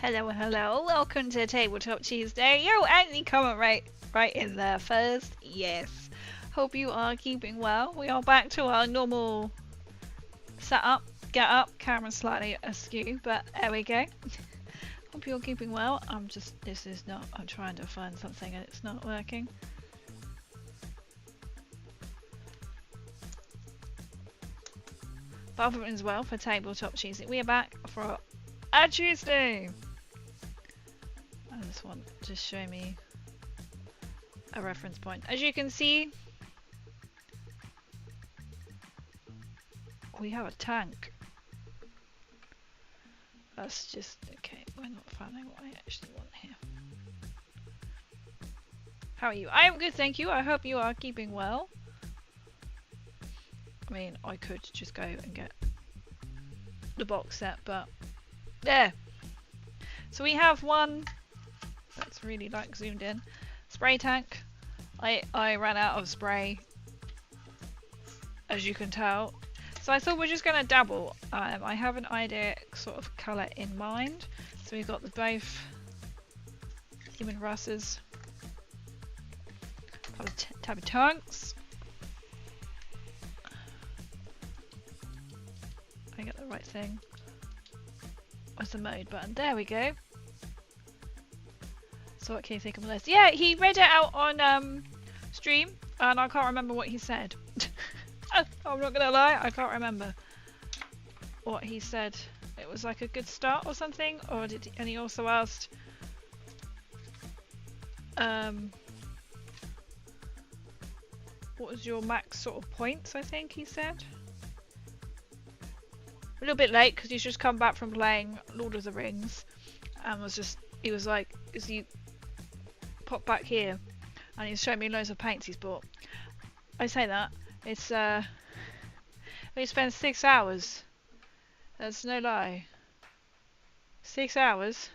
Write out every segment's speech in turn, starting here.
Hello, hello. Welcome to Tabletop Tuesday. Yo, Anthony, comment right in there first. Yes. Hope you are keeping well. We are back to our normal setup. Get up. Camera's slightly askew, but there we go. Hope you're keeping well. I'm trying to find something and it's not working. But as well for Tabletop Tuesday. We are back for a Tuesday. I just want to show me a reference point. As you can see, we have a tank. That's just okay. We're not finding what I actually want here. How are you? I am good, thank you. I hope you are keeping well. I mean, I could just go and get the box set, but there. So we have one that's really like zoomed in. Spray tank. I ran out of spray, as you can tell. So I thought we're just gonna dabble. I have an idea sort of colour in mind. So we've got both Leman Russ's type of tanks. I get the right thing. What's the mode button? There we go. So what can you think of this? Yeah, he read it out on stream, and I can't remember what he said. I'm not gonna lie, I can't remember what he said. It was like a good start or something, or did he, and he also asked what was your max sort of points, I think he said. A little bit late because he's just come back from playing Lord of the Rings and he was like, is he pop back here, and he's showing me loads of paints he's bought. I say that it's we spent 6 hours, that's no lie, 6 hours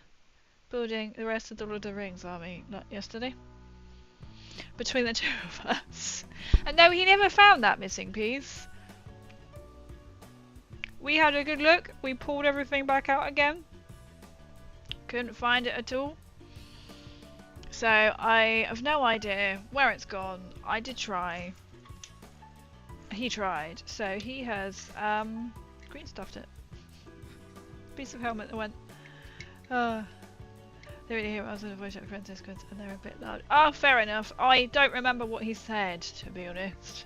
building the rest of the Lord of the Rings army, not yesterday, between the two of us. And no, he never found that missing piece. We had a good look, we pulled everything back out again, couldn't find it at all. So I have no idea where it's gone. I did try. He tried. So he has green stuffed it. Piece of helmet that went. They really hear I was in a voice chat friends Discord and they're a bit loud. Oh, fair enough. I don't remember what he said, to be honest.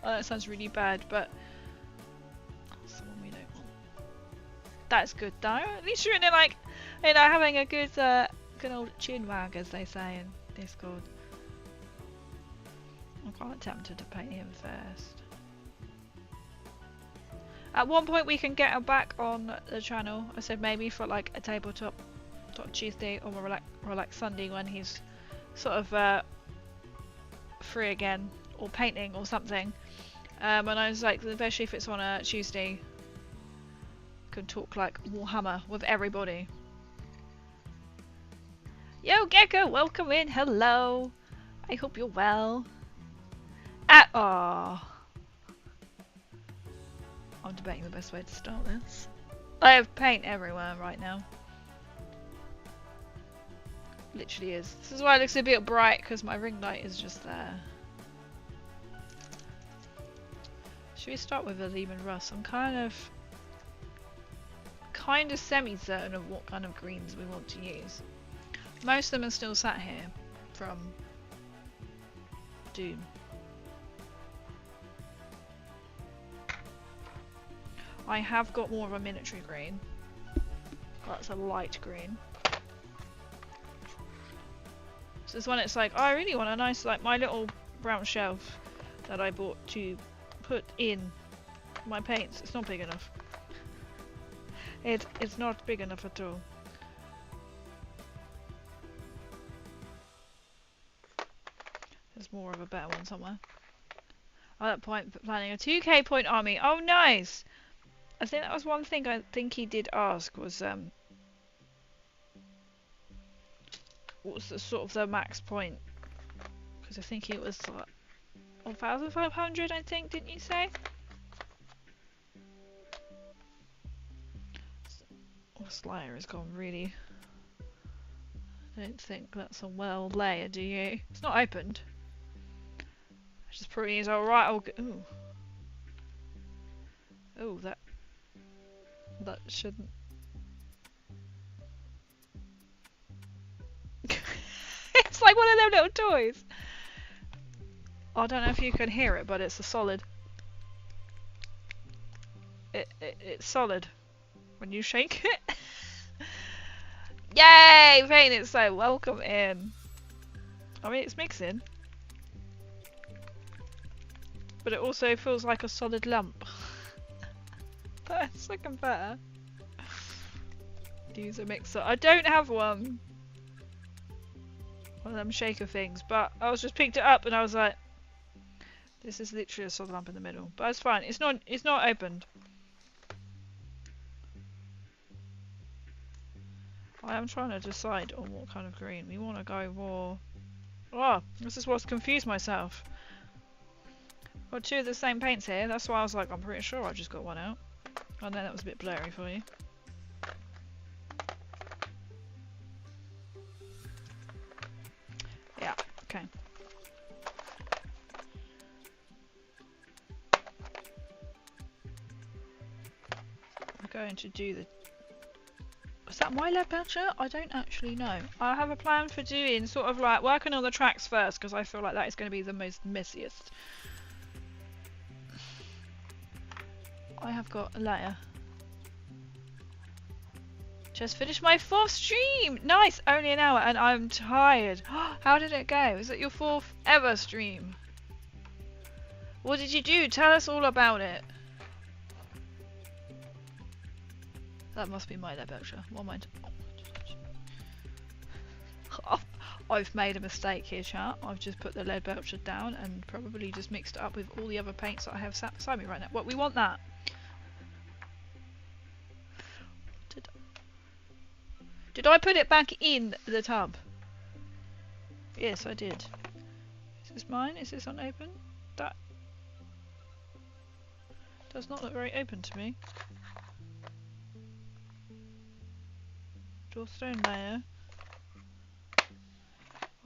Oh, that sounds really bad, but that's the one we don't want. That's good though. At least you're in there, like, you know, having a good old chin wag, as they say in Discord. I'm quite tempted to paint him first. At one point we can get him back on the channel. I said maybe for like a tabletop Tuesday or more like Sunday when he's sort of free again, or painting or something. And I was like, especially if it's on a Tuesday, can talk like Warhammer with everybody. Yo, Gecko, welcome in. Hello. I hope you're well. I'm debating the best way to start this. I have paint everywhere right now. Literally is. This is why it looks a bit bright, because my ring light is just there. Should we start with a Leman Russ? I'm kind of semi-certain of what kind of greens we want to use. Most of them are still sat here from Doom. I have got more of a military green. That's a light green. So this one, it's like, oh, I really want a nice, like, my little brown shelf that I bought to put in my paints. It's not big enough. It's not big enough at all. There's more of a better one somewhere. At that point, planning a 2k point army. Oh, nice! I think that was one thing I think he did ask was, what's the sort of the max point? Because I think it was like 1,500, I think, didn't you say? Oh, Slayer has gone really I don't think that's a well layer, do you? It's not opened. Which is pretty alright. Ooh. Oh, that shouldn't. It's like one of them little toys. I don't know if you can hear it, but it's a solid. It's solid when you shake it. Yay! Paint it so welcome in. I mean, it's mixing, but it also feels like a solid lump. That's looking better. Use a mixer. I don't have one. One of them shaker things, but I was just picked it up and I was like, this is literally a solid lump in the middle. But it's fine. It's not opened. I am trying to decide on what kind of green. We want to go more... Oh, this is what's confused myself. Got two of the same paints here. That's why I was like, I'm pretty sure I just got one out. I know that was a bit blurry for you. Yeah, okay. I'm going to do the... Is that my lead belcher? I don't actually know. I have a plan for doing sort of like working on the tracks first because I feel like that is going to be the most messiest. I have got a layer. Just finished my 4th stream! Nice! Only an hour and I'm tired. How did it go? Is it your 4th ever stream? What did you do? Tell us all about it. That must be my lead belcher. What am I I've made a mistake here, chat. I've just put the lead belcher down and probably just mixed it up with all the other paints that I have sat beside me right now. What, we want that. Did I put it back in the tub? Yes, I did. Is this mine? Is this unopened? That does not look very open to me. Doorstone layer.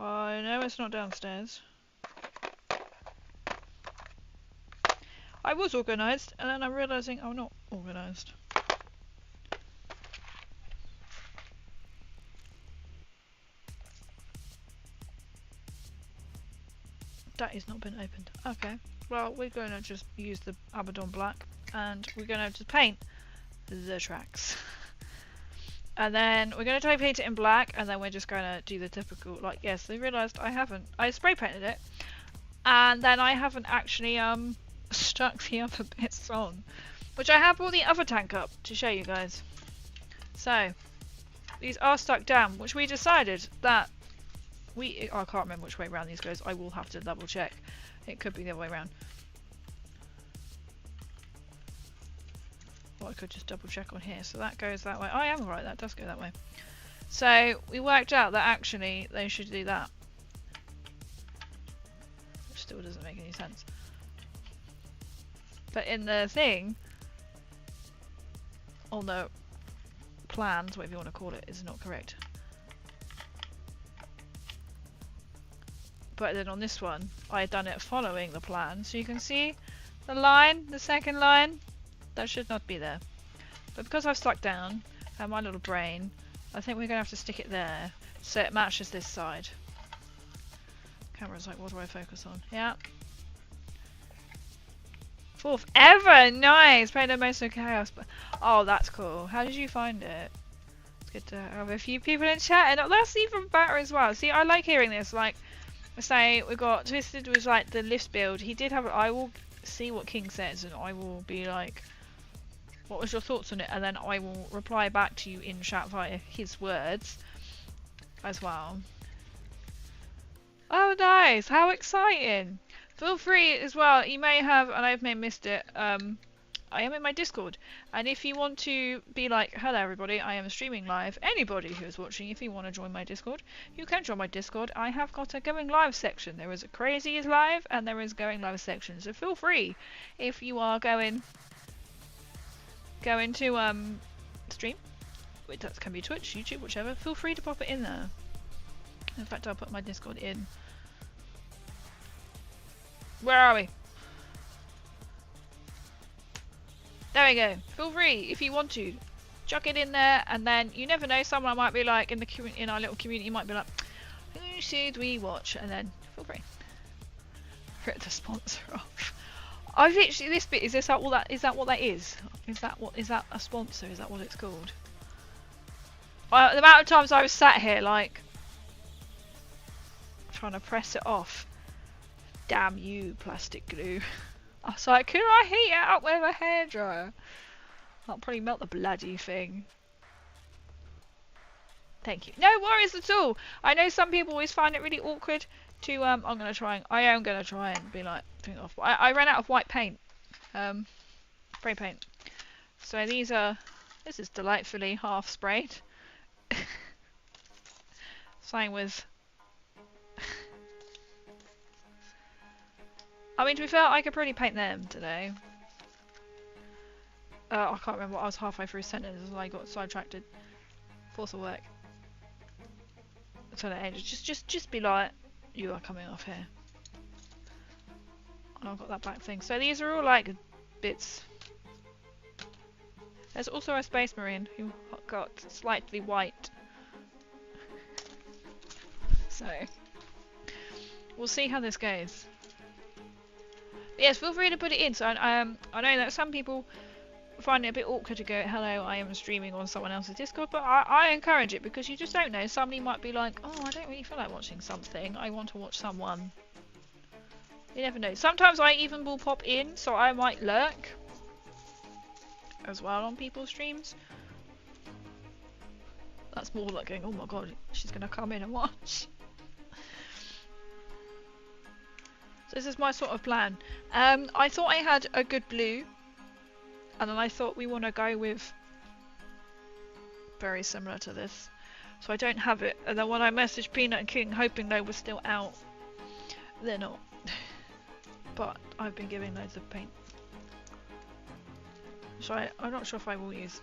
I know it's not downstairs. I was organised and then I'm realising I'm not organised. That has not been opened. Okay. Well, we're going to just use the Abaddon black and we're going to just paint the tracks. And then we're going to try paint it in black and then we're just going to do the typical, like, yes, I realised I spray painted it and then I haven't actually stuck the other bits on, which I have brought the other tank up to show you guys. So these are stuck down, which we decided that I can't remember which way around these goes. I will have to double check. It could be the other way around. Or I could just double check on here. So that goes that way. I am right, that does go that way. So we worked out that actually they should do that. Which still doesn't make any sense. But in the thing, on the plans, whatever you want to call it, is not correct. But then on this one, I had done it following the plan. So you can see the line, the second line, that should not be there. But because I've stuck down, and my little brain, I think we're going to have to stick it there so it matches this side. Camera's like, what do I focus on? Yeah. 4th ever! Nice! Played the most of chaos. Oh, that's cool. How did you find it? It's good to have a few people in chat, and that's even better as well. See, I like hearing this. Like, say we got Twisted was like the lift build. He did have. I will see what King says, and I will be like, "What was your thoughts on it?" And then I will reply back to you in chat via his words as well. Oh, nice! How exciting! Feel free as well. You may have, and I may have missed it. I am in my Discord, and if you want to be like, hello everybody, I am streaming live. Anybody who is watching, if you want to join my Discord, you can join my Discord. I have got a going live section. There is a crazy is live, and there is going live section. So feel free, if you are going to stream, which that can be Twitch, YouTube, whichever. Feel free to pop it in there. In fact, I'll put my Discord in. Where are we? There we go. Feel free if you want to. Chuck it in there, and then you never know. Someone might be like in our little community might be like, "Who should we watch?" And then feel free. Rip the sponsor off. I've literally this bit. Is this all that? Is that what that is? Is that a sponsor? Is that what it's called? The amount of times I was sat here like trying to press it off. Damn you, plastic glue. I was like, could I heat it up with a hairdryer? That'll probably melt the bloody thing. Thank you. No worries at all. I know some people always find it really awkward to I am gonna try and be like doing it off. I ran out of white paint. Spray paint. So this is delightfully half sprayed. Same with I mean, to be fair, I could probably paint them today. I can't remember. I was halfway through a sentence and I got sidetracked. Force of work. So the edge. Just be like, you are coming off here. And I've got that back thing. So these are all like bits. There's also a space marine who got slightly white. So we'll see how this goes. But yes, feel free to put it in. So I know that some people find it a bit awkward to go, hello, I am streaming on someone else's Discord, but I encourage it because you just don't know. Somebody might be like, oh, I don't really feel like watching something. I want to watch someone. You never know. Sometimes I even will pop in, so I might lurk as well on people's streams. That's more like going, oh my god, she's going to come in and watch. So this is my sort of plan. I thought I had a good blue, and then I thought we want to go with very similar to this. So I don't have it, and then when I messaged Peanut and King hoping they were still out, they're not. But I've been giving loads of paint. So I'm not sure if I will use.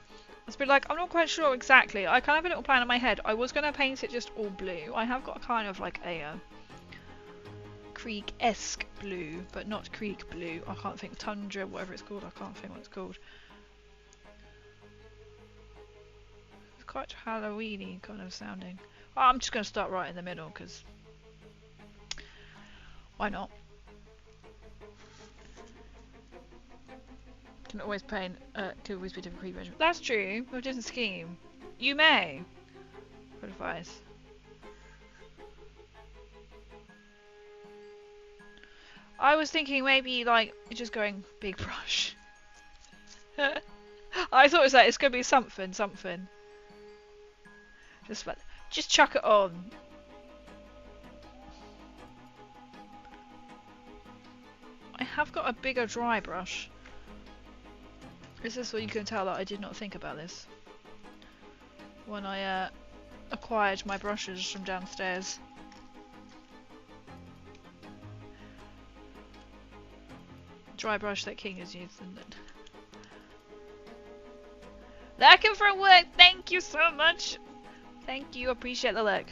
It's been like, I'm not quite sure exactly. I kind of have a little plan in my head. I was going to paint it just all blue. I have got kind of like a Krieg-esque blue, but not Krieg blue. I can't think. Tundra, whatever it's called. I can't think what it's called. It's quite Halloween-y kind of sounding. Oh, I'm just going to start right in the middle because why not? Can always paint. Could always be different Krieg version. That's true. With a different scheme. You may. Good advice. I was thinking maybe like just going big brush. I thought it was like it's gonna be something. Just chuck it on. I have got a bigger dry brush. Is this what you can tell that I did not think about this when I acquired my brushes from downstairs? Dry brush that King has used. Lurking for work, thank you so much. Thank you, appreciate the lurk.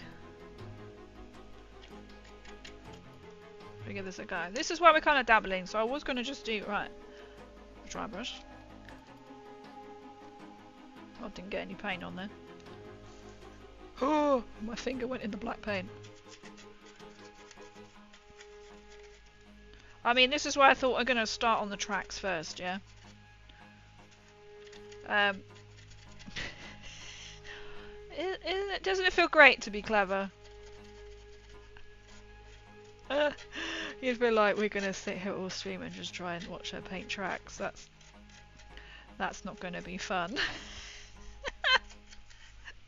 Let me give this a go. This is where we're kind of dabbling, so I was going to just do right. Dry brush. I didn't get any paint on there. Oh, my finger went in the black paint. I mean, this is why I thought I'm going to start on the tracks first, yeah? Doesn't it feel great to be clever? You'd be like, we're going to sit here all stream and just try and watch her paint tracks. That's not going to be fun.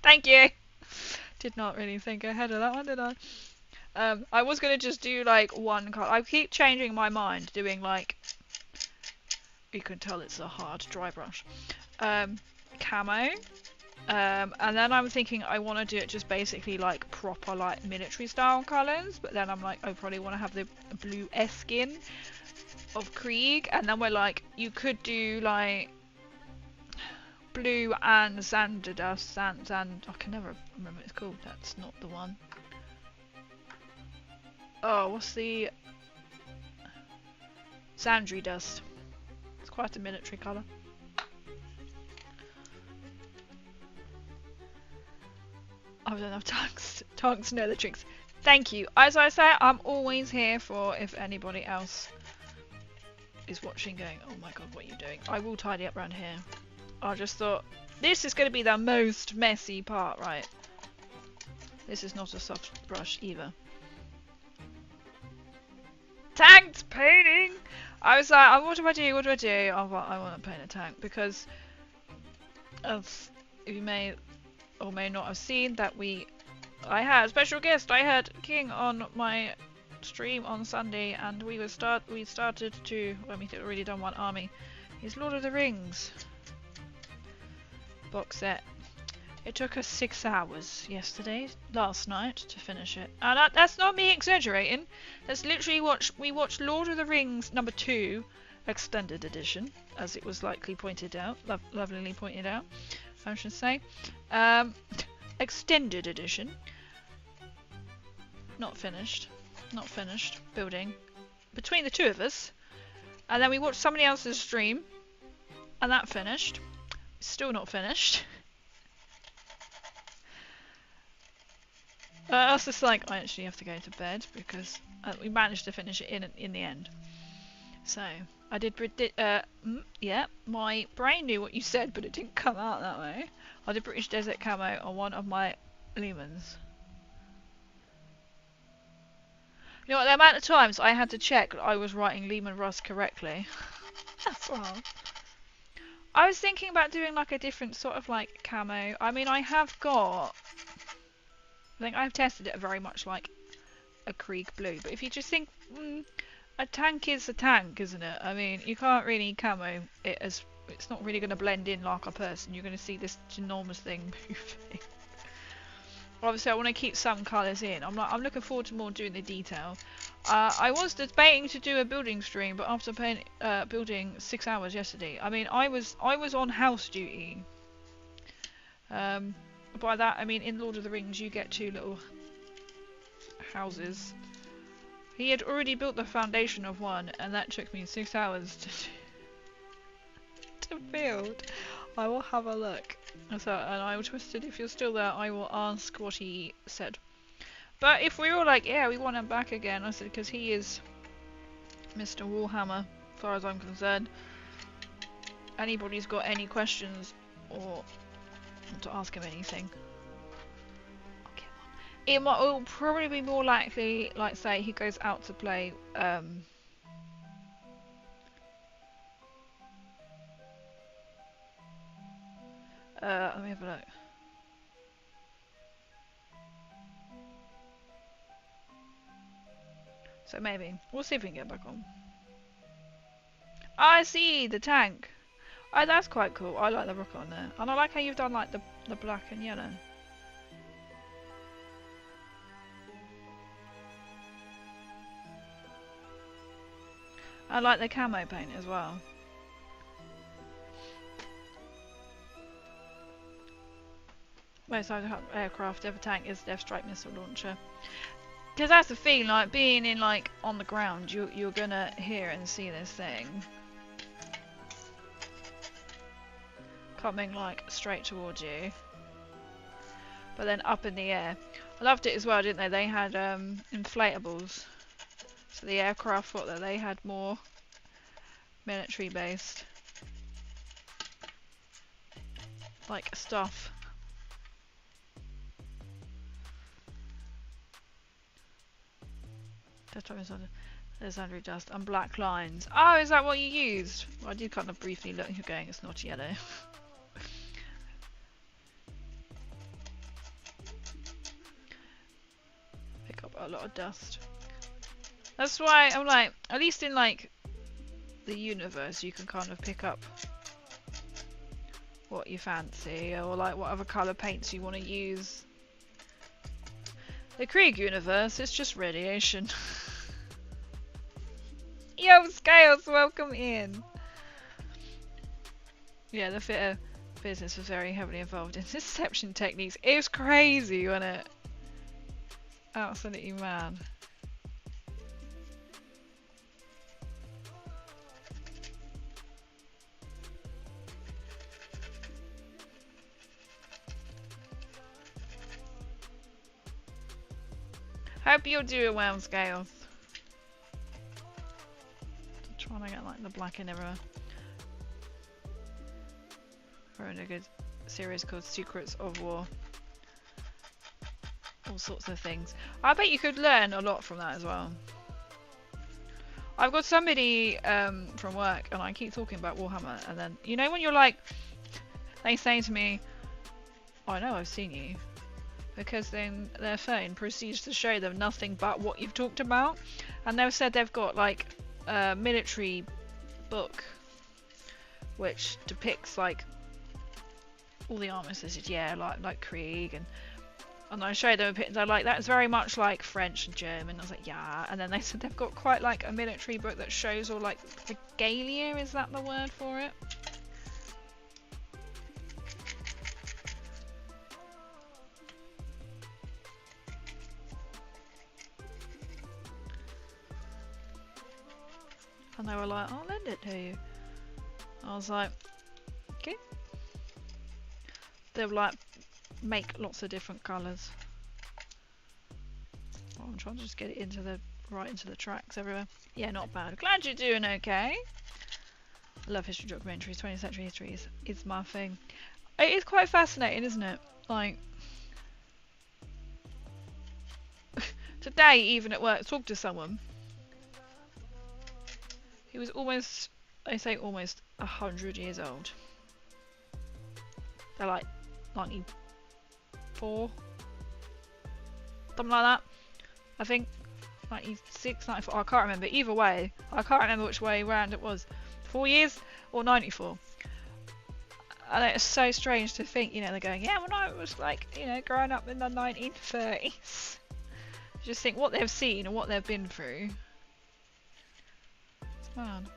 Thank you! Did not really think ahead of that one, did I? I was going to just do like one colour. I keep changing my mind, doing like, you can tell it's a hard dry brush, camo, and then I'm thinking I want to do it just basically like proper like military style colours, but then I'm like, I probably want to have the blue skin of Krieg, and then we're like, you could do like blue and Xanderdas, I can never remember what it's called, that's not the one. Oh, what's the Sandry dust? It's quite a military colour. I don't have tanks to know the tricks. Thank you. As I say, I'm always here for if anybody else is watching going, oh my god, what are you doing? I will tidy up around here. I just thought, this is going to be the most messy part, right? This is not a soft brush either. Tanked painting! I was like, what do I do? What do I do? Oh, well, I want to paint a tank because of, you may or may not have seen that I had a special guest. I had King on my stream on Sunday, and we started to, well, we'd already done one army. His Lord of the Rings box set. It took us 6 hours last night to finish it. And that's not me exaggerating. That's literally we watched Lord of the Rings number 2 extended edition, as it was likely pointed out, lovelily pointed out, I should say. Extended edition. Not finished building. Between the two of us. And then we watched somebody else's stream, and that finished. Still not finished. I was just like, I actually have to go to bed because we managed to finish it in the end. So I did yeah, my brain knew what you said, but it didn't come out that way. I did British Desert Camo on one of my Lemans. You know what, the amount of times I had to check that I was writing Leman Russ correctly. That's all. I was thinking about doing like a different sort of like camo. I mean, I think I've tested it very much like a Krieg blue, but if you just think, a tank is a tank, isn't it? I mean, you can't really camo it as, it's not really going to blend in like a person. You're going to see this enormous thing moving. Obviously, I want to keep some colours in. I'm looking forward to more doing the detail. I was debating to do a building stream, but after building 6 hours yesterday, I mean, I was on house duty. By that I mean in Lord of the Rings you get 2 little houses. He had already built the foundation of one, and that took me 6 hours to build. I will have a look. So, and I will Twisted, if you're still there, I will ask what he said. But if we're all like, yeah, we want him back again, I said, because he is Mr. Warhammer, as far as I'm concerned. Anybody's got any questions or want to ask him anything, okay, it will probably be more likely, like say he goes out to play let me have a look. So maybe we'll see if we can get back on. I see the tank. Oh, that's quite cool. I like the rock on there. And I like how you've done like the black and yellow. I like the camo paint as well. Most aircraft ever tank is Death Strike missile launcher. Because that's the thing, like being in like on the ground, you're gonna hear and see this thing coming like straight towards you, but then up in the air. I loved it as well, didn't they? They had inflatables, so the aircraft thought that they had more military based like stuff. There's Andrew Dust and black lines. Oh, is that what you used? Well, I did kind of briefly look. You're going, it's not yellow. Pick up a lot of dust. That's why I'm like, at least in like the universe, you can kind of pick up what you fancy, or like what other colour paints you want to use. The Krieg universe, it's just radiation. Yo, Scales, welcome in. Yeah, the fitter business was very heavily involved in deception techniques. It was crazy, wasn't it? Absolutely mad. Hope you're doing well, Scales. I'm trying to get like the black in everywhere. We're in a good series called Secrets of War. All sorts of things. I bet you could learn a lot from that as well. I've got somebody from work, and I keep talking about Warhammer, and then, you know when you're like, they say to me, oh, I know I've seen you, because then their phone proceeds to show them nothing but what you've talked about, and they've said they've got like a military book which depicts like all the armors listed, yeah, like Krieg, and I showed them a picture. They're like, that's very much like French and German. I was like, yeah. And then they said they've got quite like a military book that shows all like regalia. Is that the word for it? And they were like, I'll lend it to you. I was like, okay. They were like, make lots of different colours. Oh, I'm trying to just get it into the into the tracks everywhere. Yeah, not bad. Glad you're doing okay. I love history documentaries. 20th century history is my thing. It is quite fascinating, isn't it? Like today, even at work, talked to someone. He was almost, I say almost 100 years old. They're like 94, something like that. I think 96, 94. I can't remember. Either way, I can't remember which way round it was. 4 years or 94. And it's so strange to think, you know, they're going, yeah, when I was like, you know, growing up in the 1930s. Just think what they've seen and what they've been through. It's mad.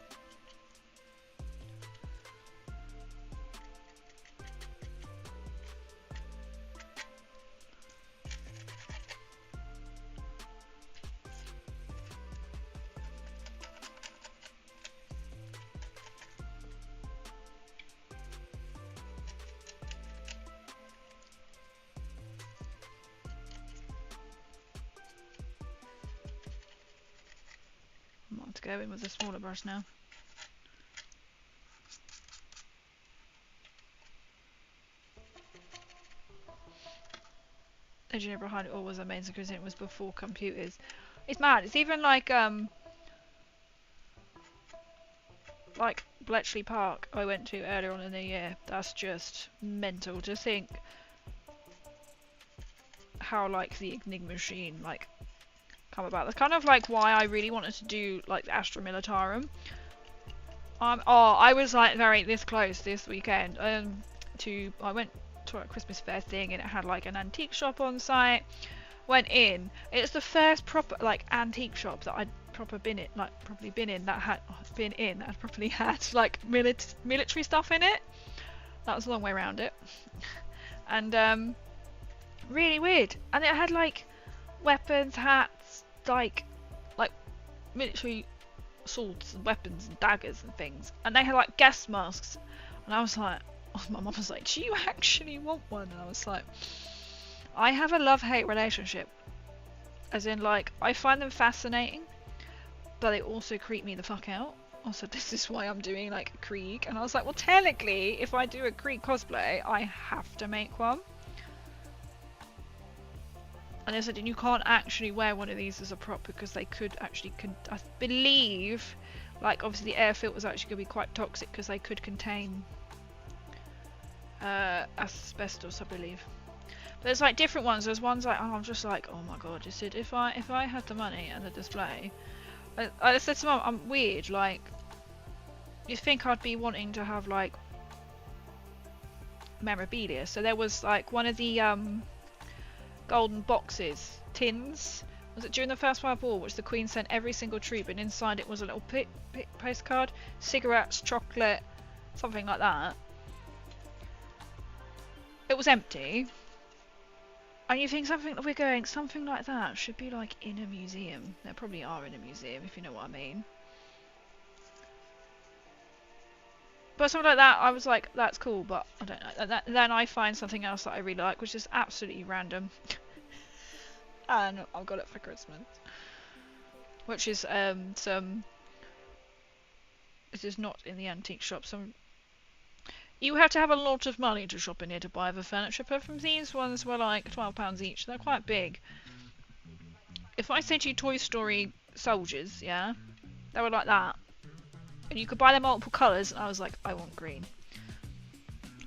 I want to go in with a smaller brush now. The engineer behind it all was amazing because it was before computers. It's mad. It's even like Bletchley Park I went to earlier on in the year. That's just mental to think how like the Enigma machine like come about. That's kind of like why I really wanted to do like the Astra Militarum. I was like this close this weekend. I went to a Christmas fair thing and it had like an antique shop on site. Went in. It's the first proper like antique shop that I'd properly been in that had properly had like military stuff in it. That was a long way around it. And really weird. And it had like weapons, hats, like military swords and weapons and daggers and things. And they had like gas masks. And I was like, my mum was like, do you actually want one? And I was like, I have a love-hate relationship. As in, like, I find them fascinating, but they also creep me the fuck out. Also, this is why I'm doing, like, Krieg. And I was like, well, technically, if I do a Krieg cosplay, I have to make one. And they said, and you can't actually wear one of these as a prop because they could actually, I believe, like, obviously the air filter was actually going to be quite toxic because they could contain asbestos, I believe. But there's like different ones. There's ones like, oh, I'm just like, oh my god. I said, if I had the money and the display, I said to Mum, I'm weird. Like, you think I'd be wanting to have like memorabilia? So there was like one of the golden boxes, tins. Was it during the First World War, which the Queen sent every single troop, and inside it was a little postcard, cigarettes, chocolate, something like that. It was empty. And you think something like that should be like in a museum. There probably are in a museum, if you know what I mean. But something like that, I was like, that's cool, but I don't know. Then I find something else that I really like, which is absolutely random. and I got it for Christmas. Which is some. It is not in the antique shop. You have to have a lot of money to shop in here to buy the furniture, but from these ones were like £12 each. They're quite big. If I sent you Toy Story soldiers, yeah, they were like that. And you could buy them multiple colours, and I was like, I want green.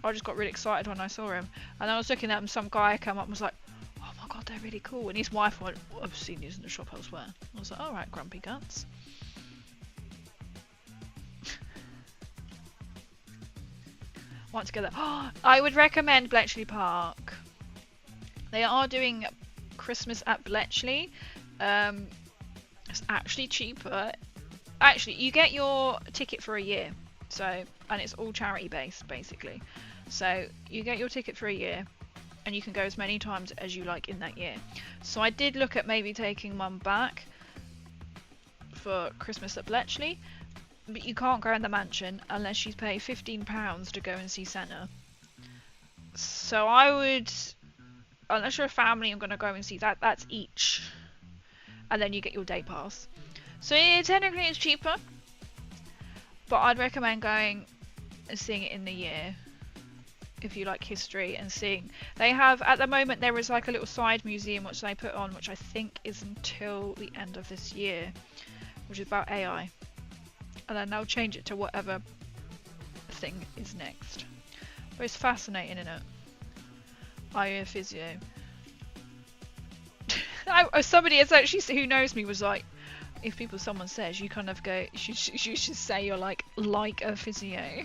I just got really excited when I saw him. And I was looking at them, some guy came up and was like, oh my god, they're really cool. And his wife went, well, I've seen these in the shop elsewhere. I was like, alright, grumpy guts. Want to go there. Oh, I would recommend Bletchley Park. They are doing Christmas at Bletchley. It's actually cheaper. Actually, you get your ticket for a year. So, and it's all charity based, basically. So, you get your ticket for a year, and you can go as many times as you like in that year. So, I did look at maybe taking Mum back for Christmas at Bletchley, but you can't go in the mansion unless you pay £15 to go and see Santa. So, I would, unless you're a family, I'm going to go and see that. That's each. And then you get your day pass. So, technically it's cheaper. But I'd recommend going and seeing it in the year if you like history and seeing. They have, at the moment, there is like a little side museum which they put on, which I think is until the end of this year, which is about AI. And then they'll change it to whatever thing is next. But it's fascinating, isn't it? IO physio. Somebody has actually, who knows me, was like, if someone says, you kind of go, you should say you're like a physio.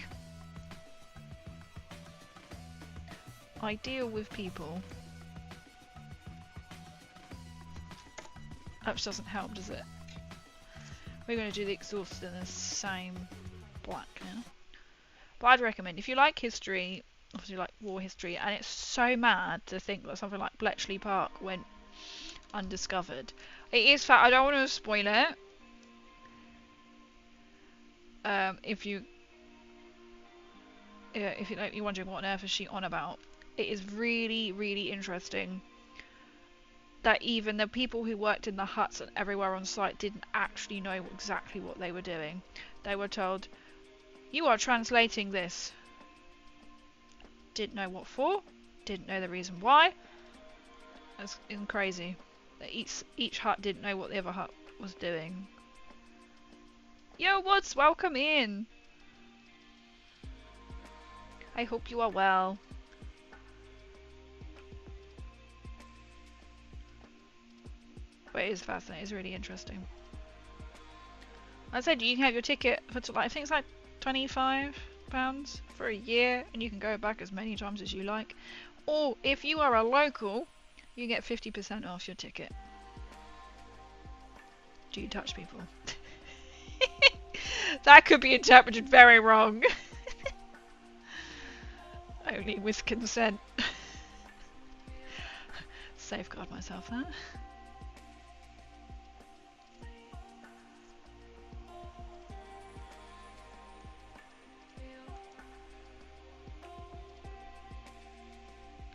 I deal with people. That doesn't help, does it? We're going to do the exhaust in the same black now. But I'd recommend, if you like history, obviously like war history, and it's so mad to think that something like Bletchley Park went undiscovered. It is I don't want to spoil it. If you're wondering what on earth is she on about, it is really, really interesting that even the people who worked in the huts and everywhere on site didn't actually know exactly what they were doing. They were told, you are translating this. Didn't know what for, didn't know the reason why. That's crazy. Each hut didn't know what the other hut was doing. Yo, Woods, welcome in. I hope you are well. But it is fascinating. It's really interesting. Like I said, you can have your ticket for I think it's like £25 for a year, and you can go back as many times as you like. Or if you are a local, you get 50% off your ticket. Do you touch people? That could be interpreted very wrong. Only with consent. Safeguard myself there.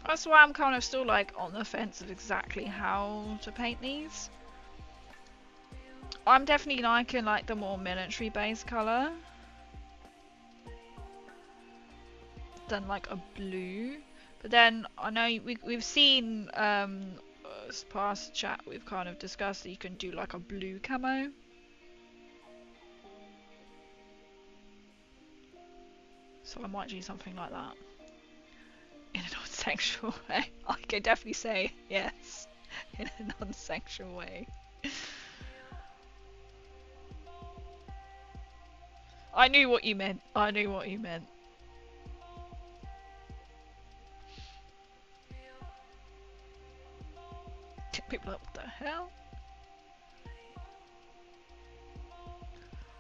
That's why I'm kind of still like on the fence of exactly how to paint these. I'm definitely liking like the more military based colour than like a blue. But then I know we've seen past chat, we've kind of discussed that you can do like a blue camo. So I might do something like that. In a non-sexual way. I can definitely say yes. In a non-sexual way. I knew what you meant. I knew what you meant. People are like, what the hell?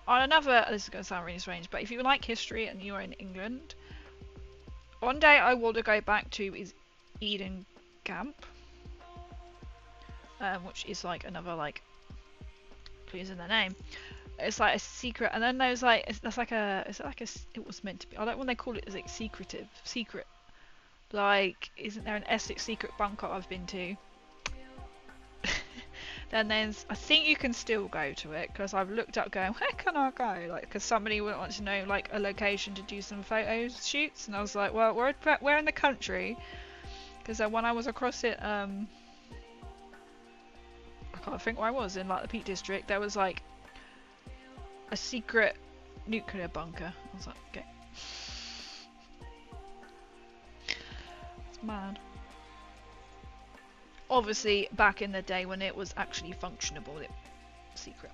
On another, this is going to sound really strange, but if you like history and you're in England, one day I want to go back to is Eden Camp, which is like another like clues in the name. It's like a secret, and then there's like it was meant to be. I like when they call it as like secret. Like, isn't there an Essex secret bunker I've been to? Then there's, I think you can still go to it, because I've looked up going, where can I go? Like, because somebody would want to know, like, a location to do some photo shoots, and I was like, well, we're in the country, because when I was across it, I can't think where I was, in, like, the Peak District, there was, like, a secret nuclear bunker. I was like, okay. It's mad. Obviously, back in the day when it was actually functionable, it was secret.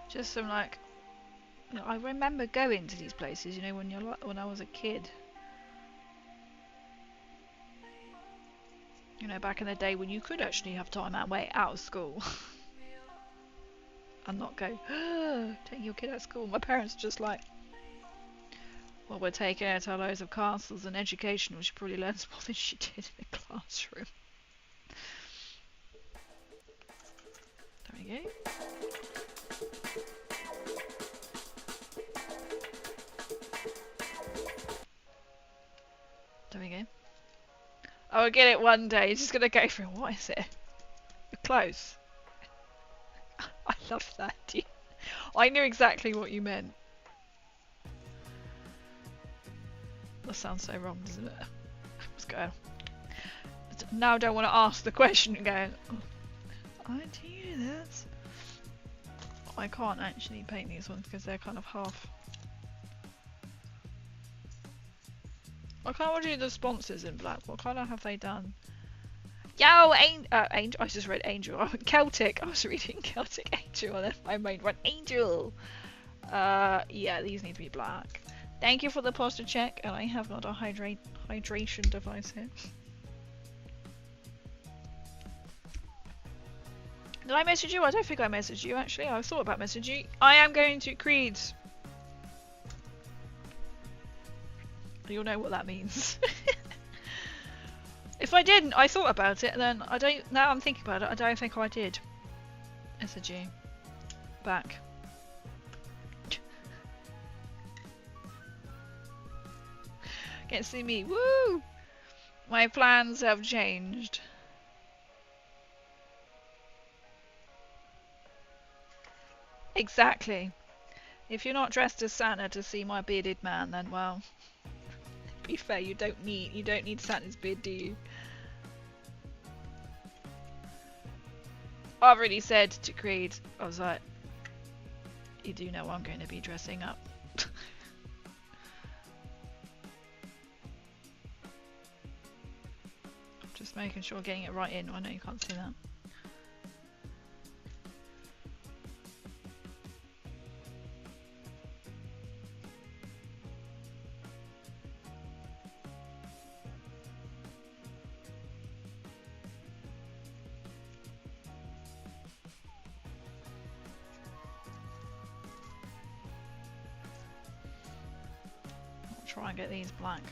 Just some like, you know, I remember going to these places, you know, when I was a kid. You know, back in the day when you could actually have time out of school. And not go, take your kid out of school. My parents are just like, well, we're taking her to loads of castles and education, which she probably learns more than she did in the classroom. There we go. There we go. I will get it one day. Just gonna go through. What is it? You're close. I love that. I knew exactly what you meant. That sounds so wrong, doesn't it? What's going on? Now I don't want to ask the question again. Oh, do you do this? I can't actually paint these ones because they're kind of half. I can't do the sponsors in black. What colour have they done? Yo, Angel. I just read Angel. Celtic. I was reading Celtic Angel, and then my mind went Angel. Yeah, these need to be black. Thank you for the posture check, and I have got a hydration device here. Did I message you? I don't think I messaged you actually. I thought about messaging you. I am going to Creed's. You'll know what that means. If I didn't, I thought about it, and then I don't. Now I'm thinking about it. I don't think I did. SG. Back. Can't see me. Woo! My plans have changed. Exactly. If you're not dressed as Santa to see my bearded man, then well, to be fair, you don't need Santa's beard, do you? I've already said to Creed, I was like, you do know I'm going to be dressing up. Just making sure getting it right in. I know you can't see that. I'll try and get these black.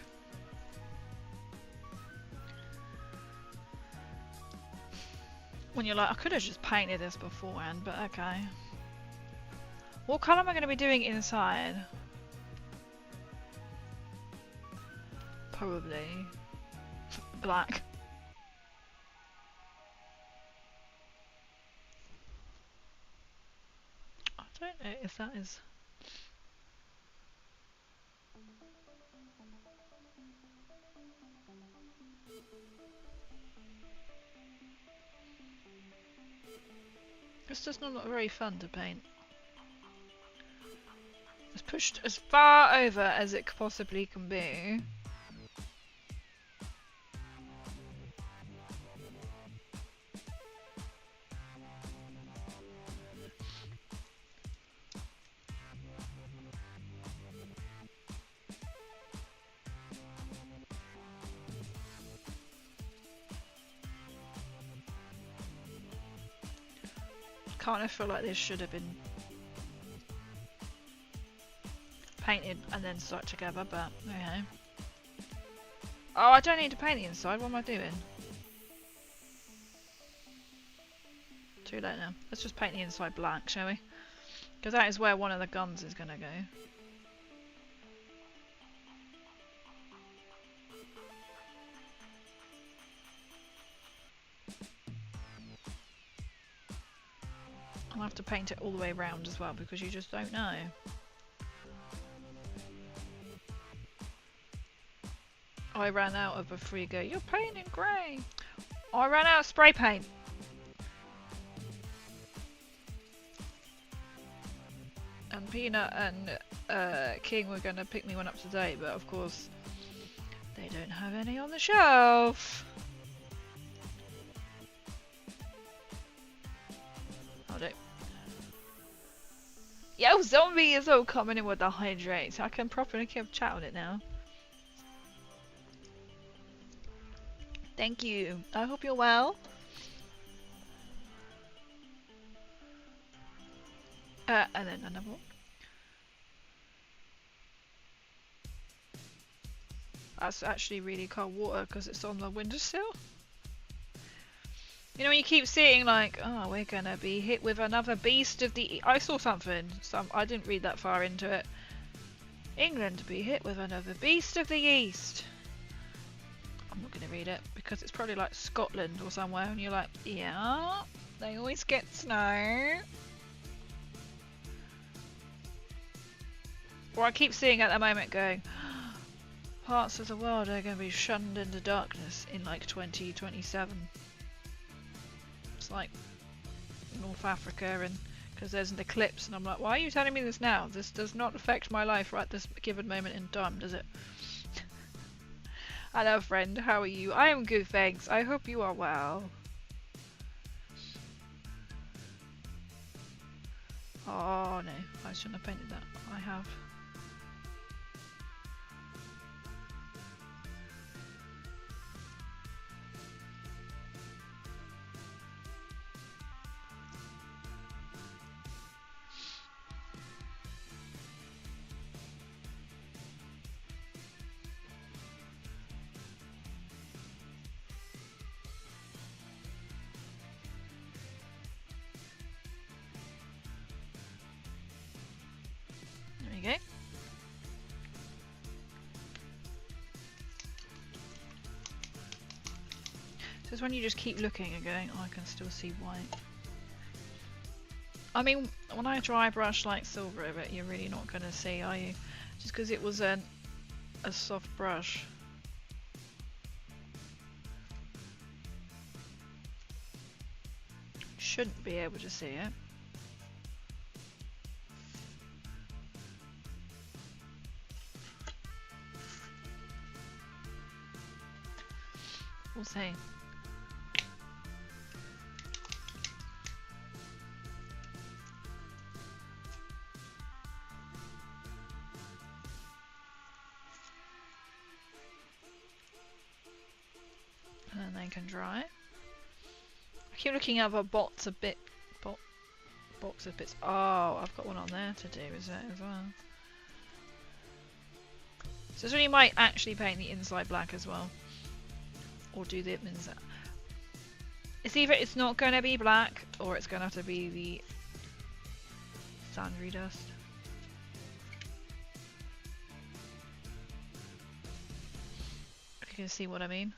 When you're like, I could have just painted this beforehand, but okay. What colour am I going to be doing inside? Probably black. I don't know if that is... It's just not very fun to paint. It's pushed as far over as it possibly can be. Kind of feel like this should have been painted and then stuck together, but okay. Oh, I don't need to paint the inside. What am I doing? Too late now. Let's just paint the inside black, shall we? Because that is where one of the guns is going to go. I'll have to paint it all the way around as well because you just don't know. I ran out of a free go. You're painting grey. I ran out of spray paint. And Peanut and King were going to pick me one up today, but of course they don't have any on the shelf. I'll do. Yo, Zombie is all coming in with the hydrate, so I can properly keep chat on it now. Thank you. I hope you're well. And then another one. That's actually really cold water because it's on the windowsill. You know when you keep seeing like, oh, we're gonna be hit with another beast of the... I saw something. I didn't read that far into it. England to be hit with another beast of the east. I'm not gonna read it because it's probably like Scotland or somewhere, and you're like, yeah, they always get snow. Or I keep seeing at the moment going, parts of the world are going to be shunned into darkness in like 2027. It's like North Africa, and because there's an eclipse, and I'm like, why are you telling me this now? This does not affect my life right this given moment in time, does it? Hello friend, how are you? I am good, thanks. I hope you are well. Oh no, I shouldn't have painted that. I have. There you go. So it's when you just keep looking and going, oh, I can still see white. I mean, when I dry brush like silver over it, you're really not going to see, are you? Just because it was a soft brush. Shouldn't be able to see it. We'll see. And then they can dry. I keep looking at the box of bits. Oh, I've got one on there to do, is it, as well? So you might actually paint the inside black as well. Or do the inside. It's either it's not going to be black, or it's going to have to be the sandry dust. If you can see what I mean.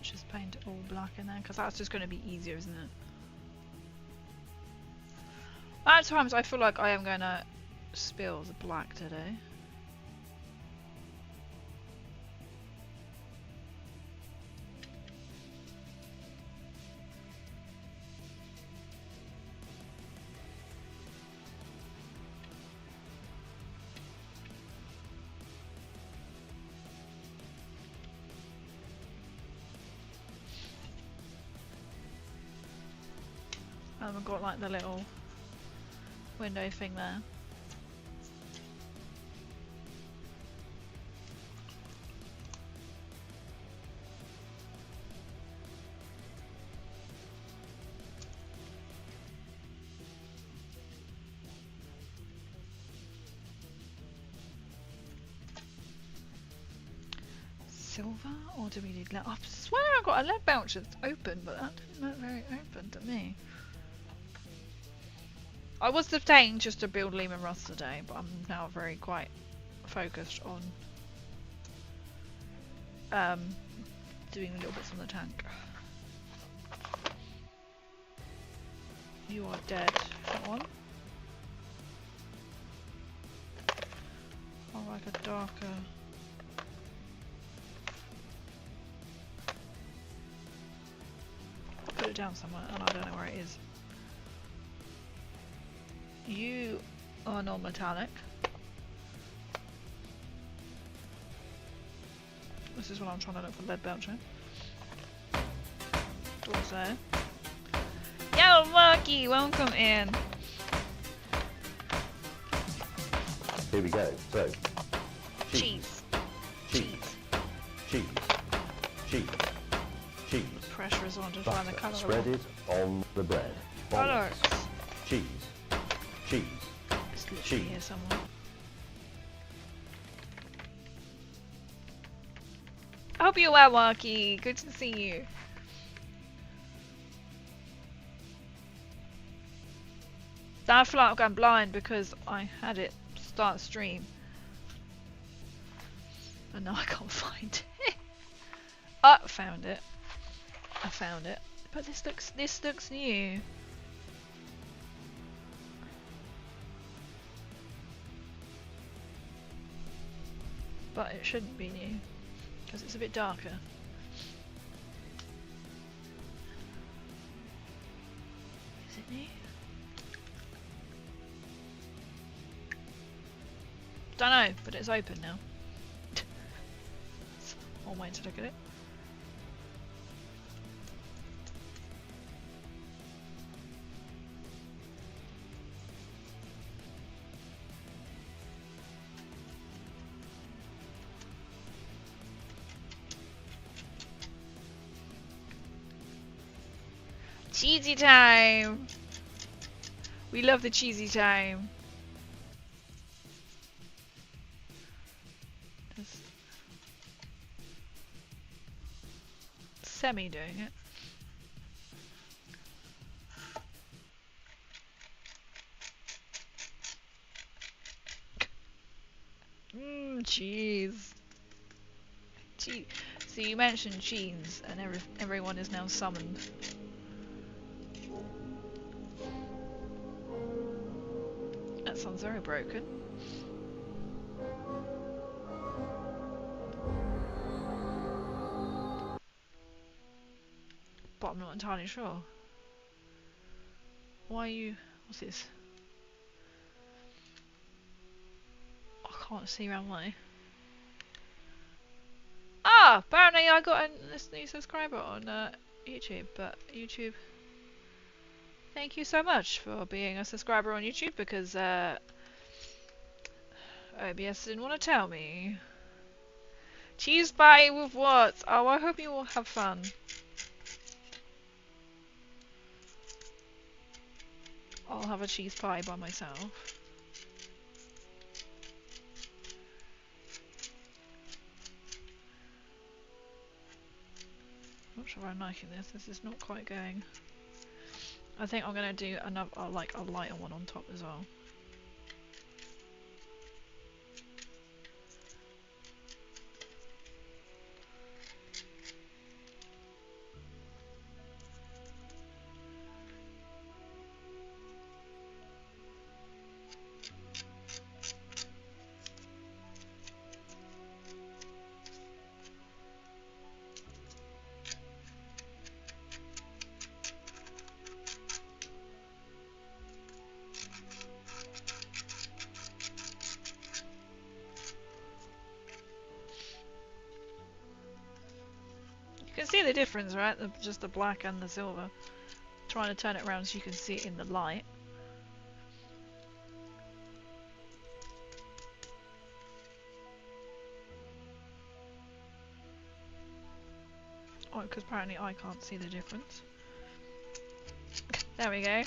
Just paint it all black in there because that's just going to be easier, isn't it? At times I feel like I am going to spill the black today. I've got like the little window thing there. Silver, or do we need lead? I swear I got a lead pouch that's open, but that didn't look very open to me. I was debating just to build Leman Russ today, but I'm now very quite focused on doing little bits on the tank. You are dead. That one. I like a darker. Put it down somewhere, and I don't know where it is. You are non-metallic. This is what I'm trying to look for lead belcher. Also, yo, Lucky, welcome in. Here we go. So, Cheese. cheese. Pressure is on to find the Butter colour. spreaded on the bread. Colours. Cheese. It's literally here somewhere. I hope you're well, Lucky. Good to see you. I feel like I've gone blind because I had it start stream. And now I can't find it. Oh, I found it. But this looks new. But it shouldn't be new because it's a bit darker. Is it new? Don't know, but it's open now. One way to look at it. Cheesy time! We love the cheesy time. Just semi doing it. Cheese. Cheese. So you mentioned cheese, and everyone is now summoned. That sounds very broken. But I'm not entirely sure. Why are you... What's this? I can't see around my... Ah! Apparently I got a new subscriber on YouTube, but YouTube... Thank you so much for being a subscriber on YouTube, because OBS didn't want to tell me. Cheese pie with what? Oh, I hope you all have fun. I'll have a cheese pie by myself. Not sure I'm liking this. This is not quite going. I think I'm gonna do another, like a lighter one on top as well. You can see the difference, right? Just the black and the silver. trying to turn it around so you can see it in the light. Oh, because apparently I can't see the difference. There we go.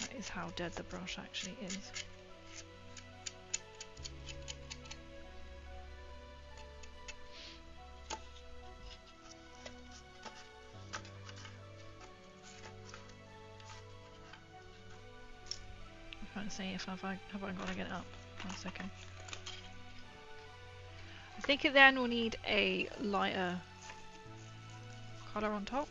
That is how dead the brush actually is. I'm trying to see if have I got to get it up. 1 second. I think it then will need a lighter colour on top.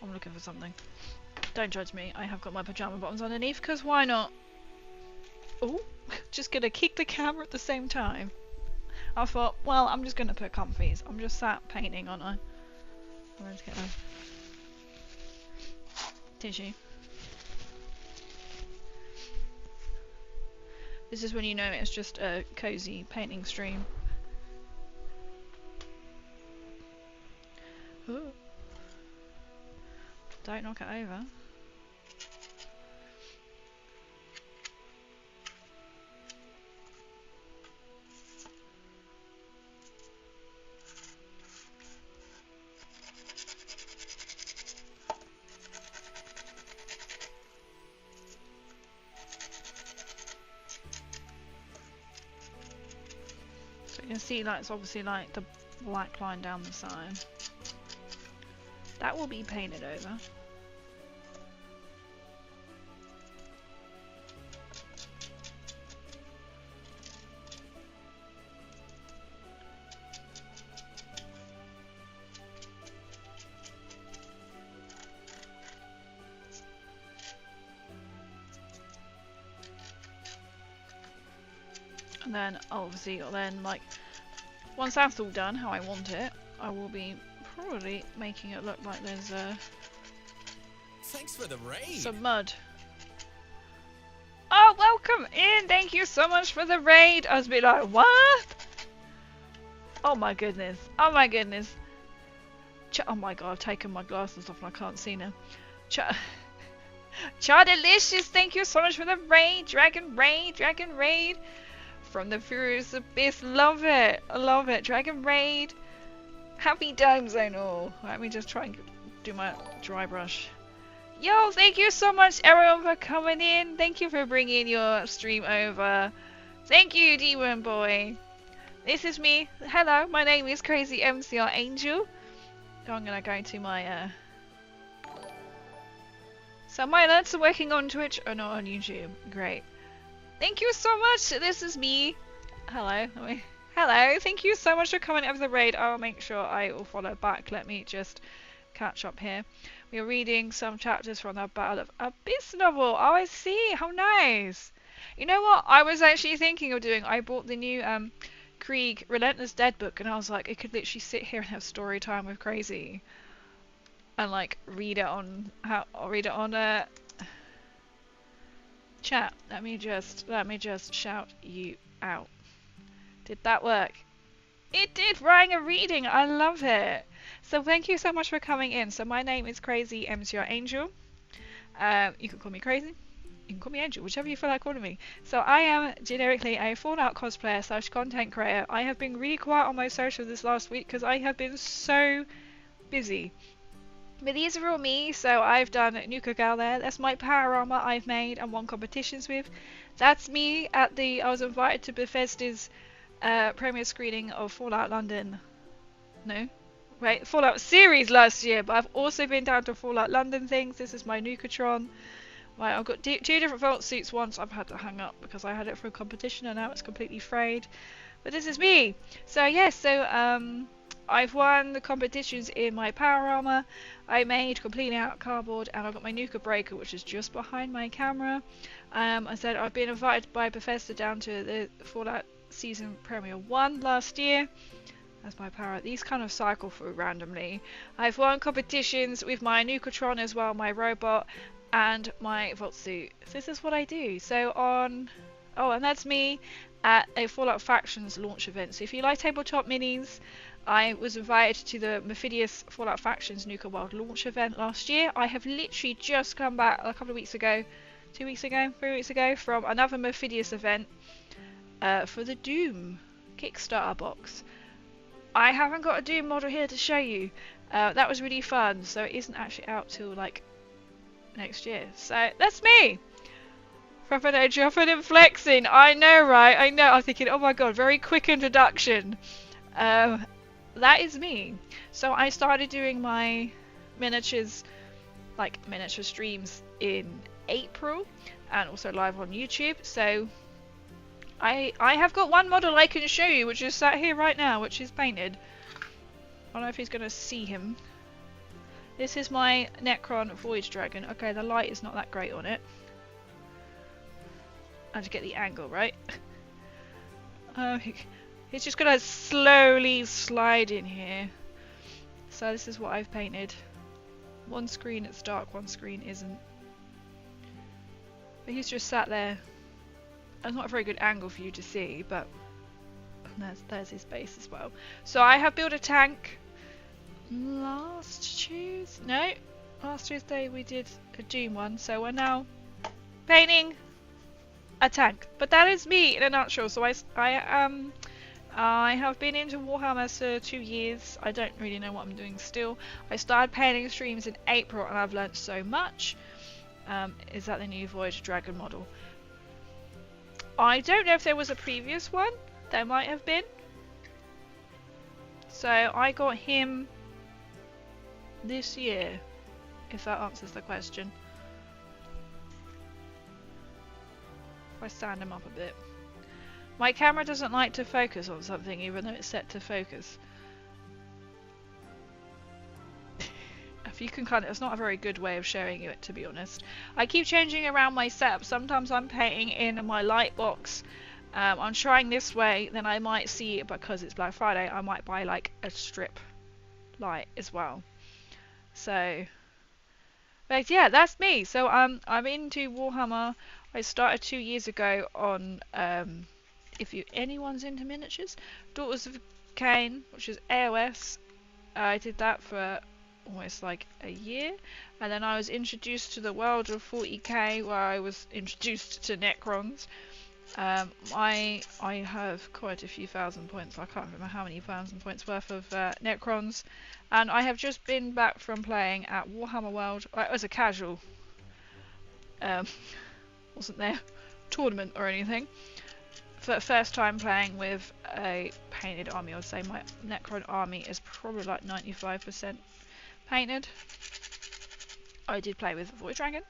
I'm looking for something. Don't judge me, I have got my pyjama bottoms underneath, because why not? Oh, just gonna kick the camera at the same time. I thought, well, I'm just gonna put comfies. I'm just sat painting, aren't I? I'm going to get a tissue. This is when you know it's just a cozy painting stream. Ooh. Don't knock it over. So you can see, like, it's obviously like the black line down the side. That will be painted over. And then obviously, like, once that's all done how I want it, I will be probably making it look like there's Thanks for the raid. some mud. Oh, welcome in! Thank you so much for the raid! I was a bit like, what? Oh my goodness. Oh my goodness. Oh my god, I've taken my glasses off and I can't see now. Char-delicious, thank you so much for the raid! Dragon raid! From the Furious Abyss, love it! I love it! Dragon raid! Happy Dome Zone all! Let me just try and do my dry brush. Yo, thank you so much everyone for coming in. Thank you for bringing your stream over. Thank you, Demon Boy. This is me. Hello, my name is Crazy MCR Angel. So I'm gonna go to my So my alerts are working on Twitch or not on YouTube. Great. Thank you so much. This is me. Hello. Hello. Thank you so much for coming over the raid. I'll make sure I will follow back. Let me just catch up here. We are reading some chapters from the Battle of Abyss novel. Oh, I see. How nice. You know what? I was actually thinking of doing. I bought the new Krieg Relentless Dead book, and I was like, I could literally sit here and have story time with Crazy, and like read it on chat. Let me just shout you out. Did that work? It did. Writing a reading. I love it. So thank you so much for coming in. So my name is Crazy MCR Angel. You can call me Crazy. You can call me Angel, whichever you feel like calling me. So I am generically a Fallout cosplayer / content creator. I have been really quiet on my social this last week because I have been so busy. But these are all me, so I've done Nuka Gal there. That's my power armor I've made and won competitions with. That's me at the... I was invited to Bethesda's premiere screening of Fallout London. No? Wait, Fallout series last year, but I've also been down to Fallout London things. This is my Nukatron. Right, I've got two different Vault suits. Once I've had to hang up because I had it for a competition and now it's completely frayed. But this is me. So yes, I've won the competitions in my power armor. I made completely out of cardboard, and I've got my Nuka Breaker, which is just behind my camera. I said I've been invited by Bethesda down to the Fallout Season Premiere 1 last year. as my power. These kind of cycle through randomly. I've won competitions with my Nukatron as well, my robot, and my Volt suit. So this is what I do. So on... Oh, and that's me at a Fallout Factions launch event. So if you like tabletop minis, I was invited to the Mephidius Fallout Factions Nuka World launch event last year. I have literally just come back a couple of weeks ago, 2 weeks ago, 3 weeks ago, from another Mephidius event for the Doom Kickstarter box. I haven't got a Doom model here to show you. That was really fun, so it isn't actually out till like next year. So that's me! Proper no dropping and flexing. I know, right? I know. I'm thinking, oh my god, very quick introduction. That is me. So I started doing my miniatures, like miniature streams in April, and also live on YouTube. So I have got one model I can show you, which is sat here right now, which is painted. I don't know if he's going to see him. This is my Necron Void Dragon. Okay, the light is not that great on it. I have to get the angle right. He's just going to slowly slide in here. So this is what I've painted. One screen it's dark, one screen isn't. But he's just sat there. It's not a very good angle for you to see, but there's his base as well. So I have built a tank last Tuesday we did a Doom one, so we're now painting a tank. But that is me in a nutshell. So I have been into Warhammer for 2 years. I don't really know what I'm doing still. I started painting streams in April and I've learnt so much. Is that the new Void Dragon model? I don't know if there was a previous one. There might have been. So I got him this year, if that answers the question. If I stand him up a bit. My camera doesn't like to focus on something even though it's set to focus. If you can kind of, it's not a very good way of showing you it, to be honest. I keep changing around my setup. Sometimes I'm painting in my light box. I'm trying this way, then I might see, because it's Black Friday, I might buy like a strip light as well. So, but yeah, that's me. So I'm into Warhammer. I started 2 years ago on if anyone's into miniatures, Daughters of Cain, which is AOS. I did that for almost like a year, and then I was introduced to the world of 40k, where I was introduced to Necrons. I have quite a few thousand points. I can't remember how many thousand points worth of Necrons, and I have just been back from playing at Warhammer World. It was a casual, wasn't there tournament or anything. For the first time playing with a painted army. I would say my Necron army is probably like 95% painted. I did play with Void Dragon.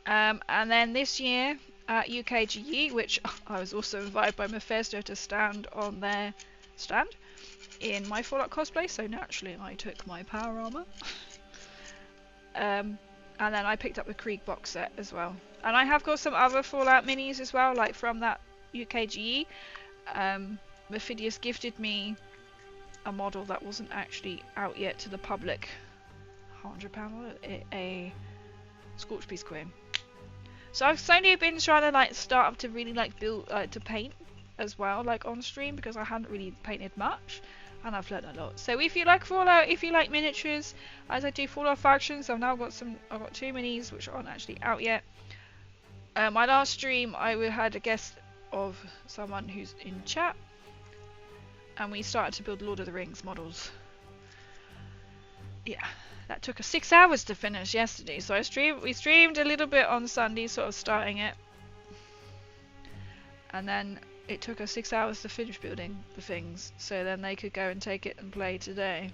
And then this year at UKGE, which I was also invited by Mephisto to stand on their stand in my Fallout cosplay, so naturally I took my power armor. And then I picked up the Krieg box set as well. And I have got some other Fallout minis as well, like from that UKGE. Mephidius gifted me a model that wasn't actually out yet to the public. £100, a Scorch Piece Queen. So I've slowly been trying to like start up to really like build to paint as well, like on stream, because I hadn't really painted much, and I've learned a lot. So if you like Fallout, if you like miniatures, as I do Fallout Factions, I've got 2 minis which aren't actually out yet. My last stream I had a guest of someone who's in chat, and we started to build Lord of the Rings models. Yeah, that took us 6 hours to finish yesterday, so we streamed a little bit on Sunday, sort of starting it, and then it took us 6 hours to finish building the things, so then they could go and take it and play today.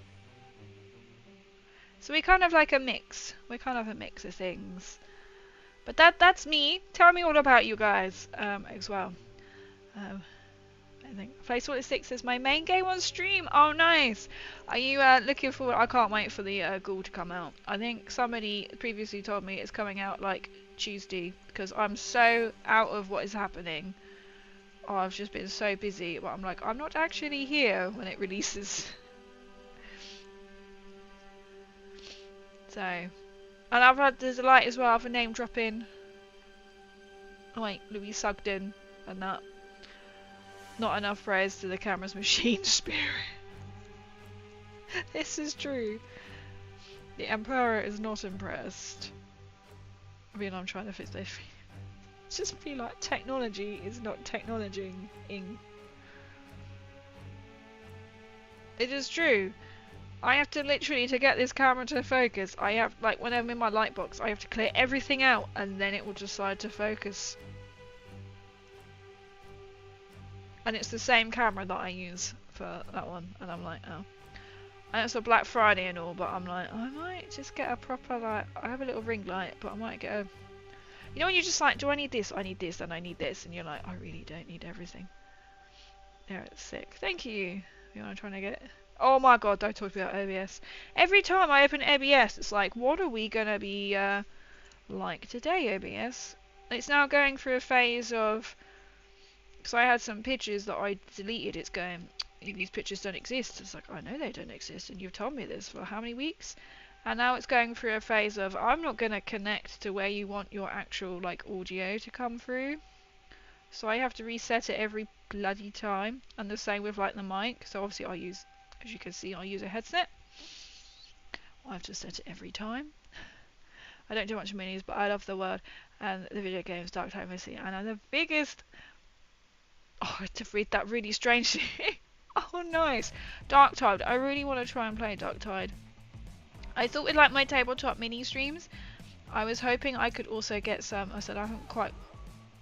So we kind of like a mix. We're kind of a mix of things. But that's me. Tell me all about you guys as well. I think Placeholder 6 is my main game on stream. Oh, nice. Are you looking forward? I can't wait for the Ghoul to come out. I think somebody previously told me it's coming out like Tuesday, because I'm so out of what is happening Oh, I've just been so busy, but I'm like, I'm not actually here when it releases. So, and I've had there's a light as well for name dropping. Oh wait, Louis Sugden and that. Not enough praise to the camera's machine spirit. This is true. The Emperor is not impressed. I mean, I'm trying to fix this. Just feel like technology is not technologying. It is true. I have to literally, to get this camera to focus, I have, like when I'm in my light box, I have to clear everything out and then it will decide to focus. And it's the same camera that I use for that one, and I'm like, oh. And it's a Black Friday and all, but I'm like, I might just get a proper, like, I have a little ring light, but I might get a... You know when you're just like, do I need this, I need this, and I need this, and you're like, I really don't need everything. There, it's sick. Thank you. You know what I'm trying to get? Oh my god, don't talk about OBS. Every time I open OBS, it's like, what are we gonna be, like today, OBS? It's now going through a phase of... Because I had some pictures that I deleted, it's going, these pictures don't exist. It's like, I know they don't exist, and you've told me this for how many weeks? And now it's going through a phase of, I'm not going to connect to where you want your actual, like, audio to come through. So I have to reset it every bloody time. And the same with, like, the mic. So obviously I use, as you can see, I use a headset. I have to set it every time. I don't do much minis, but I love the word. And the video games, Dark Tide Missy. And I'm the biggest... Oh, I had to read that really strangely. Oh, nice. Dark Tide. I really want to try and play Dark Tide. I thought with like my tabletop mini streams, I was hoping I could also get some. I said I haven't quite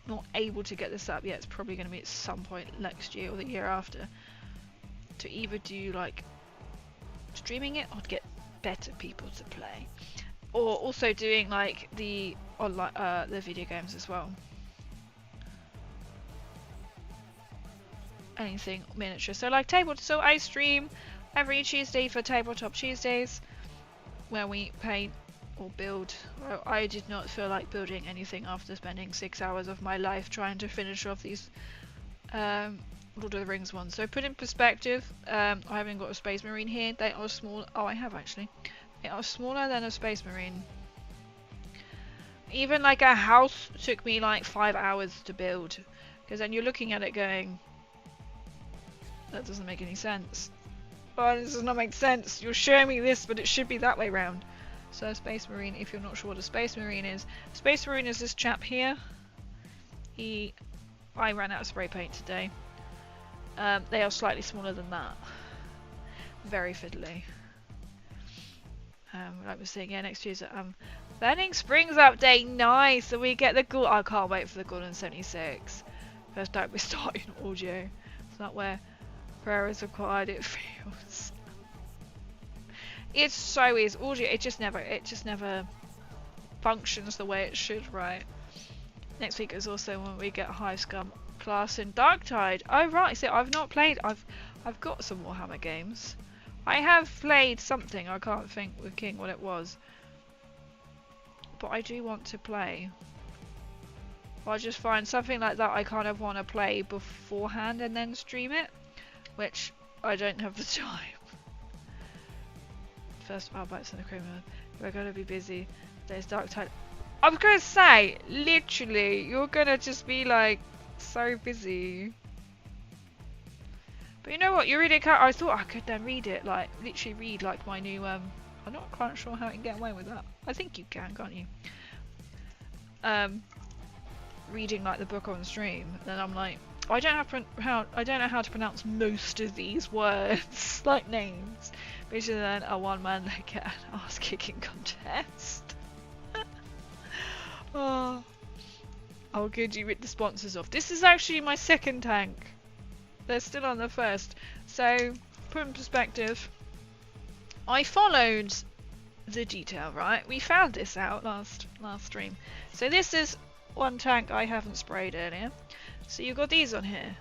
not able to get this up yet. It's probably going to be at some point next year or the year after. To either do like streaming it or to get better people to play, or also doing like the online the video games as well. Anything miniature. So like so I stream every Tuesday for Tabletop Tuesdays, where we paint or build. Well, I did not feel like building anything after spending 6 hours of my life trying to finish off these Lord of the Rings ones. So put in perspective, I haven't got a Space Marine here. They are small. Oh, I have actually. They are smaller than a Space Marine. Even like a house took me like 5 hours to build, because then you're looking at it going, that doesn't make any sense. Oh, this does not make sense. You're showing me this, but it should be that way round. So Space Marine, if you're not sure what a Space Marine is this chap here. I ran out of spray paint today. They are slightly smaller than that. Very fiddly. Like I was saying, yeah, next Tuesday. Burning Springs update, nice! So we get the Ghoul. I can't wait for the Ghoul in 76. First time we start in audio. It's not where prayer is required, it feels. It's so easy. Audio, it just never functions the way it should, right? Next week is also when we get Hive Scum class in Dark Tide. Oh right, so I've not played. I've got some Warhammer games. I have played something. I can't think with King what it was, but I do want to play. I just find something like that I kind of want to play beforehand and then stream it, which I don't have the time. First bites in the criminal. We're gonna be busy. There's Dark Tide. I was gonna say, literally, you're gonna just be like so busy. But you know what? You read it. I thought I could then read it, like literally read like my new. I'm not quite sure how you can get away with that. I think you can, can't you? Reading like the book on stream. Then I'm like, I don't know how to pronounce most of these words, like names. Basically, then a one-man like an ass-kicking contest. Oh, good, you rip the sponsors off. This is actually my second tank. They're still on the first. So, put in perspective, I followed the detail, right? We found this out last stream. So this is one tank I haven't sprayed earlier. So you've got these on here.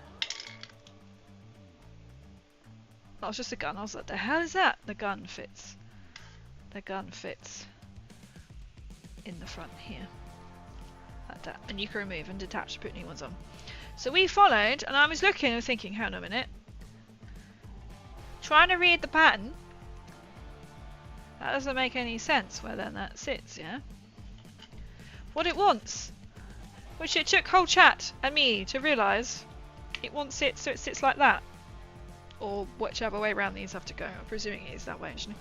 That was just a gun. I was like, the hell is that? The gun fits. The gun fits in the front here. Like that. And you can remove and detach to put new ones on. So we followed, and I was looking and thinking, hang on a minute. Trying to read the pattern. That doesn't make any sense where then that sits, yeah? What it wants. Which it took whole chat and me to realise. It wants it so it sits like that. Or whichever way around these have to go. I'm presuming it is that way actually.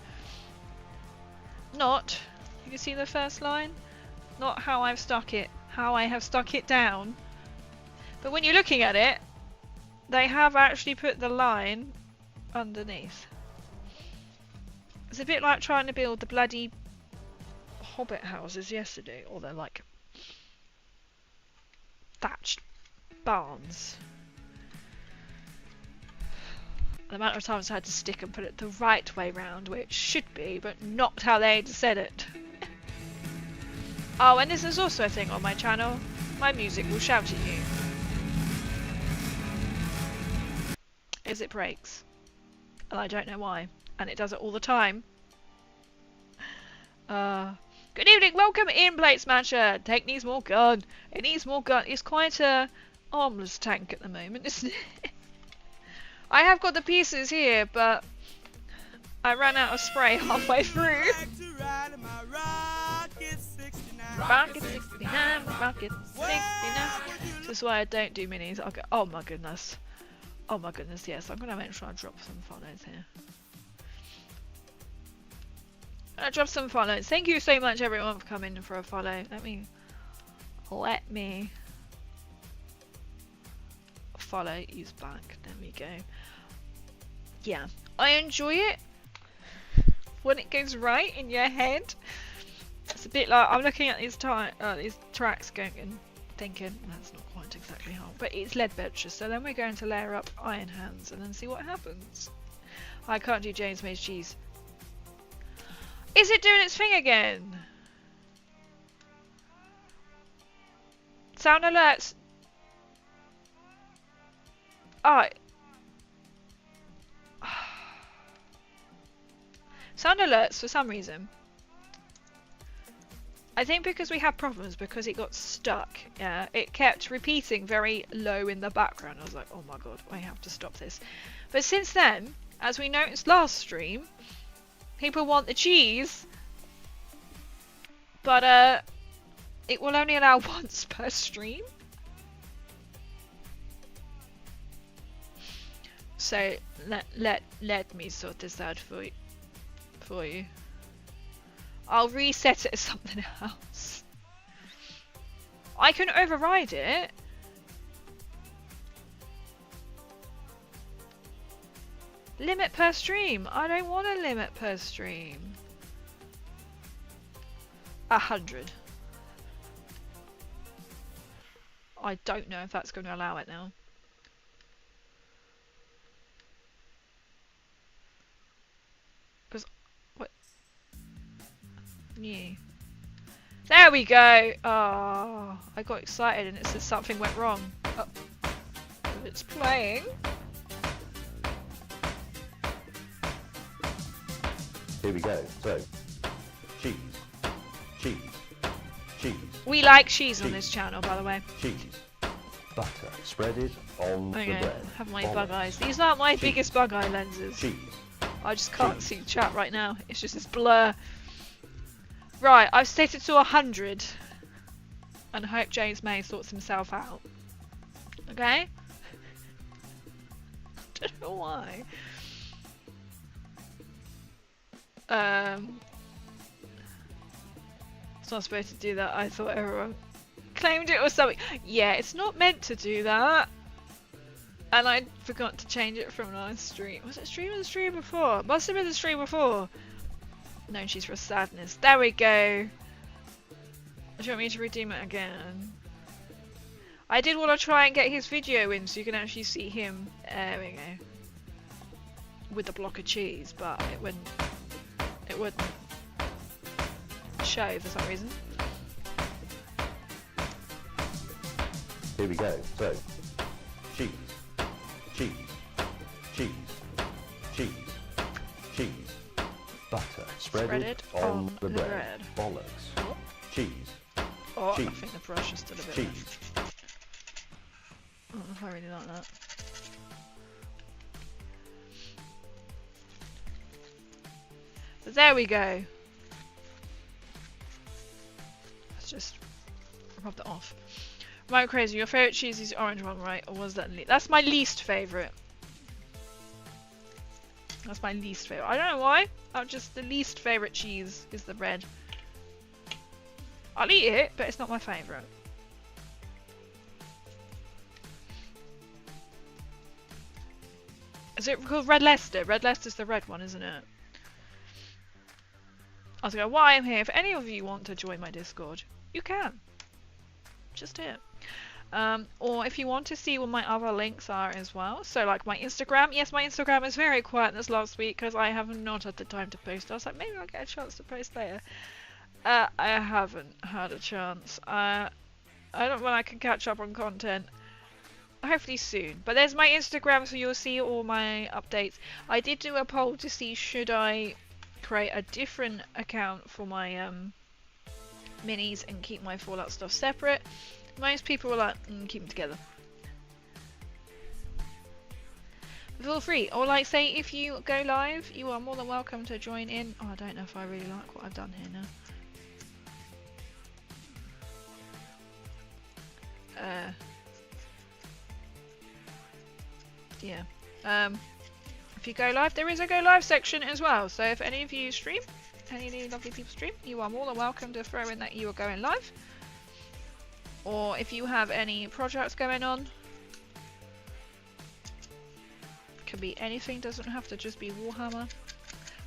Not, you can see the first line? Not how I've stuck it. How I have stuck it down. But when you're looking at it, they have actually put the line underneath. It's a bit like trying to build the bloody hobbit houses yesterday, or they're like thatched barns. The amount of times I had to stick and put it the right way round, which should be, but not how they said it. Oh, and this is also a thing on my channel. My music will shout at you. As it breaks. And I don't know why. And it does it all the time. Good evening, welcome in, Plate Smasher. Tank needs more gun. It needs more gun. It's quite a armless tank at the moment, isn't it? I have got the pieces here, but I ran out of spray halfway through. Rocket 69, Rocket 69. This is why I don't do minis. I'll go, oh my goodness. Oh my goodness, yes. I'm going to make sure I drop some follows here. I dropped some follows. Thank you so much everyone for coming for a follow. Let me follow you's back. There we go. Yeah, I enjoy it when it goes right in your head. It's a bit like I'm looking at these tracks going and thinking that's not quite exactly how, but it's lead benches. So then we're going to layer up iron hands and then see what happens. I can't do James May's cheese. Is it doing its thing again? Sound alerts. Oh. Sound alerts for some reason. I think because we had problems because it got stuck. Yeah, it kept repeating very low in the background. I was like, oh my god, I have to stop this. But since then, as we noticed last stream, people want the cheese, but it will only allow once per stream. So let me sort this out for you. I'll reset it as something else. I can override it. Limit per stream. I don't want a limit per stream. 100. I don't know if that's going to allow it now. Because what? New. There we go. Oh, I got excited and it said something went wrong. Oh, it's playing. Here we go. So, cheese, cheese, cheese. We like cheese on this channel, by the way. Cheese, butter, spread it on the bread. Have my bug eyes. These aren't my biggest bug eye lenses. Cheese. I just can't see chat right now. It's just this blur. Right, I've set it to 100. And I hope James May sorts himself out. Okay? Don't know why. It's not supposed to do that. I thought everyone claimed it or something. Yeah, it's not meant to do that. And I forgot to change it from last stream. Was it stream or the stream before? Must have been the stream before. No, she's for sadness. There we go. Do you want me to redeem it again? I did want to try and get his video in so you can actually see him. There we go. With the block of cheese, but it wouldn't show for some reason. Here we go. So, cheese, cheese, cheese, cheese, cheese, butter. Spread it on the bread. Bollocks. Oh. Cheese. Oh, cheese. I think the brush is still a bit cheese. don't know if I really like that. But there we go. Let's just rub that off. Right, Crazy, your favourite cheese is the orange one, right? Or was that... That's my least favourite. That's my least favourite. I don't know why. Just the least favourite cheese is the red. I'll eat it, but it's not my favourite. Is it called Red Leicester? Red Leicester's the red one, isn't it? I was going, why I'm here. If any of you want to join my Discord, you can. Just here. Or if you want to see what my other links are as well. So like my Instagram. Yes, my Instagram is very quiet this last week because I have not had the time to post. I was like, maybe I'll get a chance to post later. I haven't had a chance. I don't know when I can catch up on content. Hopefully soon. But there's my Instagram, so you'll see all my updates. I did do a poll to see should I create a different account for my minis and keep my Fallout stuff separate. Most people were like, keep them together. Feel free. Or like say if you go live, you are more than welcome to join in. Oh, I don't know if I really like what I've done here now. Yeah. If you go live, there is a go live section as well. So if any of you stream, any of you lovely people stream, you are more than welcome to throw in that you are going live. Or if you have any projects going on, can be anything, doesn't have to just be Warhammer.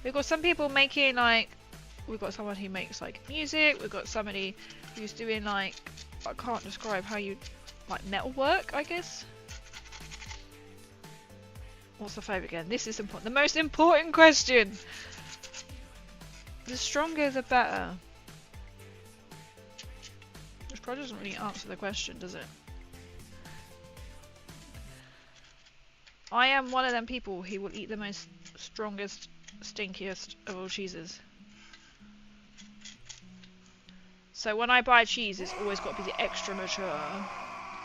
We've got some people making like, we've got someone who makes like music, we've got somebody who's doing like, I can't describe how you, like metalwork, I guess. What's the favourite again? This is important. The most important question! The stronger the better. Which probably doesn't really answer the question, does it? I am one of them people who will eat the most strongest, stinkiest of all cheeses. So when I buy cheese, it's always got to be the extra mature.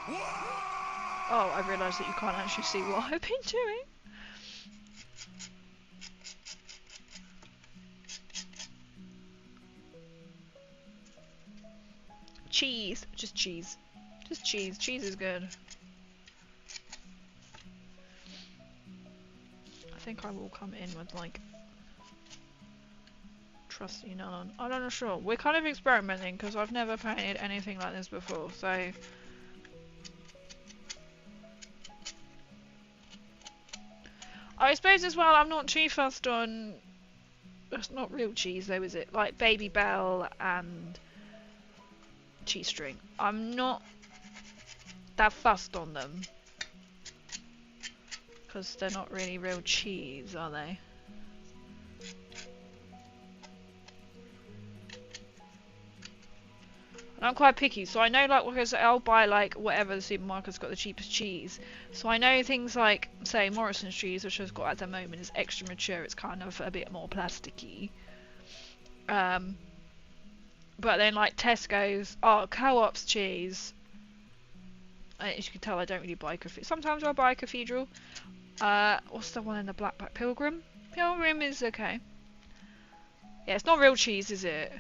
Oh, I realised that you can't actually see what I've been doing. Cheese. Just cheese. Just cheese. Cheese is good. I think I will come in with like trusty none. I'm not sure. We're kind of experimenting because I've never painted anything like this before, so I suppose as well I'm not too fussed on, it's not real cheese though, is it? Like Baby Bell and cheese string. I'm not that fussed on them because they're not really real cheese, are they? And I'm quite picky, so I know like because I'll buy like whatever the supermarket's got the cheapest cheese. So I know things like say Morrison's cheese, which I've got at the moment, is extra mature. It's kind of a bit more plasticky. But then like Tesco's, Co-op's cheese. As you can tell, I don't really buy Cathedral. Sometimes I buy Cathedral. What's the one in the black bag? Pilgrim? Pilgrim is okay. Yeah, it's not real cheese, is it?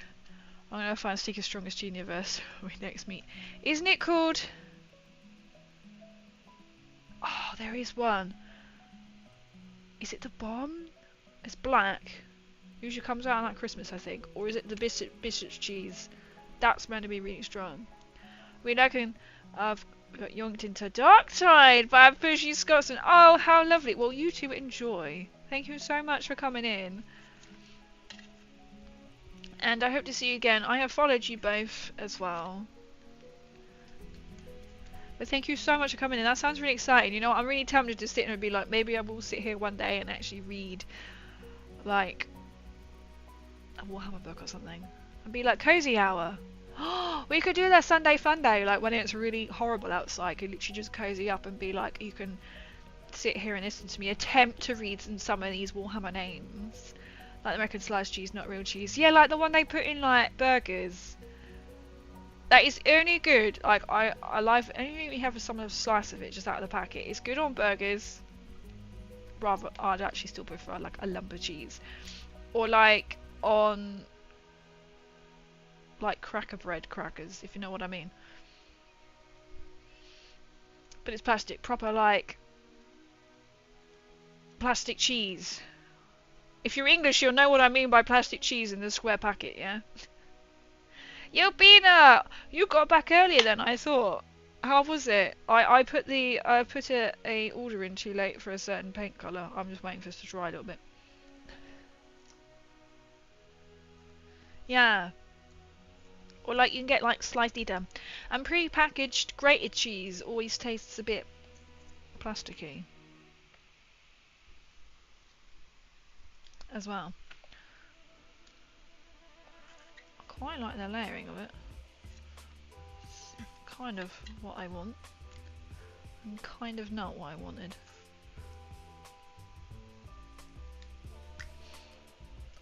I'm gonna find Stickers Strongest Universe when we next meet. Isn't it called? Oh, there is one. Is it the Bomb? It's black. Usually comes out on like Christmas, I think. Or is it the Bishop's cheese? That's meant to be really strong. I mean, I've got yoinked into Darktide by Pushy Scotsman. Oh, how lovely. Well, you two enjoy. Thank you so much for coming in. And I hope to see you again. I have followed you both as well. But thank you so much for coming in. That sounds really exciting. You know, I'm really tempted to sit here and be like, maybe I will sit here one day and actually read, like, a Warhammer book or something. And be like, cozy hour. Oh, we could do that Sunday fun day, like when it's really horrible outside. You could literally just cozy up and be like, you can sit here and listen to me attempt to read some of these Warhammer names. Like American sliced cheese, not real cheese. Yeah, like the one they put in like burgers. That is only good. Like I like anything we have some of a slice of it just out of the packet. It's good on burgers. Rather, I'd actually still prefer like a lump of cheese, or like on like cracker bread crackers, if you know what I mean. But it's plastic, proper like plastic cheese. If you're English, you'll know what I mean by plastic cheese in the square packet, yeah? Yo, Peanut! You got back earlier than I thought. How was it? I put a order in too late for a certain paint colour. I'm just waiting for this to dry a little bit. Yeah. Or like you can get like slightly done. And pre-packaged grated cheese always tastes a bit plasticky. As well. I quite like the layering of it. Kind of what I want. And kind of not what I wanted.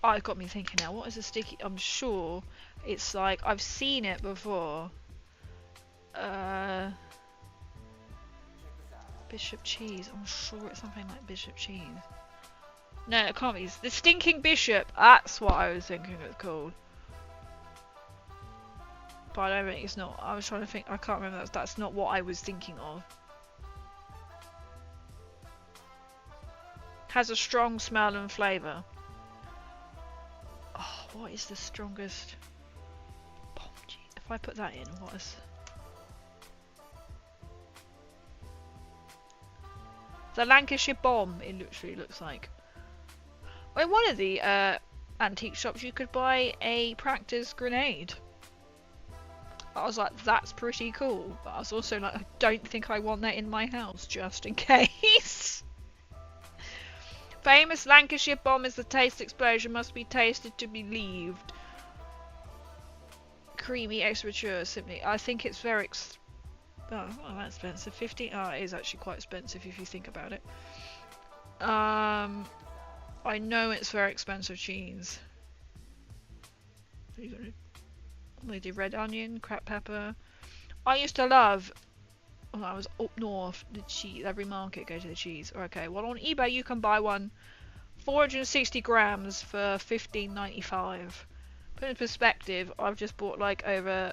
Oh, it got me thinking now. What is a sticky? I'm sure it's like I've seen it before. Bishop cheese. I'm sure it's something like bishop cheese. No, it can't be. It's the stinking bishop. That's what I was thinking it's called. But I don't think it's not. I was trying to think. I can't remember. That's not what I was thinking of. Has a strong smell and flavour. Oh, what is the strongest? Bomb cheese. If I put that in, what is? The Lancashire bomb. It literally looks like. In one of the antique shops, you could buy a practice grenade. I was like, that's pretty cool. But I was also like, I don't think I want that in my house, just in case. Famous Lancashire bomb is the taste explosion, must be tasted to be believed. Creamy, extra mature, simply. I think it's very oh, not that expensive. 50. Oh, it is actually quite expensive if you think about it. I know it's very expensive cheese. They do red onion, cracked pepper. I used to love, when I was up north, the cheese. Every market go to the cheese. Okay, well on eBay you can buy one 460 grams for $15.95. Put in perspective, I've just bought like over,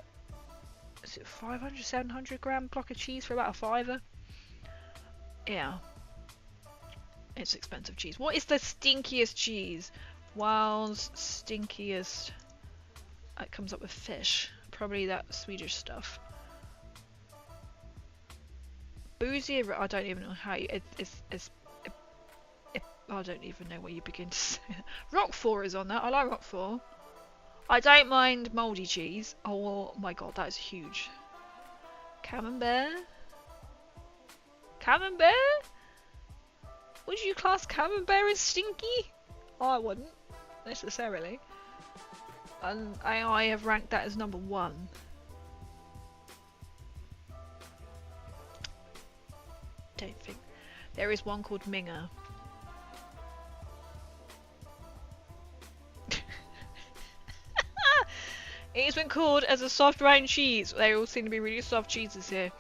is it 500, 700 gram block of cheese for about a $5. Yeah. It's expensive cheese. What is the stinkiest cheese? World's stinkiest. It comes up with fish. Probably that Swedish stuff. Boozy. I don't even know how you. I don't even know where you begin to say it. Roquefort is on that. I like Roquefort. I don't mind mouldy cheese. Oh my god, that is huge. Camembert. Camembert. Would you class Camembert as stinky? I wouldn't, necessarily. And I have ranked that as number 1. Don't think. There is one called Minger. It has been called as a soft round cheese. They all seem to be really soft cheeses here.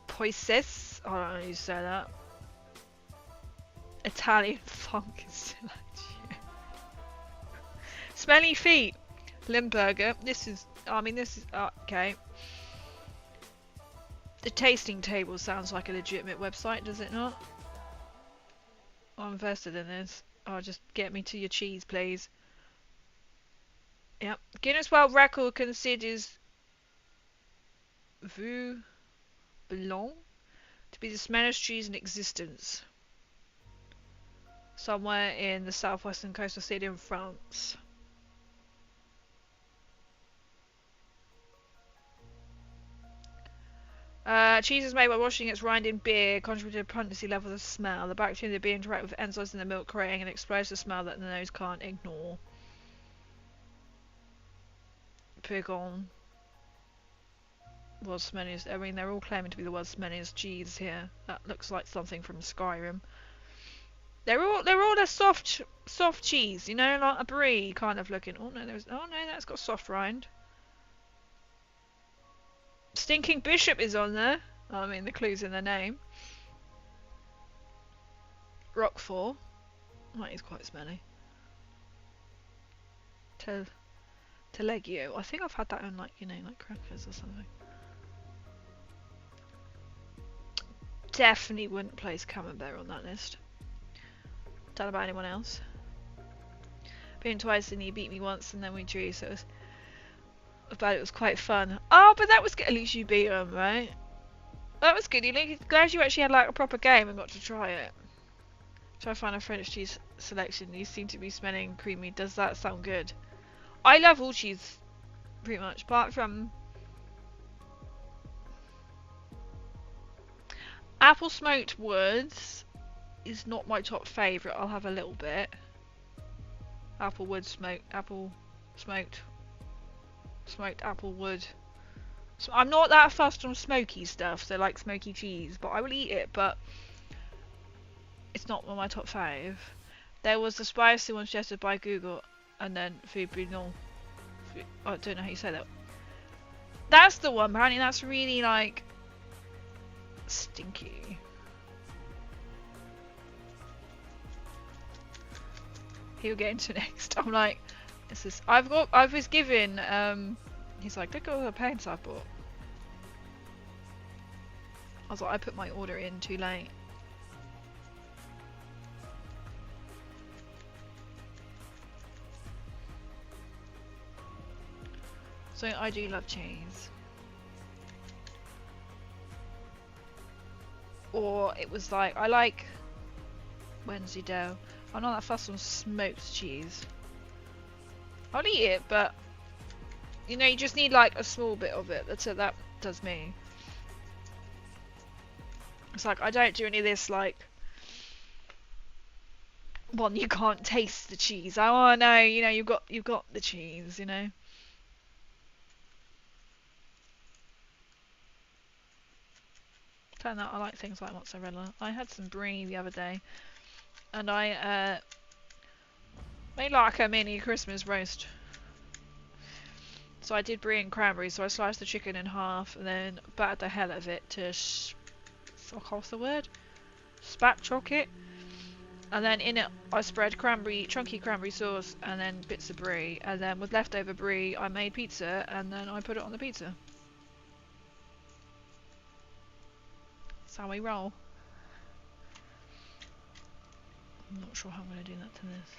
Poises. I don't know how you say that. Italian funk is Smelly feet. Limburger. This is. I mean, this is okay. The tasting table sounds like a legitimate website, does it not? I'm invested in this. Oh, just get me to your cheese, please. Yep. Guinness World Record considers Vue Blanc to be the smallest cheese in existence. Somewhere in the southwestern coastal city in France. Cheese is made by washing its rind in beer, contributing to potency levels of smell. The bacteria in the beer interact with enzymes in the milk, creating an explosive smell that the nose can't ignore. Pigon. World's smelliest. I mean, they're all claiming to be the world's smelliest cheese here. That looks like something from Skyrim. They're all a soft cheese, you know, like a brie kind of looking. Oh no, that's got soft rind. Stinking Bishop is on there. I mean, the clue's in the name. Roquefort. That is quite smelly. Taleggio. I think I've had that on like, you know, like crackers or something. Definitely wouldn't place Camembert on that list. Don't know about anyone else. Been twice and you beat me once and then we drew, so it was quite fun. Oh, but that was good. At least you beat him, right? That was good. Glad you actually had like a proper game and got to try it. Try to find a French cheese selection. You seem to be smelling creamy. Does that sound good? I love all cheese, pretty much, apart from apple smoked woods is not my top favourite. I'll have a little bit. Smoked apple wood. So I'm not that fussed on smoky stuff, so like smoky cheese, but I will eat it, but it's not one of my top 5. There was the spicy one suggested by Google, and then Foubinon. I don't know how you say that. That's the one, apparently that's really like stinky. He'll get into next. I'm like, this is. I was given. He's like, look at all the paints I bought. I was like, I put my order in too late. So I do love cheese. Or it was like, I like Wednesday dough. I'm not that fussed on smoked cheese. I'll eat it, but you know, you just need like a small bit of it. That does me. It's like I don't do any of this like one you can't taste the cheese. Oh no, you know, you've got the cheese, you know. Turns out I like things like mozzarella. I had some brie the other day, and I made like a mini Christmas roast. So I did brie and cranberry, so I sliced the chicken in half and then battered the hell out of it to what's the word? Spatchcock it. And then in it I spread chunky cranberry sauce and then bits of brie, and then with leftover brie I made pizza and then I put it on the pizza. That's how we roll. I'm not sure how I'm going to do that to this.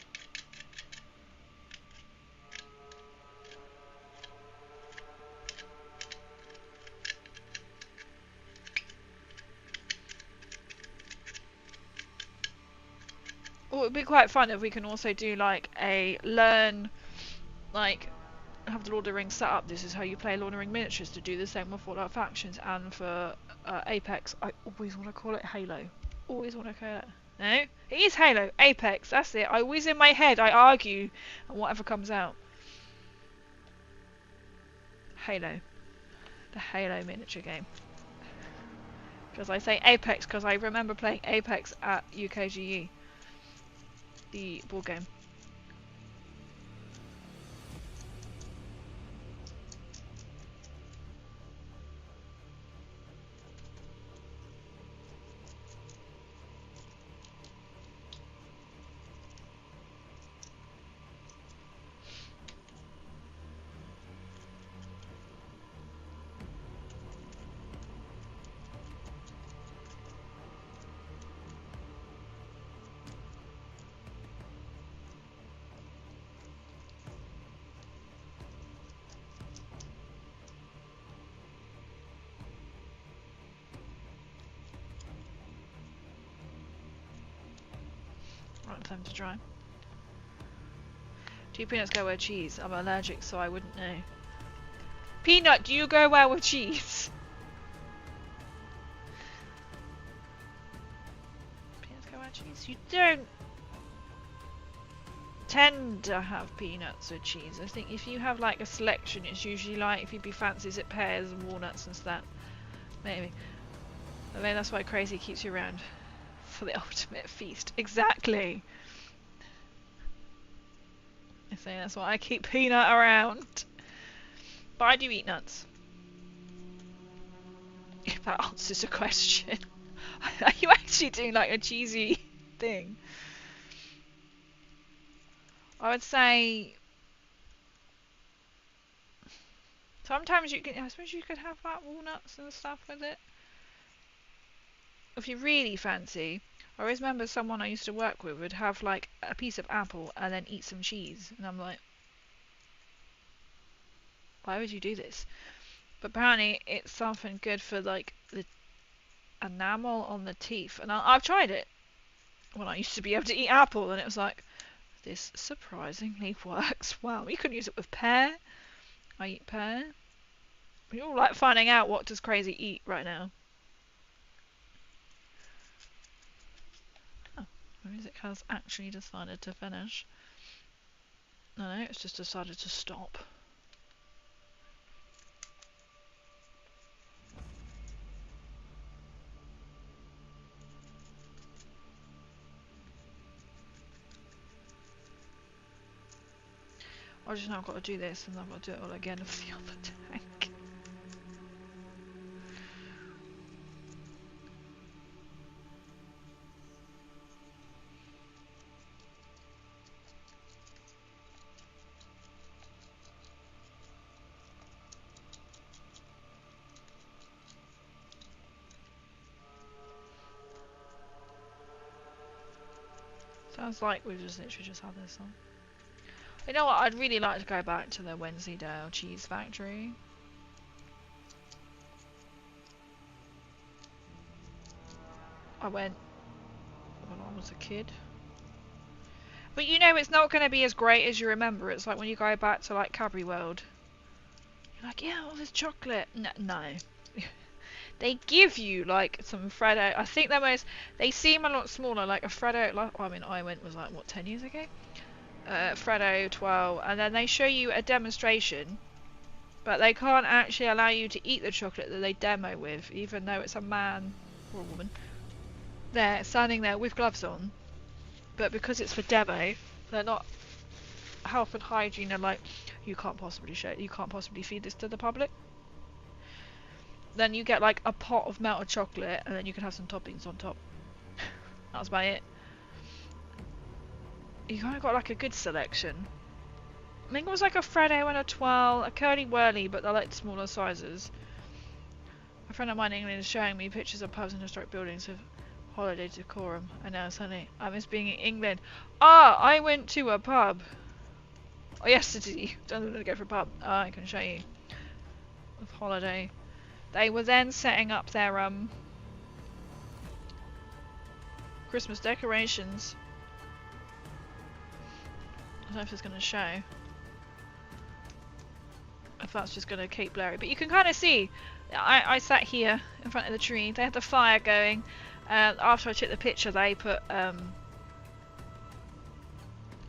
Oh, it would be quite fun if we can also do like a have the Lord of the Rings set up. This is how you play Lord of the Rings miniatures, to do the same with Fallout Factions, and for Apex. I always want to call it Halo. Always want to call it. No, it is Halo. Apex. That's it. I always in my head. I argue, and whatever comes out. Halo. The Halo miniature game. Because I say Apex because I remember playing Apex at UKGE. The board game. Right, time to dry. Do peanuts go with cheese? I'm allergic, so I wouldn't know. Peanut, do you go well with cheese? Peanuts go with cheese? You don't tend to have peanuts with cheese. I think if you have like a selection, it's usually like, if you'd be fancy, it pears and walnuts and stuff. Maybe. I mean, that's why Crazy keeps you around. for the ultimate feast. Exactly. I say that's why I keep Peanut around. But I do eat nuts. If that answers a question. Are you actually doing like a cheesy thing? I would say sometimes you can. I suppose you could have like walnuts and stuff with it. If you really fancy. I always remember someone I used to work with would have like a piece of apple and then eat some cheese, and I'm like, why would you do this? But apparently it's something good for like the enamel on the teeth, and I've tried it when I used to be able to eat apple, and it was like, this surprisingly works well. You can use it with pear. I eat pear. We're all like finding out what does Crazy eat right now. Oh, my music has actually decided to finish. No, it's just decided to stop. I just now got to do this, and I've got to do it all again with the other tank. Sounds like we've just literally just had this on. You know what? I'd really like to go back to the Wensleydale cheese factory. I went when I was a kid. But you know it's not going to be as great as you remember. It's like when you go back to like Cadbury World. You're like, yeah, all this chocolate. No. They give you like some Freddo. I think they seem a lot smaller. Like a Freddo, like, I mean, I went was like, what, 10 years ago? Freddo 12. And then they show you a demonstration. But they can't actually allow you to eat the chocolate that they demo with. Even though it's a man or a woman. They're standing there with gloves on. But because it's for demo, they're not health and hygiene are like, you can't possibly feed this to the public. Then you get like a pot of melted chocolate, and then you can have some toppings on top. That's about it. You kind of got like a good selection. I think it was like a Freddo and a Twirl, a Curly Whirly, but they're like smaller sizes. A friend of mine in England is showing me pictures of pubs and historic buildings with holiday decorum. And now suddenly I miss being in England. Ah, I went to a pub. Oh, yesterday. Don't want to go for a pub. I can show you. With holiday. They were then setting up their Christmas decorations. I don't know if it's going to show. If that's just going to keep blurry. But you can kind of see. I sat here in front of the tree. They had the fire going. After I took the picture, they put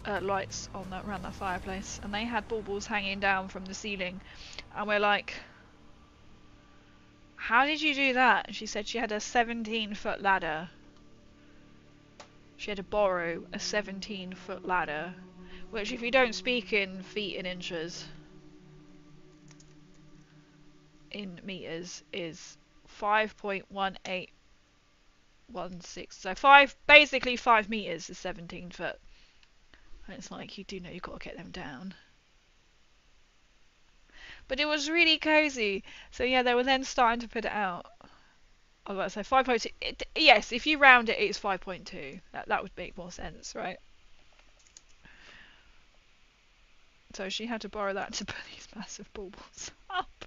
lights on around that fireplace. And they had baubles hanging down from the ceiling. And we're like, how did you do that? And she said she had a 17-foot ladder. She had to borrow a 17-foot ladder. Which, if you don't speak in feet and inches, in meters, is 5.1816. So basically 5 meters is 17 foot. And it's like, you do know you've got to get them down. But it was really cozy. So yeah, they were then starting to put it out. I was about to say 5.2. Yes, if you round it, it's 5.2. That would make more sense, right? So she had to borrow that to put these massive baubles up.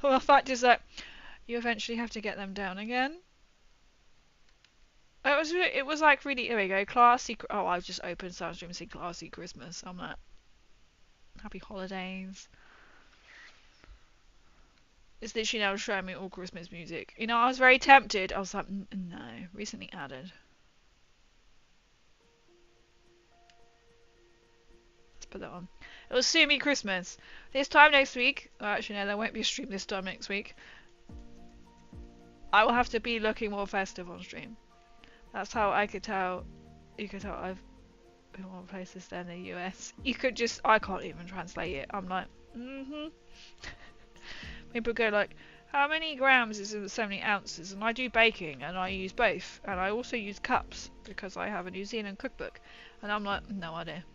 Well, the fact is that you eventually have to get them down again. It was like really, here we go, classy. Oh, I've just opened Soundstream and see classy Christmas. I'm like, happy holidays. It's literally now showing me all Christmas music. You know, I was very tempted. I was like, no, recently added. Let's put that on. It will soon be Christmas. This time next week. Oh, actually, no, there won't be a stream this time next week. I will have to be looking more festive on stream. That's how I could tell. You could tell I've been more places than the US. You could just. I can't even translate it. I'm like, People go like, how many grams is in so many ounces? And I do baking, and I use both, and I also use cups because I have a New Zealand cookbook, and I'm like, no idea.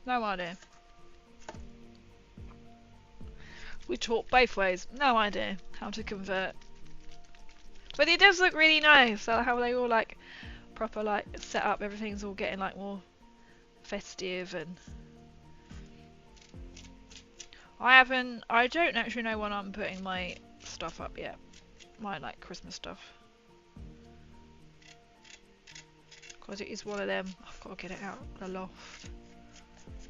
No idea. We taught both ways. No idea how to convert. But it does look really nice. So how they all like proper like set up. Everything's all getting like more festive and. I don't actually know when I'm putting my stuff up yet. My like Christmas stuff. Because it is one of them. I've got to get it out of the loft.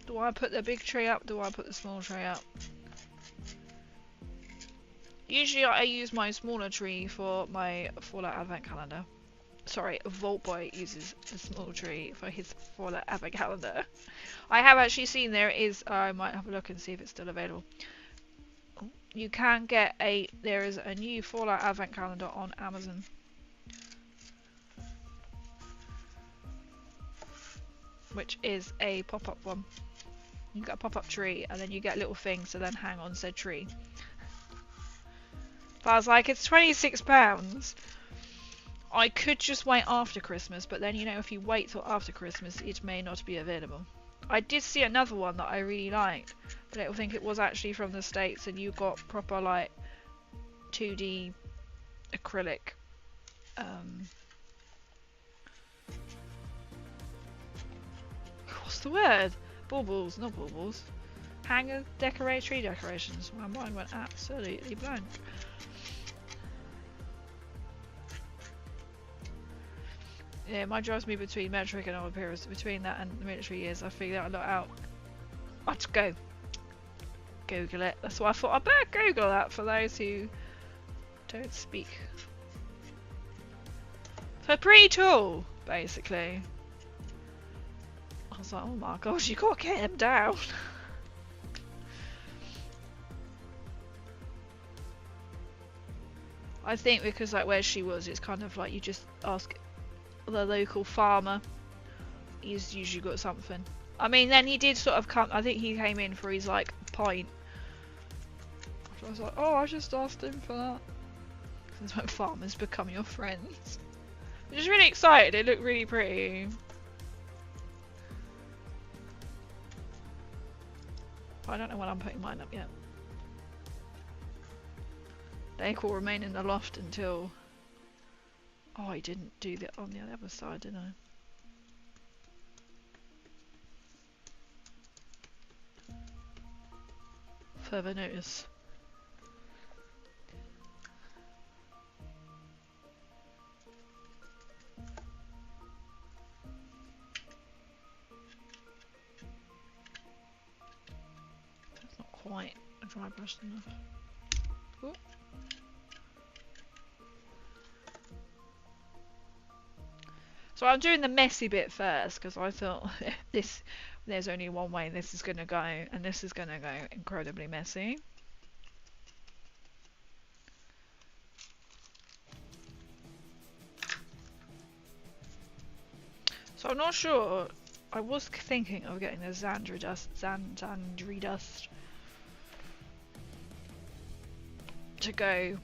Do I put the big tree up? Do I put the small tree up? Usually I use my smaller tree for my Fallout Advent Calendar. Sorry, Vault Boy uses a small tree for his Fallout Advent Calendar. I have actually seen there is, I might have a look and see if it's still available. You can get there is a new Fallout Advent Calendar on Amazon. Which is a pop-up one. You get a pop-up tree and then you get little things to then hang on said tree. But I was like, it's £26. I could just wait after Christmas, but then, you know, if you wait till after Christmas, it may not be available. I did see another one that I really liked, but I don't think it was actually from the States, and you got proper, like, 2D acrylic. What's the word? Baubles, not baubles. Hanger, tree decorations. My mind went absolutely blank. Yeah, mine drives me between metric and old periods. Between that and the military years, I figured out a lot out. Let's go. Google it. That's why I thought I better Google that for those who don't speak. So pretty tall, basically. I was like, oh my gosh, you gotta get him down. I think because like where she was, it's kind of like you just ask the local farmer. He's usually got something. I mean, then he did sort of come. I think he came in for his like pint. So I was like, oh, I just asked him for that. That's when farmers become your friends. I'm just really excited. It looked really pretty. I don't know when I'm putting mine up yet. They will remain in the loft until. Oh, I didn't do that on the other side, did I? Further notice. That's not quite a dry brush enough. Ooh. So I'm doing the messy bit first because I thought there's only one way this is going to go, and this is going to go incredibly messy. So I'm not sure. I was thinking of getting the Xandri dust to go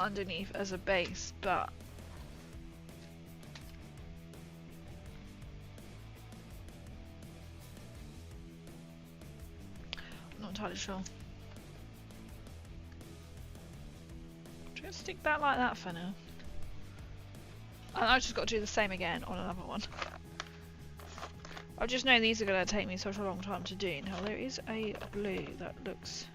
underneath as a base, but not entirely sure. Just stick that like that for now. And I've just got to do the same again on another one. I just know these are going to take me such a long time to do. Now there is a blue that looks.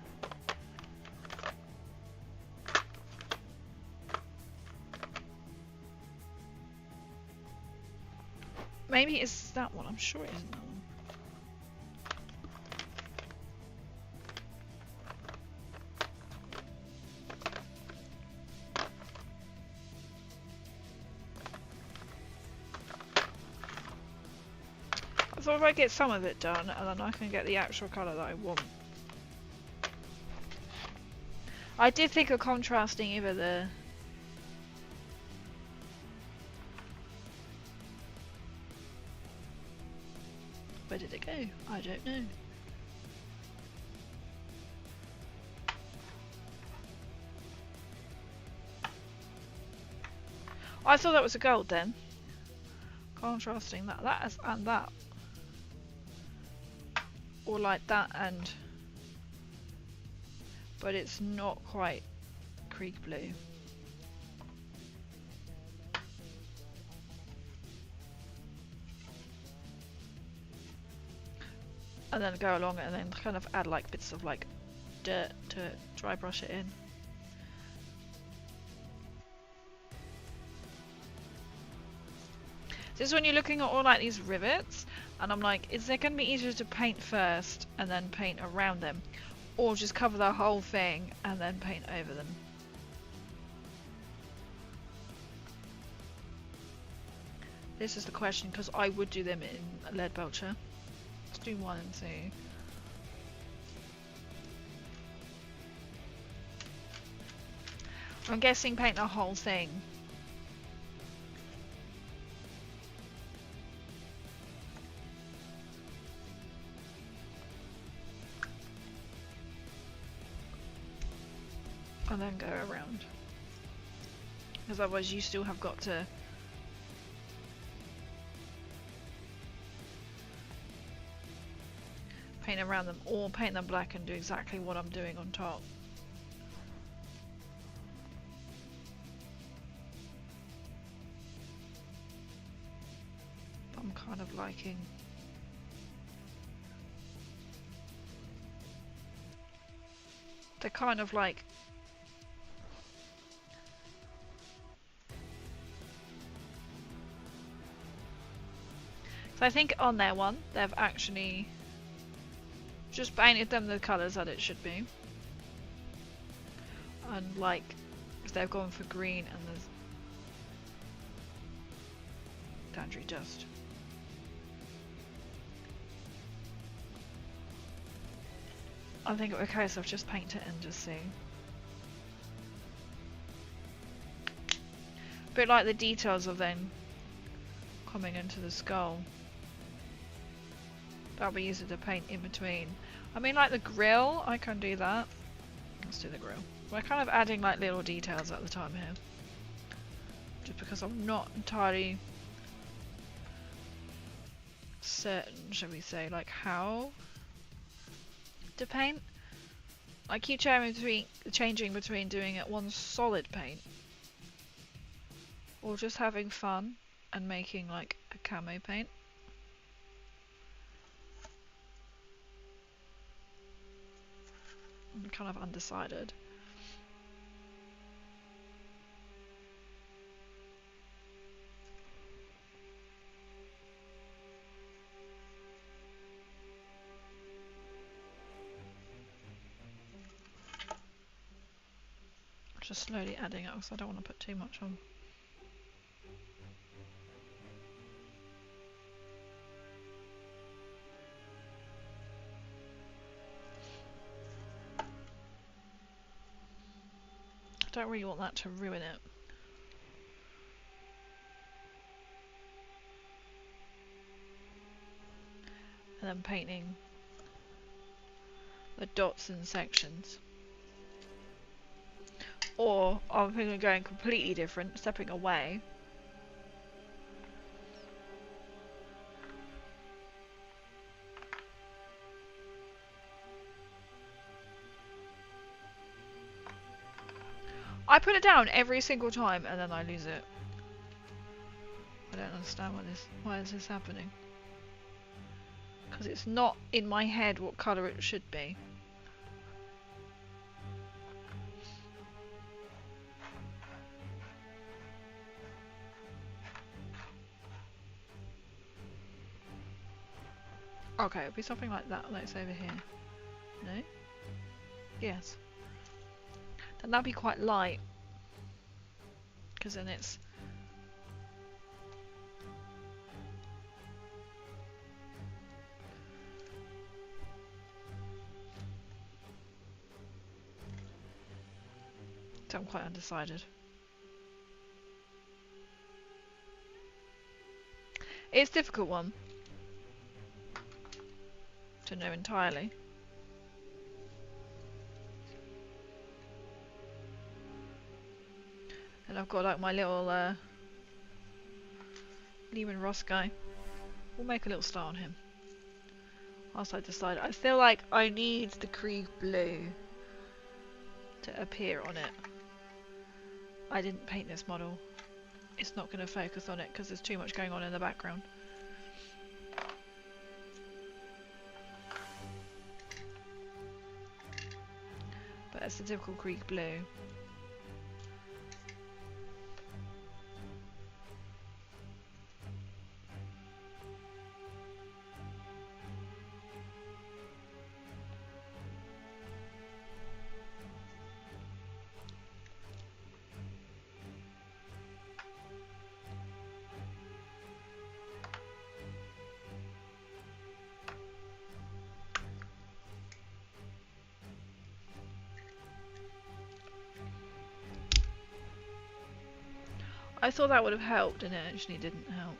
Maybe it's that one. I'm sure it isn't that one. I thought if I get some of it done, and then I can get the actual colour that I want. I did think of contrasting either Where did it go? I don't know. I thought that was a gold then. Contrasting that and that. Or like that and... But it's not quite creek blue. And then go along and then kind of add like bits of like dirt to dry brush it in. This is when you're looking at all like these rivets and I'm like, is it going to be easier to paint first and then paint around them? Or just cover the whole thing and then paint over them? This is the question because I would do them in a lead belcher. Let's do 1 and 2. I'm guessing paint the whole thing. And then go around. Because otherwise you still have got to paint around them or paint them black and do exactly what I'm doing on top. But I'm kind of liking they're kind of like so I think on their one they've actually just painted them the colours that it should be. And like, if they've gone for green and there's Dandry dust. I think it would be a case of just paint it and just see. A bit like the details of them coming into the skull. That'll be easier to paint in between. I mean, like the grill, I can do that. Let's do the grill. We're kind of adding like little details at the time here. Just because I'm not entirely certain, shall we say, like how to paint. I keep changing between doing it one solid paint or just having fun and making like a camo paint. I'm kind of undecided. Just slowly adding it because I don't want to put too much on. I don't really want that to ruin it. And then painting the dots in sections. Or I'm thinking of going completely different, stepping away. I put it down every single time and then I lose it. I don't understand why is this happening. Because it's not in my head what colour it should be. Okay, it'll be something like that, like it's over here. No? Yes. Then that'd be quite light. Because then it's... So I'm quite undecided. It's a difficult one. to know entirely. And I've got like my little Leman Russ guy. We'll make a little star on him. Whilst I decide, I feel like I need the Krieg blue to appear on it. I didn't paint this model. It's not going to focus on it because there's too much going on in the background. But it's the typical Krieg blue. I thought that would have helped, and it actually didn't help.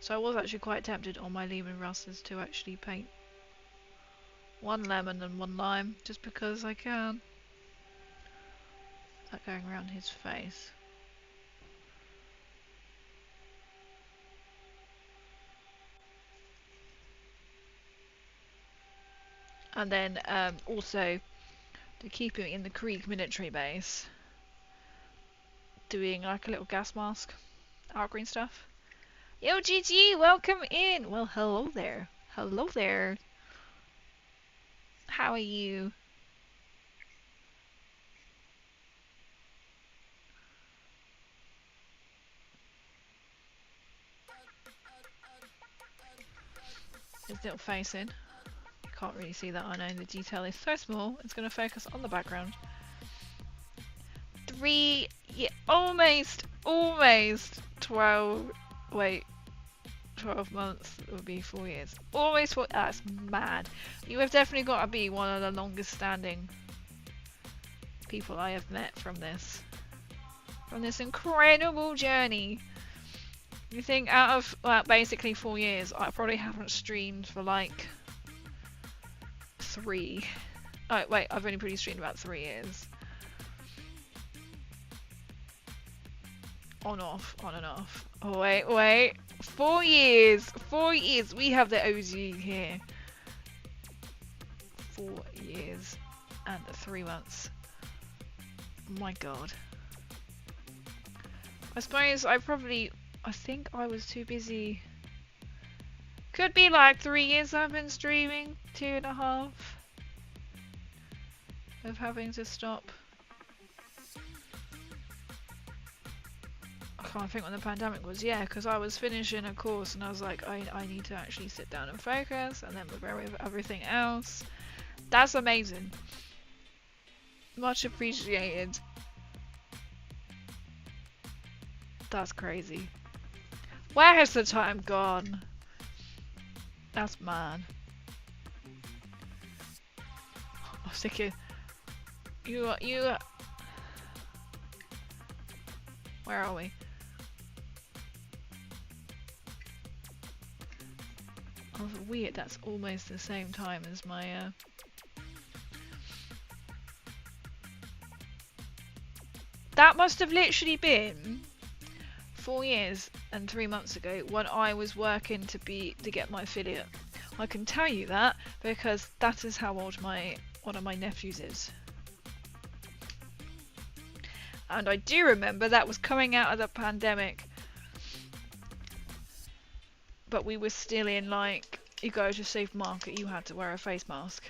So I was actually quite tempted on my Leman Russes to actually paint one lemon and one lime, just because I can. That going around his face. And then also to keep him in the Krieg military base, doing like a little gas mask, art green stuff. Yo GG, welcome in! Well, hello there. Hello there. How are you? His little face in. You can't really see that, I know. The detail is so small, it's going to focus on the background. 3, yeah, almost 12, wait, 12 months would be 4 years. Almost 4, that's mad. You have definitely got to be one of the longest standing people I have met from this incredible journey. You think out of, well, basically 4 years, I probably haven't streamed for like 3. Oh wait, I've only pretty streamed about 3 years. On and off. Oh wait. 4 years! 4 years! We have the OG here. 4 years and 3 months. My god. I suppose I think I was too busy. Could be like 3 years I've been streaming, 2.5 of having to stop. I can't think when the pandemic was. Yeah, because I was finishing a course and I was like, I need to actually sit down and focus, and then with everything else. That's amazing. Much appreciated. That's crazy. Where has the time gone? That's mad. I was thinking, you. Where are we? Oh, weird. That's almost the same time as my. That must have literally been 4 years and 3 months ago when I was working to get my affiliate. I can tell you that because that is how old one of my nephews is. And I do remember that was coming out of the pandemic, but we were still in, like, you go to supermarket, you had to wear a face mask.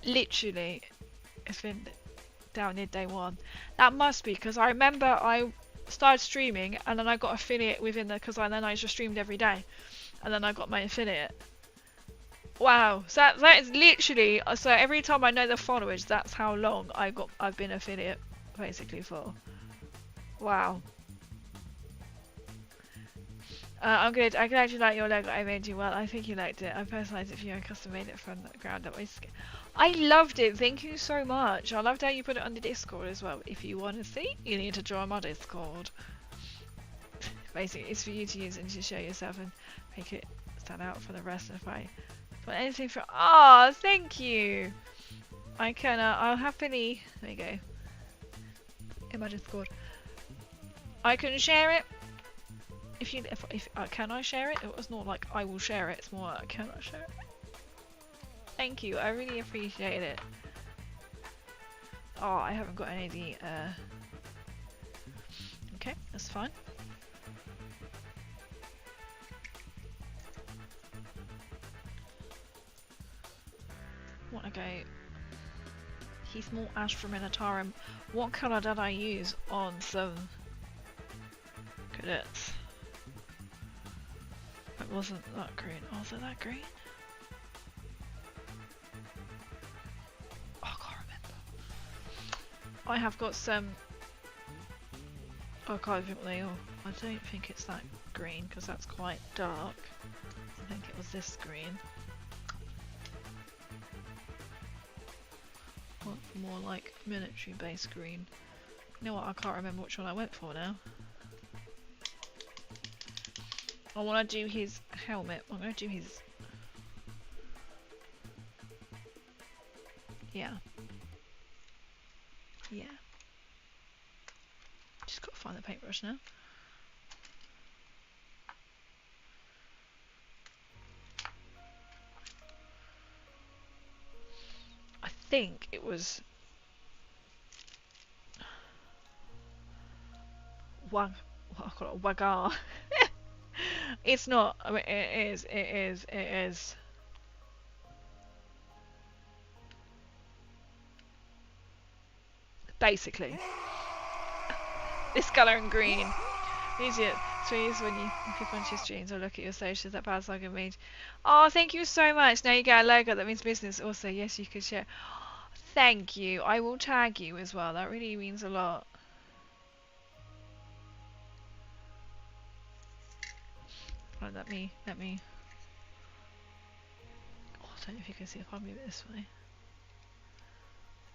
Literally, it's been down near day one. That must be because I remember I started streaming and then I got affiliate within then I just streamed every day, and then I got my affiliate. Wow, so that is literally, so every time I know the followers, that's how long I've been affiliate basically for. Wow. I'm good. I can actually like your logo I made you. Well, I think you liked it. I personalized it for you and custom made it from the ground up. I loved it. Thank you so much. I loved how you put it on the Discord as well. If you want to see, you need to join my Discord. Basically, it's for you to use and to show yourself and make it stand out for the rest. If I want anything from, oh, thank you. I can. I'll happily. There you go. In my Discord, I can share it. If can I share it? It was not like I will share it. It's more like, can I share it? Thank you. I really appreciate it. Oh, I haven't got any of the. Okay, that's fine. Want to go? Heath more Astrum Minotaurum. What colour did I use on some cadets? It wasn't that green. Oh, was it that green? Oh, I can't remember. I have got some. I can't think what they are. I don't think it's that green because that's quite dark. I think it was this green. More like military based green. You know what? I can't remember which one I went for now. I want to do his helmet. I'm going to do his. Yeah. Yeah. Just got to find the paintbrush now. I think it was I call it Wagar. It's not. I mean, it is. Basically, this colour and green. Easier. So use when you click onto your streams or look at your socials that Baz Logan made. Oh, thank you so much. Now you get a logo that means business. Also, yes, you could share. Thank you. I will tag you as well. That really means a lot. Oh, let me. Oh, I don't know if you can see if I move it this way.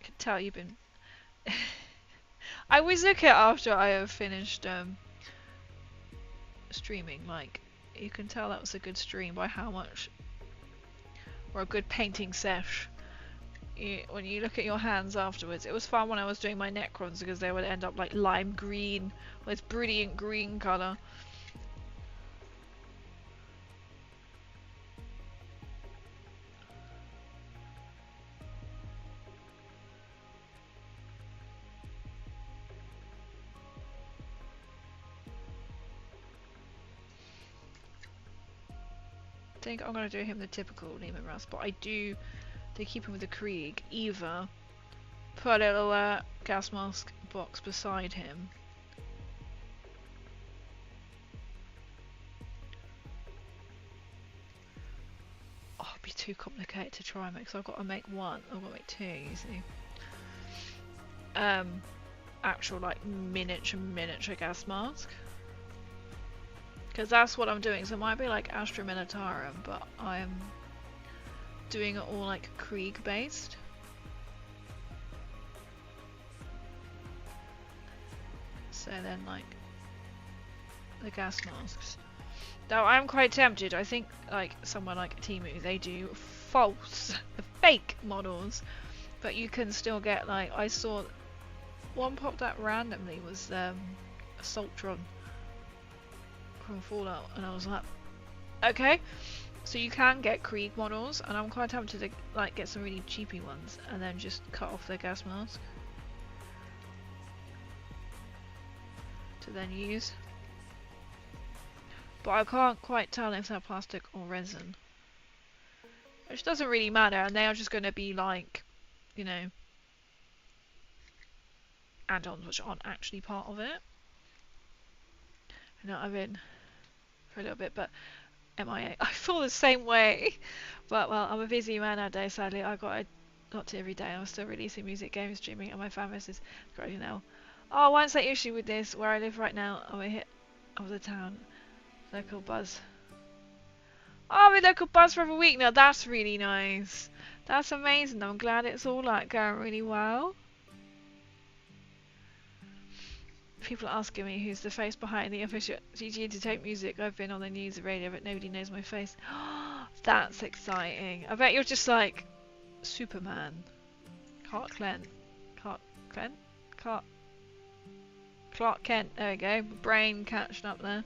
I can tell you've been. I always look at after I have finished streaming. Like, you can tell that was a good stream by how much, or a good painting sesh. When you look at your hands afterwards, it was fun when I was doing my Necrons because they would end up like lime green, with brilliant green colour. I think I'm going to do him the typical Leman Russ, but I do to keep him with the Krieg, either put a little gas mask box beside him. Oh, it'd be too complicated to try and make, so I've got to make one. I've got to make two, you see. Actual like miniature gas mask. Because that's what I'm doing, so it might be like Astra Minotaurum, but I'm doing it all like Krieg based. So then like the gas masks. Now I'm quite tempted, I think like somewhere like Temu, they do false, fake models, but you can still get like, I saw one popped up randomly was Assaultron from Fallout, and I was like, okay, so you can get Krieg models, and I'm quite tempted to like get some really cheapy ones and then just cut off their gas mask to then use, but I can't quite tell if they're plastic or resin, which doesn't really matter, and they are just going to be like, you know, add-ons which aren't actually part of it. I know I've been for a little bit, but MIA. I feel the same way. But well, I'm a busy man nowadays, sadly. I got to every day. I'm still releasing music, games, streaming, and my fan base is growing now. Oh, once that issue with this, where I live right now, I'm a hit of the town. Local buzz. Oh, my local buzz for every week. Now that's really nice. That's amazing. I'm glad it's all like going really well. People are asking me who's the face behind the official GG Entertainment music. I've been on the news and radio, but nobody knows my face. That's exciting. I bet you're just like Superman. Clark Kent. Clark Kent? Clark Kent. There we go. Brain catching up there.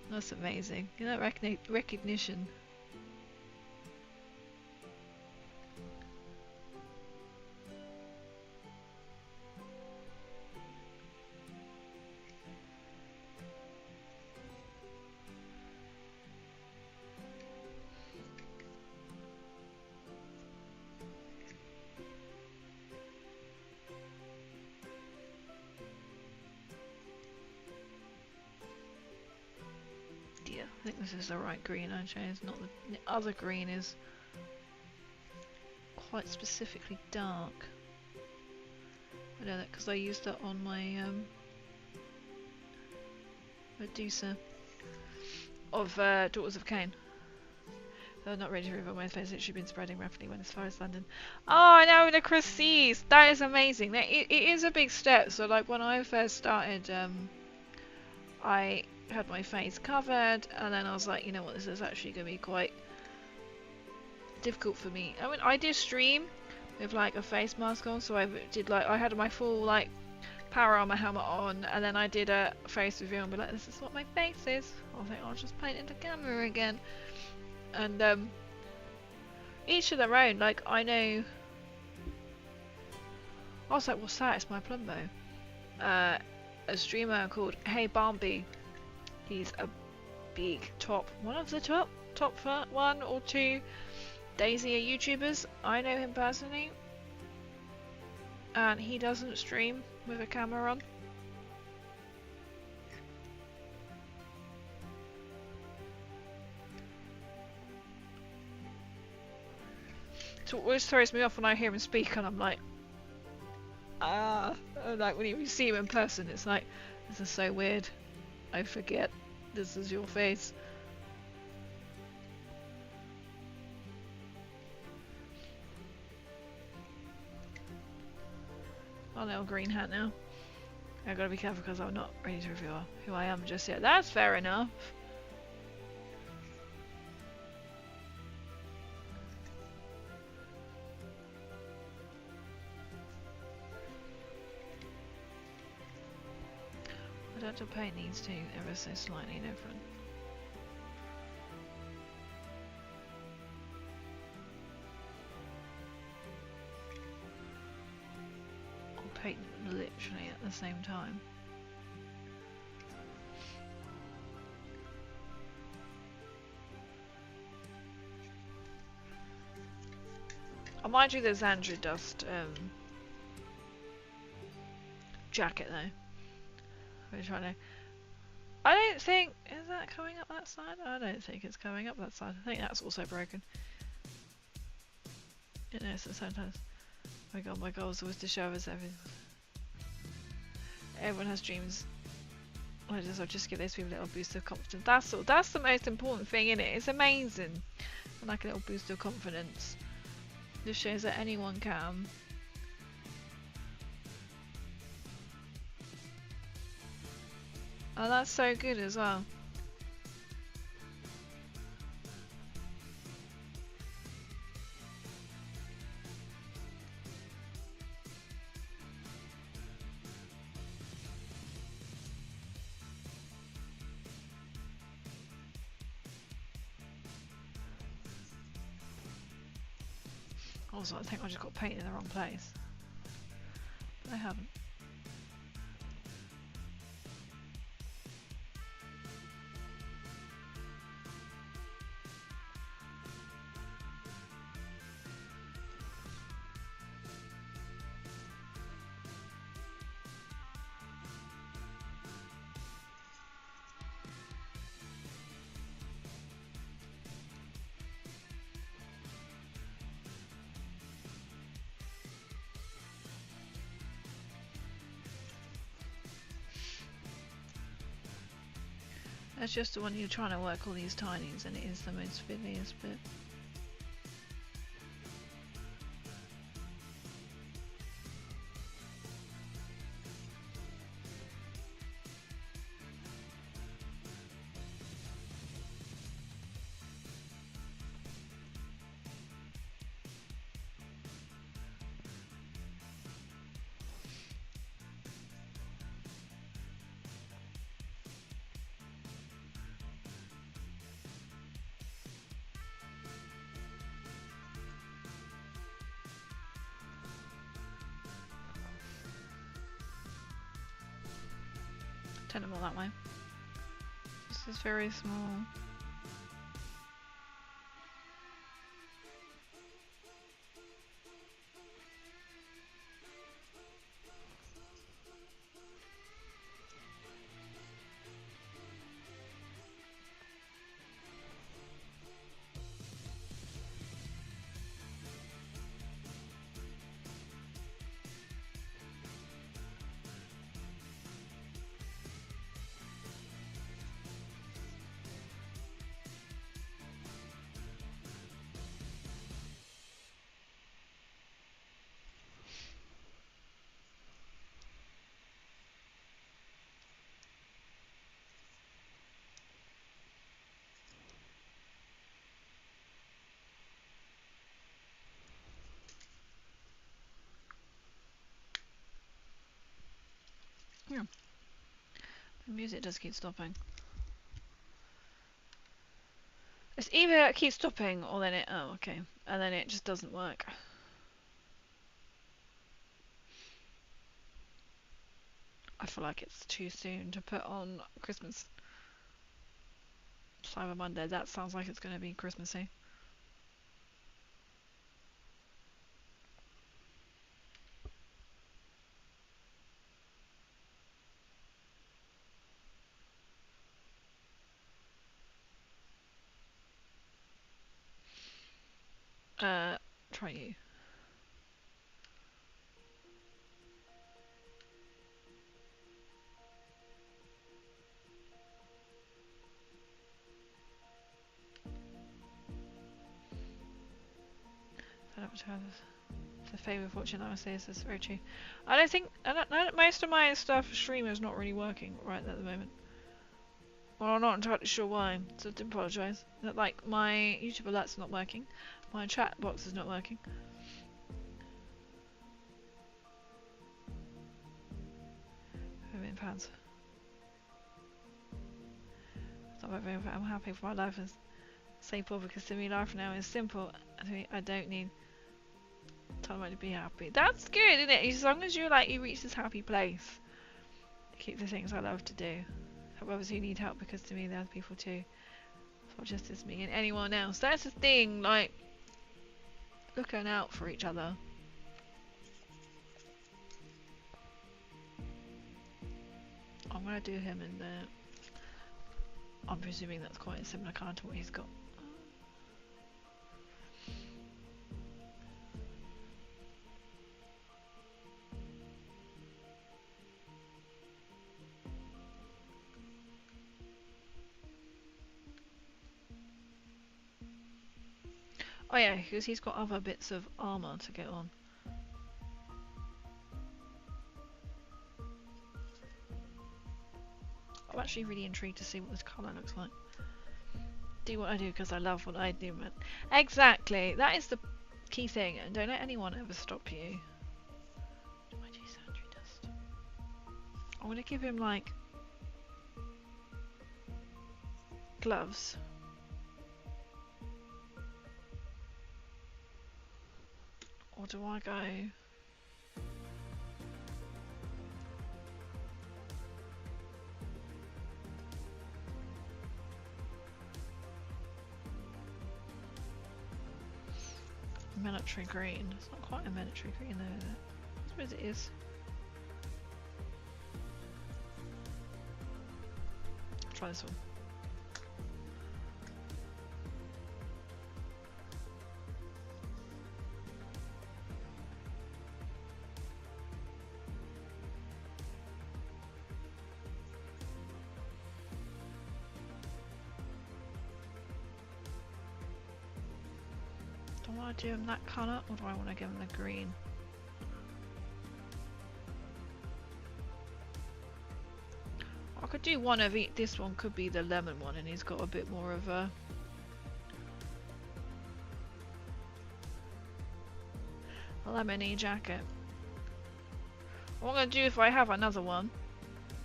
That's amazing. You know, recognition. I think this is the right green I chose, not the other green is quite specifically dark. I know that because I used that on my Medusa of Daughters of Cain. They're not ready to reveal my face. It's literally been spreading rapidly when as far as London. Oh, I know, the Christie's! That is amazing. It is a big step. So like when I first started, I had my face covered, and then I was like, you know what, this is actually going to be quite difficult for me. I mean, I did stream with like a face mask on, so I did like, I had my full like power armor helmet on, and then I did a face reveal and be like, this is what my face is. I think I'll just paint it the camera again. And each of their own. Like I know, I was like, what's that? It's my Plumbo. A streamer called Hey Bambi. He's a big one of the top one or two Daisy YouTubers. I know him personally, and he doesn't stream with a camera on. So it always throws me off when I hear him speak, and I'm like, like when you see him in person, it's like, this is so weird. I forget this is your face. Oh, little green hat now. I've got to be careful because I'm not ready to reveal who I am just yet. That's fair enough. I'd have to paint these two ever so slightly different. Or paint literally at the same time. I might do the Xandra Dust jacket though. I'm trying to. I don't think. Is that coming up that side? I don't think it's coming up that side. I think that's also broken. You know, so sometimes. Oh my goal is always to show us everything. Everyone has dreams. I'll just give those people a little boost of confidence. That's the most important thing in it. It's amazing. And like a little boost of confidence. Just shows that anyone can. Oh, that's so good as well. Also, I think I just got painted in the wrong place. But I haven't. That's just the one you're trying to work all these tinies, and it is the most fiddliest bit. Turn them all that way. This is very small. Yeah. The music does keep stopping. It's either it keeps stopping or then it... Oh, okay. And then it just doesn't work. I feel like it's too soon to put on Christmas. Cyber Monday. That sounds like it's going to be Christmassy. Try you. The favour of fortune, I would say, is very true. I don't most of my stuff streamer is not really working right at the moment. Well, I'm not entirely sure why, so I apologise. Like, my YouTube alert's not working. My chat box is not working. £1,000,000. I'm happy for my life is simple because to me life now is simple. I don't need time to be happy. That's good, isn't it? As long as you reach this happy place, keep the things I love to do. Help others who need help because to me they're people too. It's not just as me and anyone else. That's the thing, like looking out for each other. I'm gonna do him in there. I'm presuming that's quite a similar card to what he's got. Oh yeah, because he's got other bits of armour to get on. I'm actually really intrigued to see what this colour looks like. Do what I do because I love what I do, man. Exactly, that is the key thing, and don't let anyone ever stop you. I'm gonna give him like gloves. Or do I go... military green? It's not quite a military green though, is it? I suppose it is. Try this one. I do them that colour, or do I want to give them the green? I could do one of each. This one could be the lemon one, and he's got a bit more of a lemony jacket. What I'm going to do if I have another one,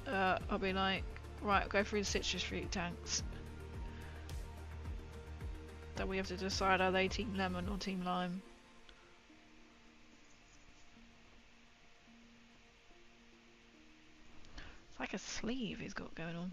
I'll be like, right, go through the citrus fruit tanks. Then we have to decide, are they team lemon or team lime? It's like a sleeve he's got going on.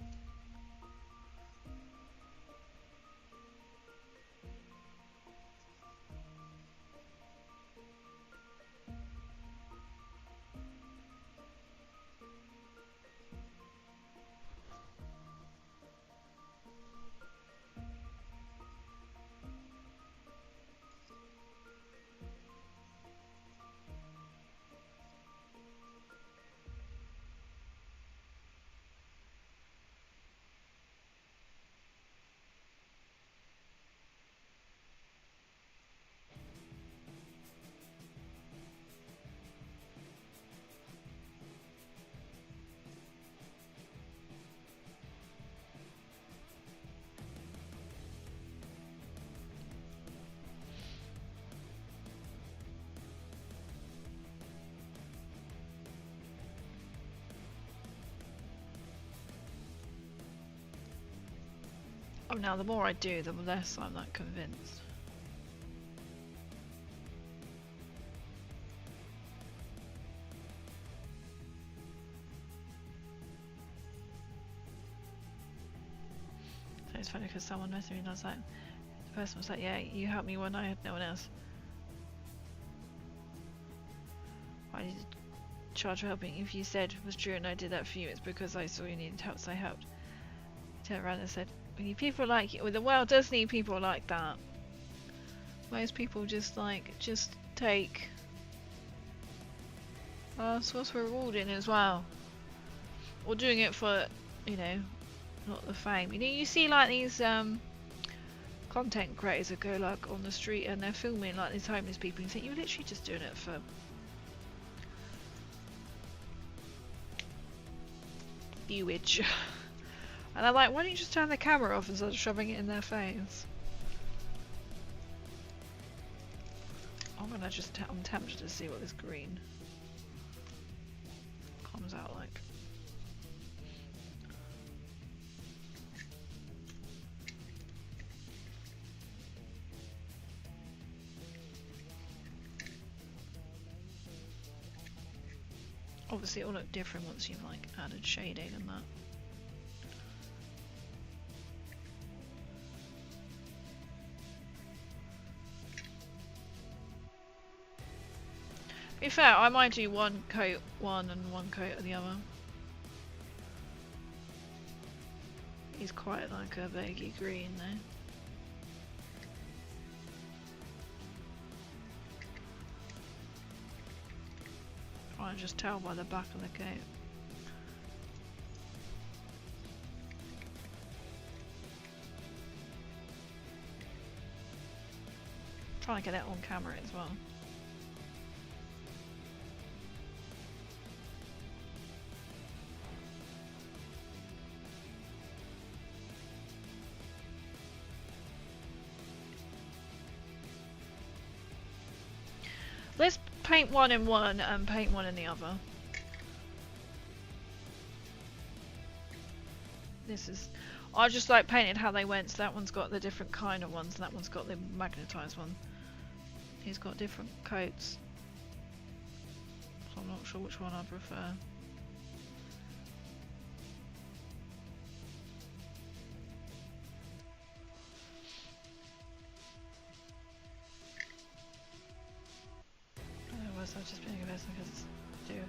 Oh, now the more I do, the less I'm not convinced. So it's funny because someone messaged me and I was like, the person was like, yeah, you helped me when I had no one else. Why did you charge for helping? If you said it was true and I did that for you, it's because I saw you needed help, so I helped. Turned around and said, we need people like you. Well, the world does need people like that. Most people just take source for rewarding as well, or doing it for, you know, not the fame. You know, you see like these content creators that go like on the street and they're filming like these homeless people, and you think you're literally just doing it for viewage. And I'm like, why don't you just turn the camera off instead of shoving it in their face? I'm tempted to see what this green comes out like. Obviously it'll look different once you've like added shading and that. To be fair, I might do one coat one and one coat of the other. He's quite like a baggy green though. I just tell by the back of the coat. Trying to get it on camera as well. Let's paint one in one and paint one in the other. This is... I just like painted how they went, so that one's got the different kind of ones and that one's got the magnetised one. He's got different coats. So I'm not sure which one I prefer. I've just been a person because I do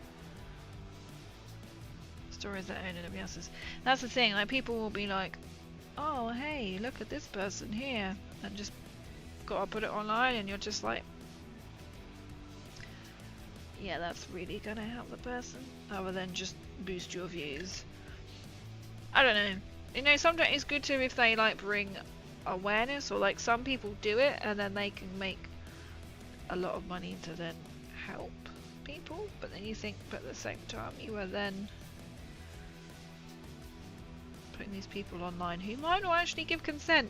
stories that own nobody else's. That's the thing, like people will be like, oh hey, look at this person here, and just gotta put it online, and you're just like, yeah, that's really gonna help the person, other than just boost your views. I don't know, you know, sometimes it's good too if they like bring awareness, or like some people do it and then they can make a lot of money to then help people, but then you think, but at the same time you are then putting these people online who might not actually give consent.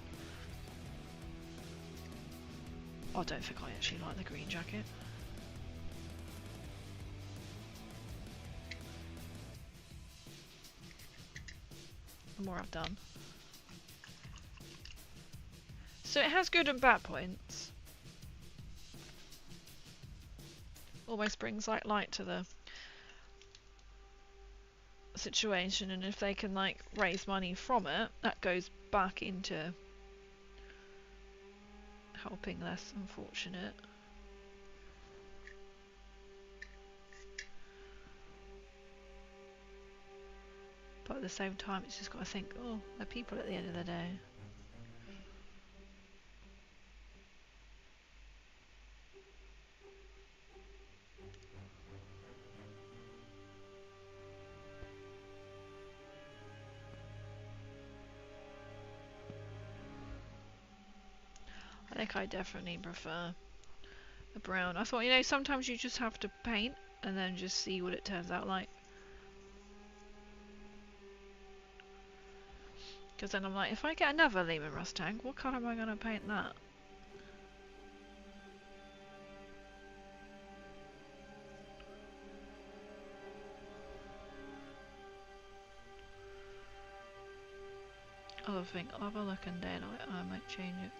I don't think I actually like the green jacket. The more I've done. So it has good and bad points. Almost brings like light to the situation, and if they can like raise money from it, that goes back into helping less unfortunate. But at the same time, it's just got to think, oh, they're people at the end of the day. I think I definitely prefer the brown. I thought, you know, sometimes you just have to paint and then just see what it turns out like. Because then I'm like, if I get another Leman Russ Tank, what colour am I going to paint that? I'll have a look and then I might change it.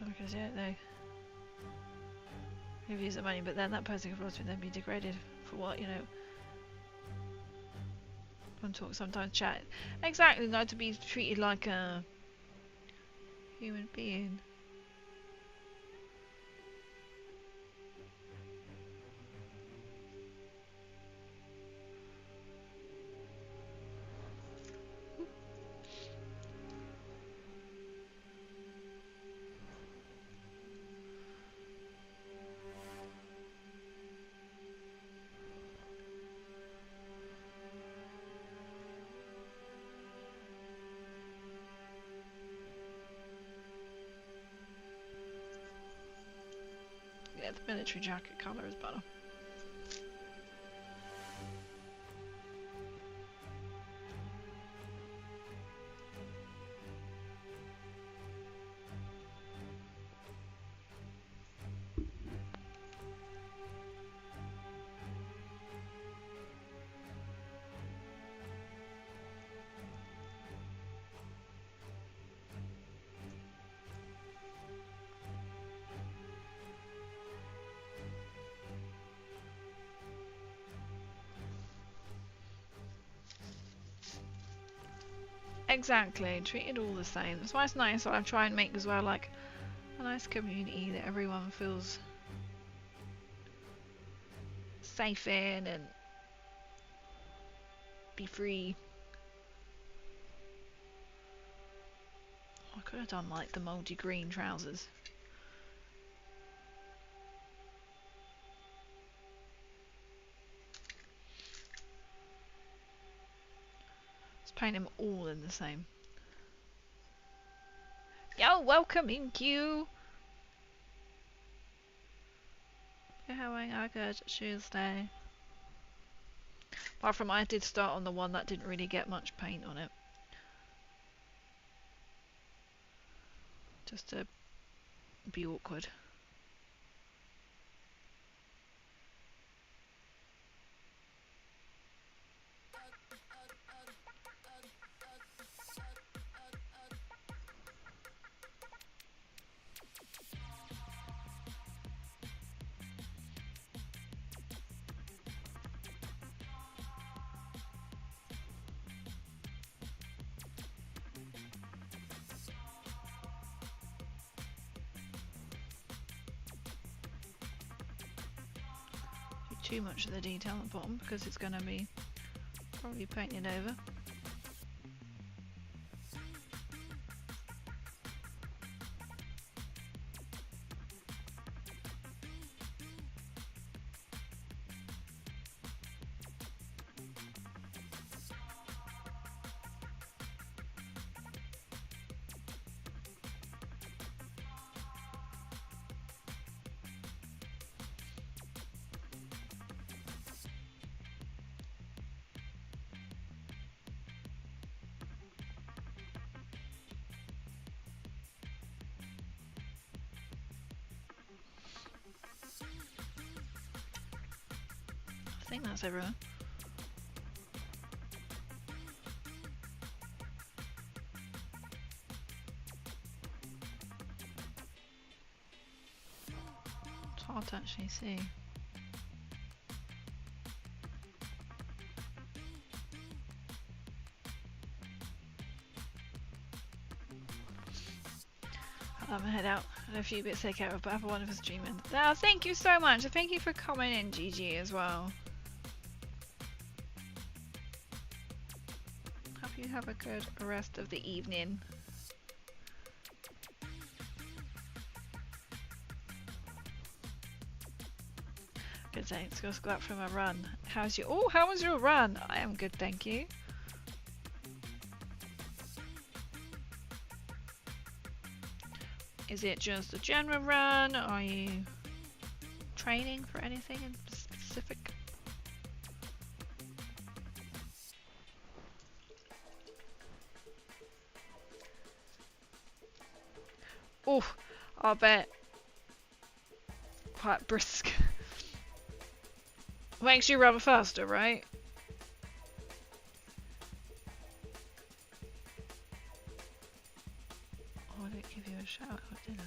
Because yeah, they've used the money, but then that person could then be degraded for what, you know. I'm talking sometimes chat. Exactly, not to be treated like a human being. Yeah, the military jacket colour is better. Exactly, treated all the same. That's why it's nice. I try and make as well like a nice community that everyone feels safe in and be free. I could have done like the mouldy green trousers. Let's paint them all in the same. Yo, welcome in queue. You're having a good Tuesday. Apart from I did start on the one that didn't really get much paint on it. Just to be awkward. too much of the detail at the bottom because it's going to be probably painted over. I think that's everyone. It's hard to actually see. I'll have my head out and a few bits to take care of, but have a wonderful stream. And thank you so much. Thank you for coming in, GG, as well. Hope you have a good rest of the evening. Good, thanks. Just got back from a run. How was your run? I am good, thank you. Is it just a general run? Are you training for anything in specific? Oh, I'll bet. Quite brisk. Makes you run faster, right? Oh, I didn't give you a shout out, did I?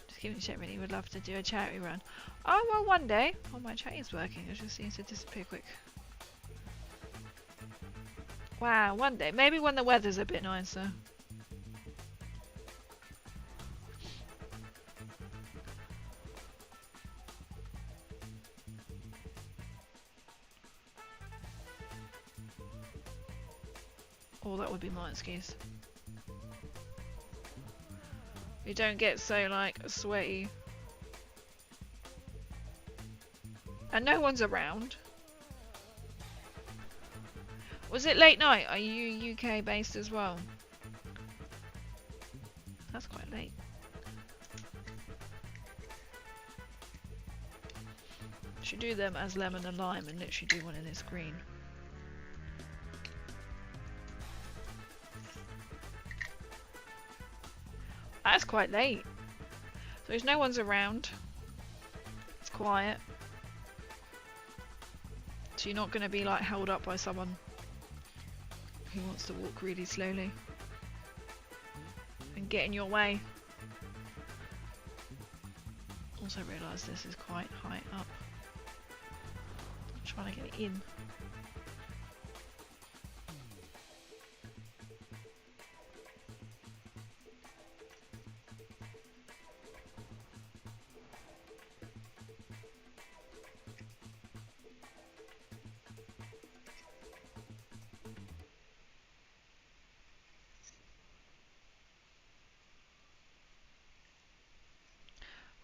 Just giving a chat, really would love to do a charity run. Oh, well, one day. Oh, my chat is working. It just seems to disappear quick. Wow, one day. Maybe when the weather's a bit nicer. Oh, that would be my excuse. You don't get so, like, sweaty. And no one's around. Was it late night? Are you UK based as well? That's quite late. Should do them as lemon and lime and literally do one in this green. That's quite late. So there's no one's around. It's quiet. So you're not going to be like held up by someone who wants to walk really slowly and get in your way. Also realise this is quite high up. I'm trying to get it in.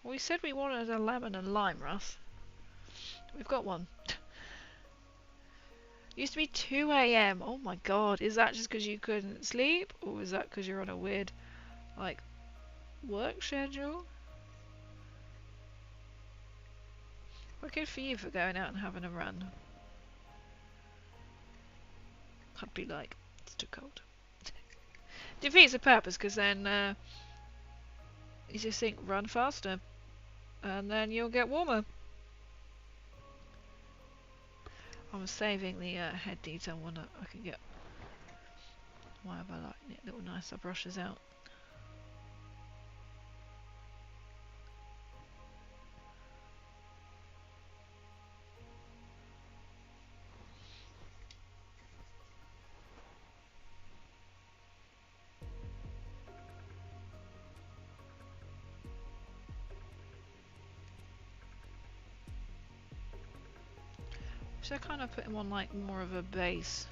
We said we wanted a lemon and lime, Russ. We've got one. Used to be 2 AM. Oh my god. Is that just because you couldn't sleep? Or is that because you're on a weird, like, work schedule? Well, good for you for going out and having a run. I'd be like, it's too cold. Defeats the purpose, because then you just think, run faster. And then you'll get warmer. I was saving the head detail one that I can get whatever, like little nicer brushes out. So I kind of put him on like more of a base.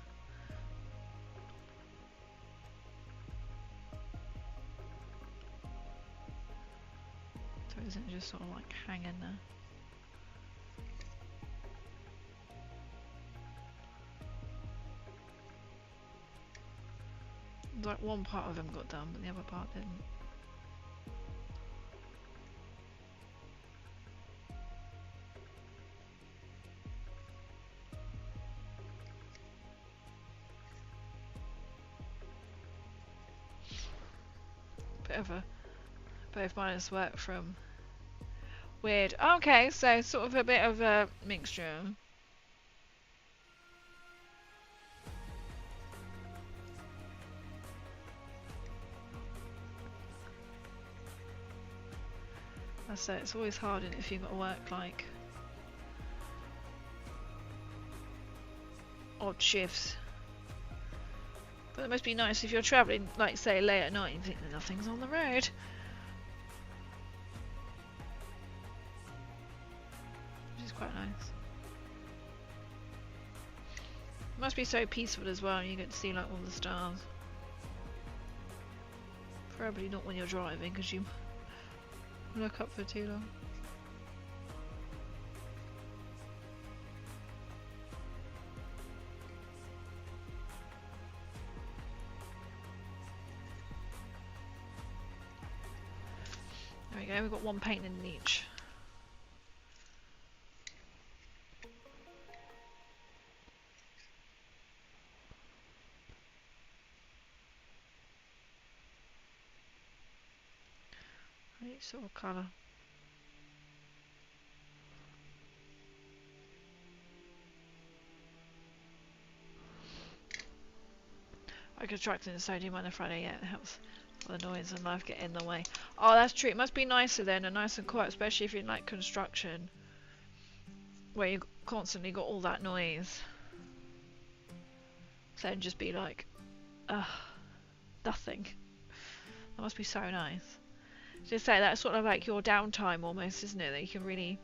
So it isn't just sort of like hanging there. Like one part of him got done, but the other part didn't. Bit of minus work from weird. Okay, so sort of a bit of a mixture. I say it's always hard if you've got to work like odd shifts. But it must be nice if you're travelling, like say late at night, and you think that nothing's on the road. Which is quite nice. It must be so peaceful as well, and you get to see like all the stars. Probably not when you're driving, because you look up for too long. There we go, we've got one paint in each. Each sort of colour. I could track in the sodium on a Friday, yeah, it helps. The noise and life get in the way. Oh, that's true. It must be nicer then, and nice and quiet, especially if you're in like construction, where you constantly got all that noise. So it'd just be like, nothing. That must be so nice. Just say that's sort of like your downtime almost, isn't it? That you can really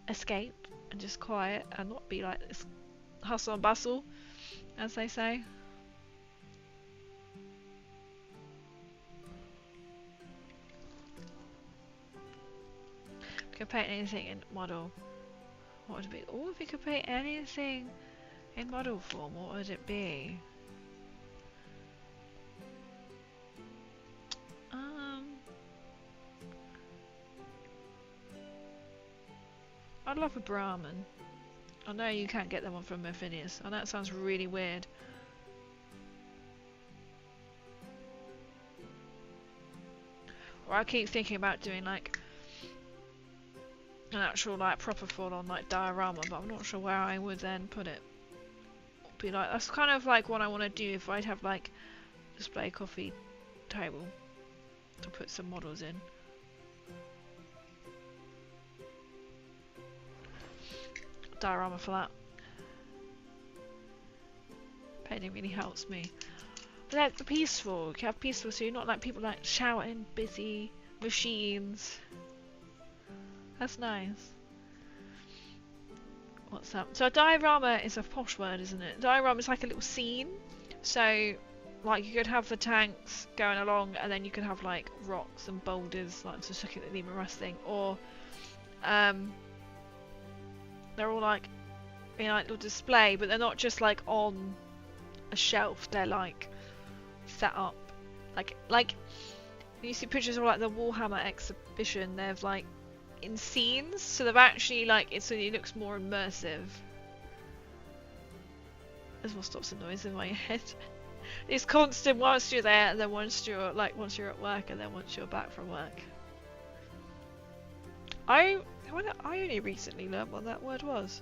escape and just quiet and not be like this hustle and bustle, as they say. You could paint anything in model. What would it be? Oh, if you could paint anything in model form, what would it be? I'd love a Brahmin. I know you can't get them one from Phineas. I know it sounds really weird. Or I keep thinking about doing like an actual like proper full on like diorama, but I'm not sure where I would then put it. Be like, that's kind of like what I want to do if I'd have like display coffee table to put some models in. Diorama for that. Painting really helps me. But that's peaceful. You can have peaceful, so you're not like people like shouting, busy machines. That's nice. What's that? So a diorama is a posh word, isn't it? Diorama is like a little scene. So like you could have the tanks going along, and then you could have like rocks and boulders, like I'm just looking at the Leman Russ thing, or they're all like in like little display, but they're not just like on a shelf. They're like set up, like you see pictures of like the Warhammer exhibition. They're like in scenes, so they've actually like it looks more immersive. There's what stops the noise in my head. It's constant once you're there, and then once you're at work, and then once you're back from work. I only recently learned what that word was,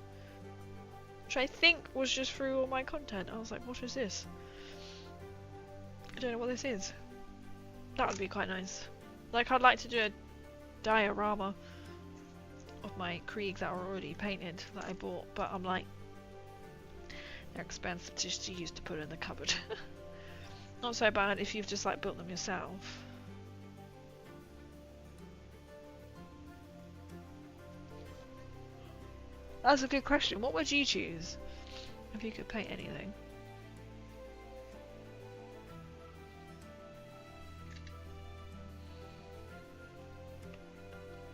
which I think was just through all my content. I was like, what is this? I don't know what this is. That would be quite nice. Like, I'd like to do a diorama of my Kriegs that are already painted that I bought, but I'm like, they're expensive just to use to put in the cupboard. Not so bad if you've just like built them yourself. That's a good question. What would you choose if you could paint anything?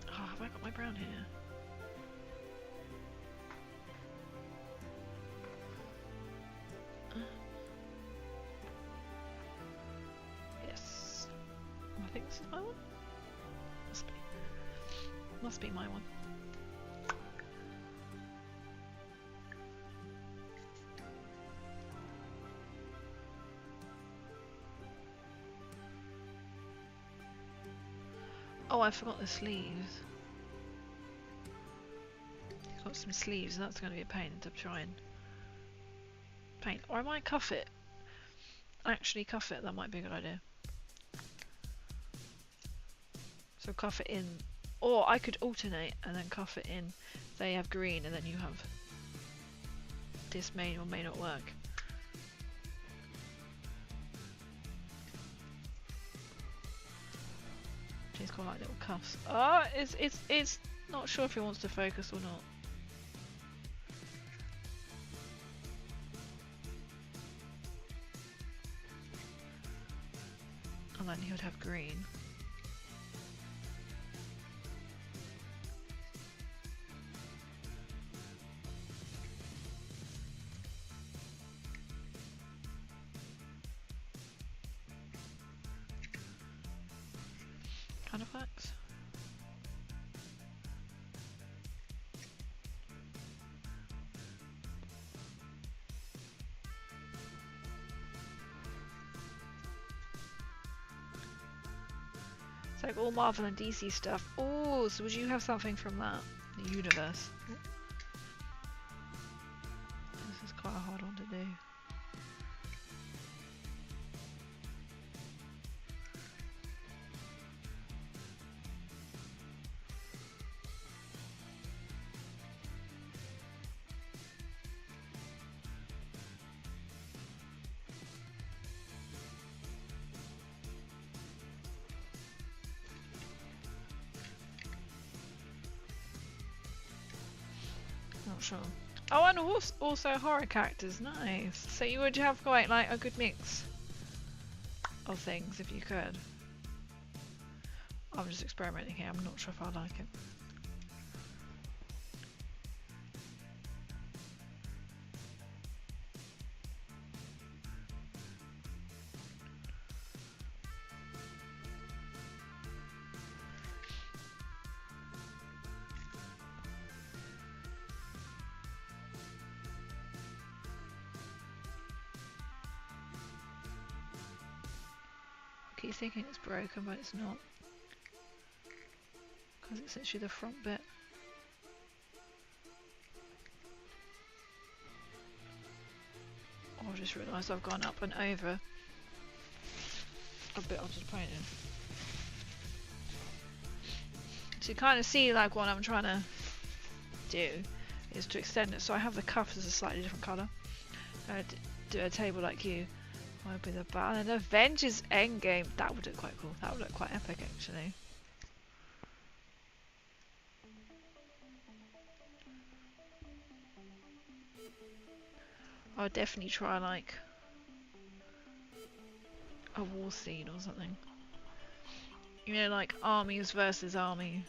Oh, have I got my brown here? Yes. I think this is my one. Must be. Must be my one. Oh, I forgot the sleeves. Got some sleeves, and that's going to be a pain to try and paint. Or I might cuff it. Actually cuff it, that might be a good idea. So cuff it in. Or I could alternate and then cuff it in. They have green and then you have... This may or may not work. She's got like little cuffs. Oh, it's not sure if he wants to focus or not. And then he would have green. Kind of works. It's like all Marvel and DC stuff. Oh, so would you have something from that? The universe. This is quite a hard one to do. Not sure. Oh, and also horror characters. Nice. So you would have quite like a good mix of things if you could. I'm just experimenting here. I'm not sure if I like it. I keep thinking it's broken, but it's not. Because it's actually the front bit. Oh, I just realised I've gone up and over a bit I was just painting. So you kind of see like what I'm trying to do is to extend it. So I have the cuffs as a slightly different colour. Do a table like you. Might be the battle and Avengers Endgame. That would look quite cool. That would look quite epic actually. I would definitely try like a war scene or something. You know, like armies versus army.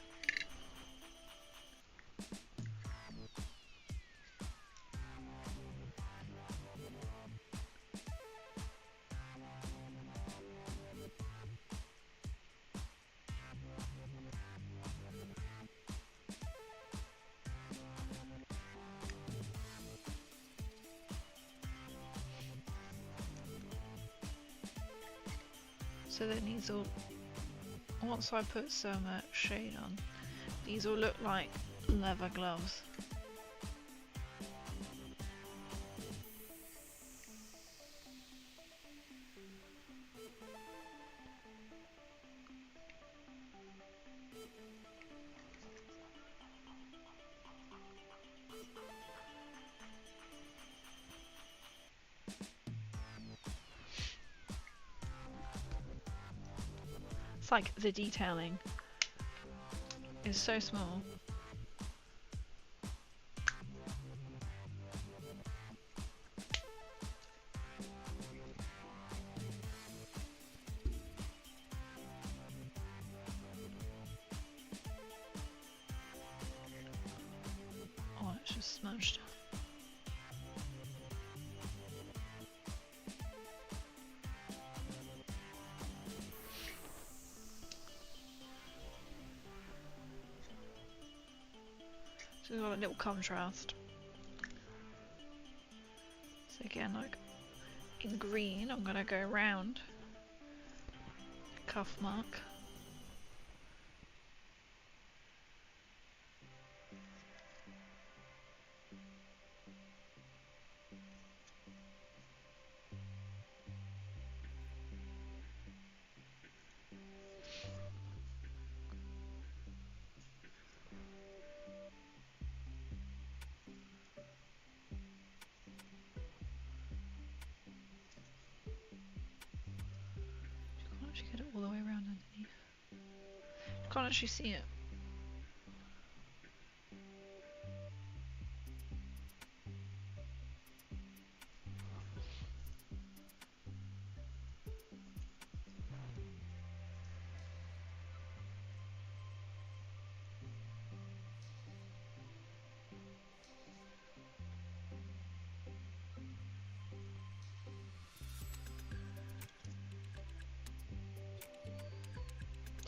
So that these all, once I put some shade on, these all look like leather gloves. It's like the detailing is so small. smudged. So we've got a little contrast. So again, like in green, I'm gonna go around cuff mark. Can't actually get it all the way around underneath. Can't actually see it.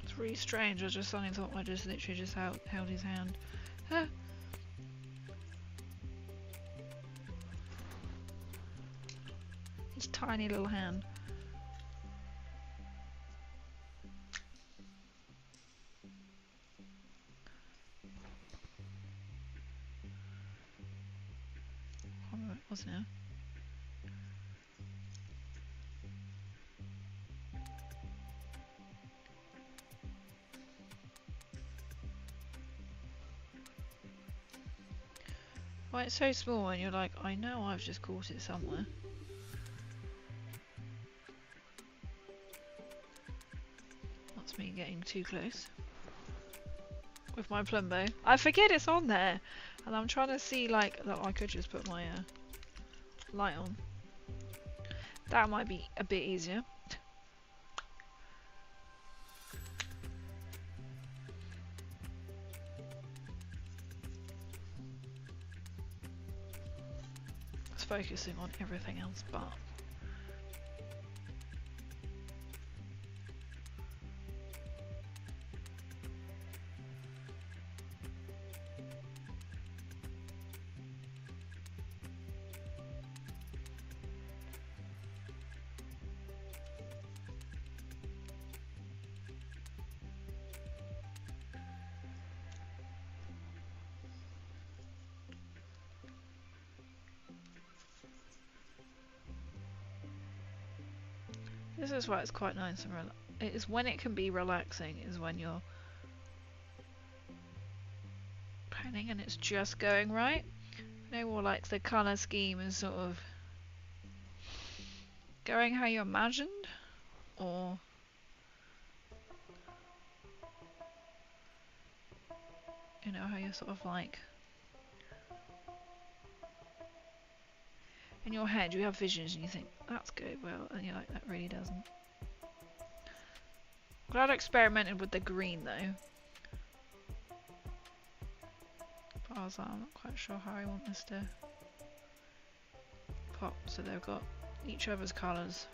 It's really strange. I just suddenly thought I just literally just held his hand. Huh. His tiny little hand. Oh, it wasn't it? Why it's so small and you're like, I know I've just caught it somewhere. That's me getting too close with my plumbo. I forget it's on there, and I'm trying to see like that I could just put my light on. That might be a bit easier. It's focusing on everything else but. This is why it's quite nice and it is when it can be relaxing is when you're painting and it's just going right. No more like the colour scheme is sort of going how you imagined, or you know how you're sort of like in your head you have visions and you think that's good, well, and you're like that really doesn't. Glad I experimented with the green though. But I was like, I'm not quite sure how I want this to pop. So they've got each other's colours.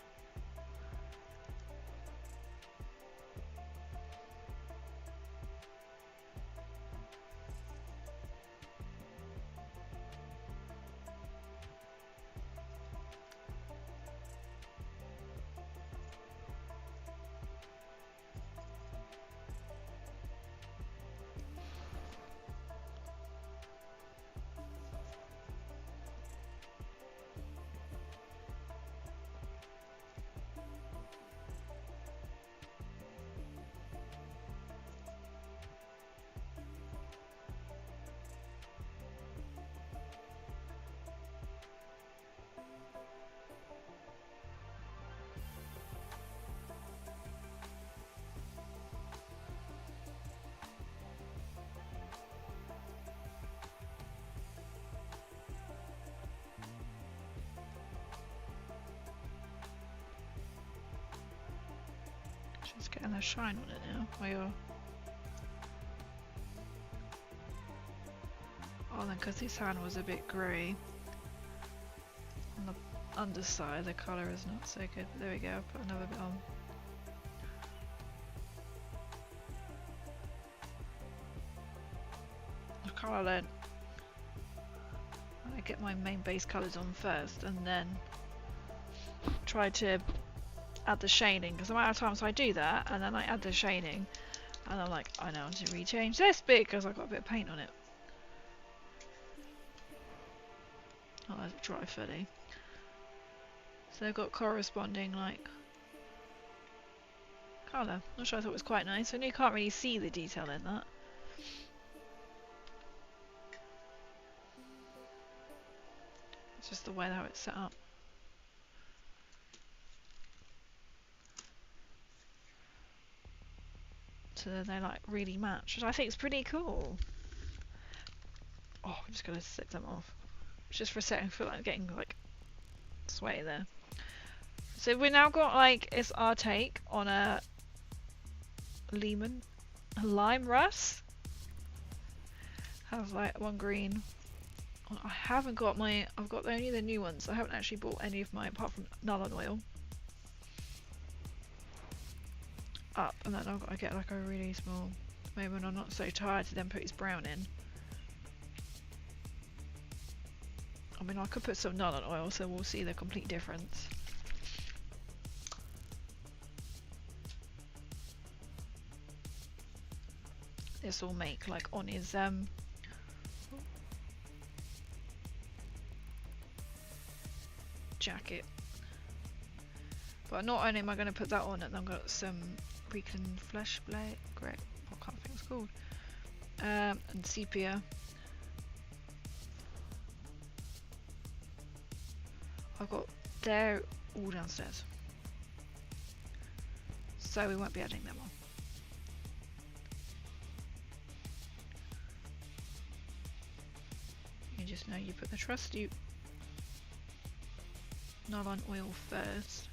Just getting the shine on it now. Where you're... Oh, then because his hand was a bit grey. On the underside, the colour is not so good. There we go, put another bit on. I can't learn. I get my main base colours on first and then try to add the shading, because the amount of times I do that and then I add the shading and I'm like, I know how to rechange this bit because I've got a bit of paint on it. Oh, that's dry fully. So they've got corresponding like colour, which I thought was quite nice. I know you can't really see the detail in that. It's just the way how it's set up. So then they like really match, which I think is pretty cool. Oh, I'm just gonna slip them off. Just for a second, I feel like I'm getting like sweaty there. So we now got like, it's our take on a Leman Russ. Have like one green. I haven't got my, I've got only the new ones. I haven't actually bought any of mine apart from Nullen Oil. Up, and then I've got to get like a really small moment. I'm not so tired to then put his brown in. I mean, I could put some Nullen Oil, so we'll see the complete difference. This will make like on his jacket. But not only am I going to put that on, and I've got some Recon Flesh Blade, great, I can't think what it's called, and sepia. I've got, they're all downstairs, so we won't be adding them on. You just know you put the trusty Nullen Oil first.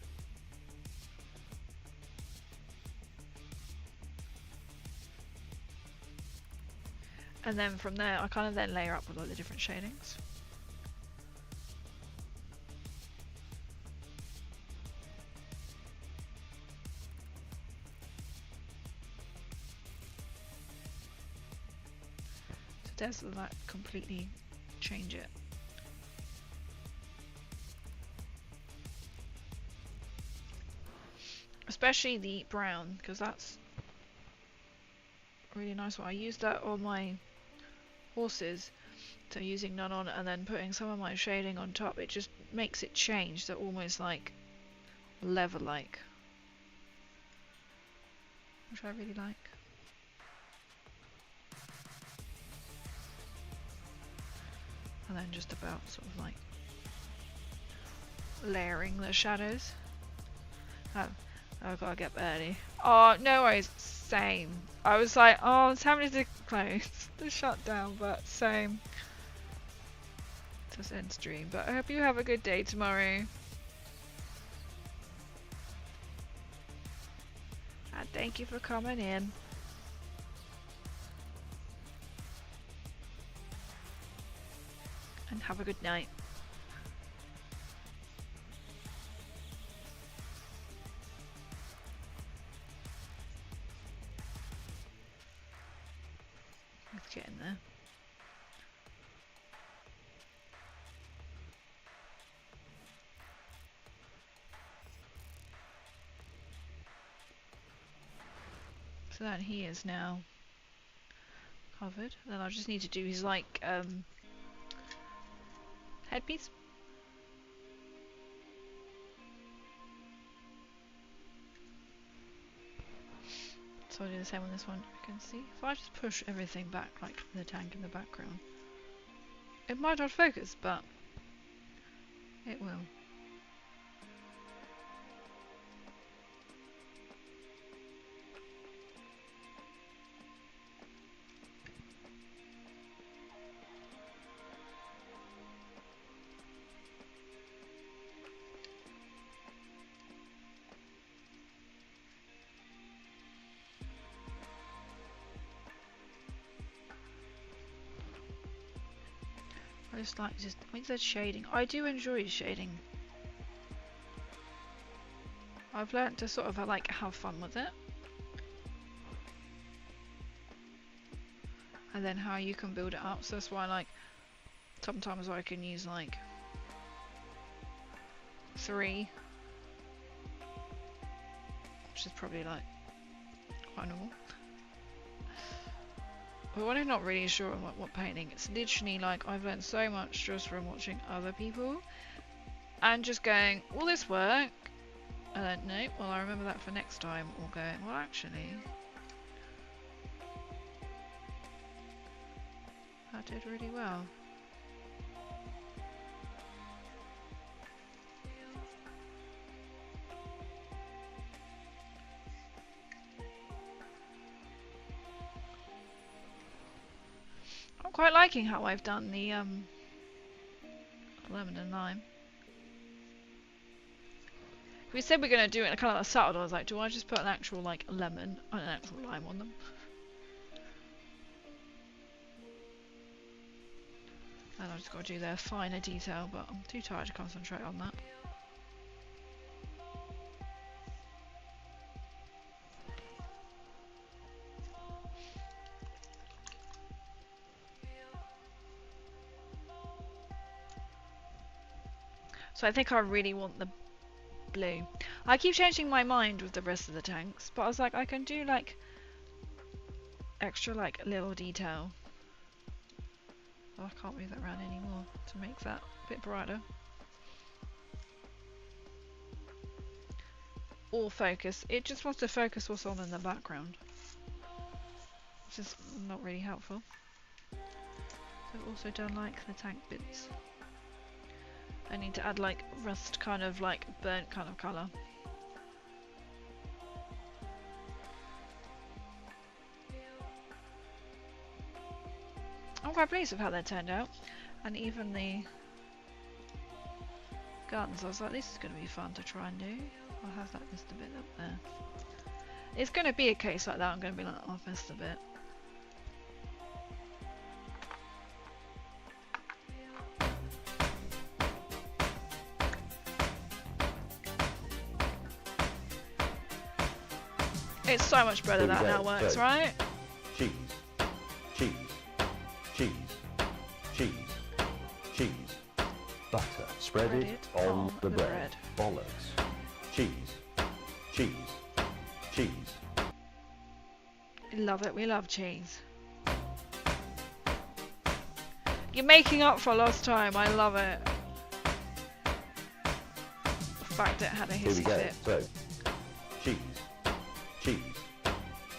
And then from there, I kind of then layer up with all the different shadings. So there's like completely change it. Especially the brown, because that's a really nice one. I used that on my horses, so using none on and then putting some of my shading on top, it just makes it change, so almost like leather like, which I really like. And then just about sort of like layering the shadows. Oh, I've got to get early. Oh, no worries. Same. I was like, oh, it's having to close the shutdown, but same. Just end stream. But I hope you have a good day tomorrow. And thank you for coming in. And have a good night. Let's get in there. So that he is now covered. Then I just need to do his like headpiece. So I'll do the same on this one. You can see if I just push everything back, like the tank in the background, it might not focus, but it will. I just like it said shading. I do enjoy shading. I've learnt to sort of like have fun with it. And then how you can build it up. So that's why like sometimes I can use like 3, which is probably like quite normal. But when I'm not really sure on what painting, it's literally like I've learned so much just from watching other people and just going, will this work? And then no, well I remember that for next time, or going, well actually that did really well. I'm quite liking how I've done the lemon and lime. We said we're going to do it in a kind of a subtle. I was like, do I just put an actual like lemon and an actual lime on them? And I've just got to do their finer detail, but I'm too tired to concentrate on that. So I think I really want the blue. I keep changing my mind with the rest of the tanks, but I was like, I can do like extra like little detail. Oh, I can't move that around anymore to make that a bit brighter. Or focus. It just wants to focus what's on in the background, which is not really helpful. So I've also done like the tank bits. I need to add like rust, kind of like burnt kind of colour. I'm quite pleased with how they turned out, and even the guns. I was like, this is going to be fun to try and do. I'll have that just a bit up there. It's going to be a case like that. I'm going to be like, oh, I've missed a bit. It's so much better that now works, right? Cheese, cheese, cheese, cheese, cheese. Butter. Spread it on the bread. Bollocks. Cheese, cheese, cheese. Love it. We love cheese. You're making up for lost time. I love it. The fact that it had a hissy fit. So, cheese, cheese,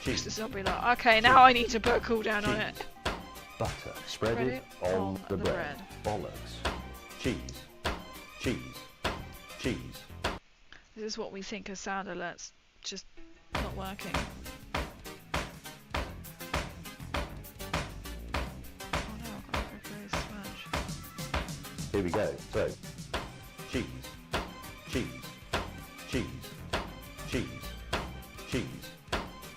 cheese. Just I'll be like, okay, now I need to put a cooldown on it. Butter. Spread it on the bread. Bollocks. Cheese, cheese, cheese. This is what we think of sound alerts just not working. Oh no, I've got to go through this smash. Here we go. So, cheese, cheese, cheese, cheese, cheese.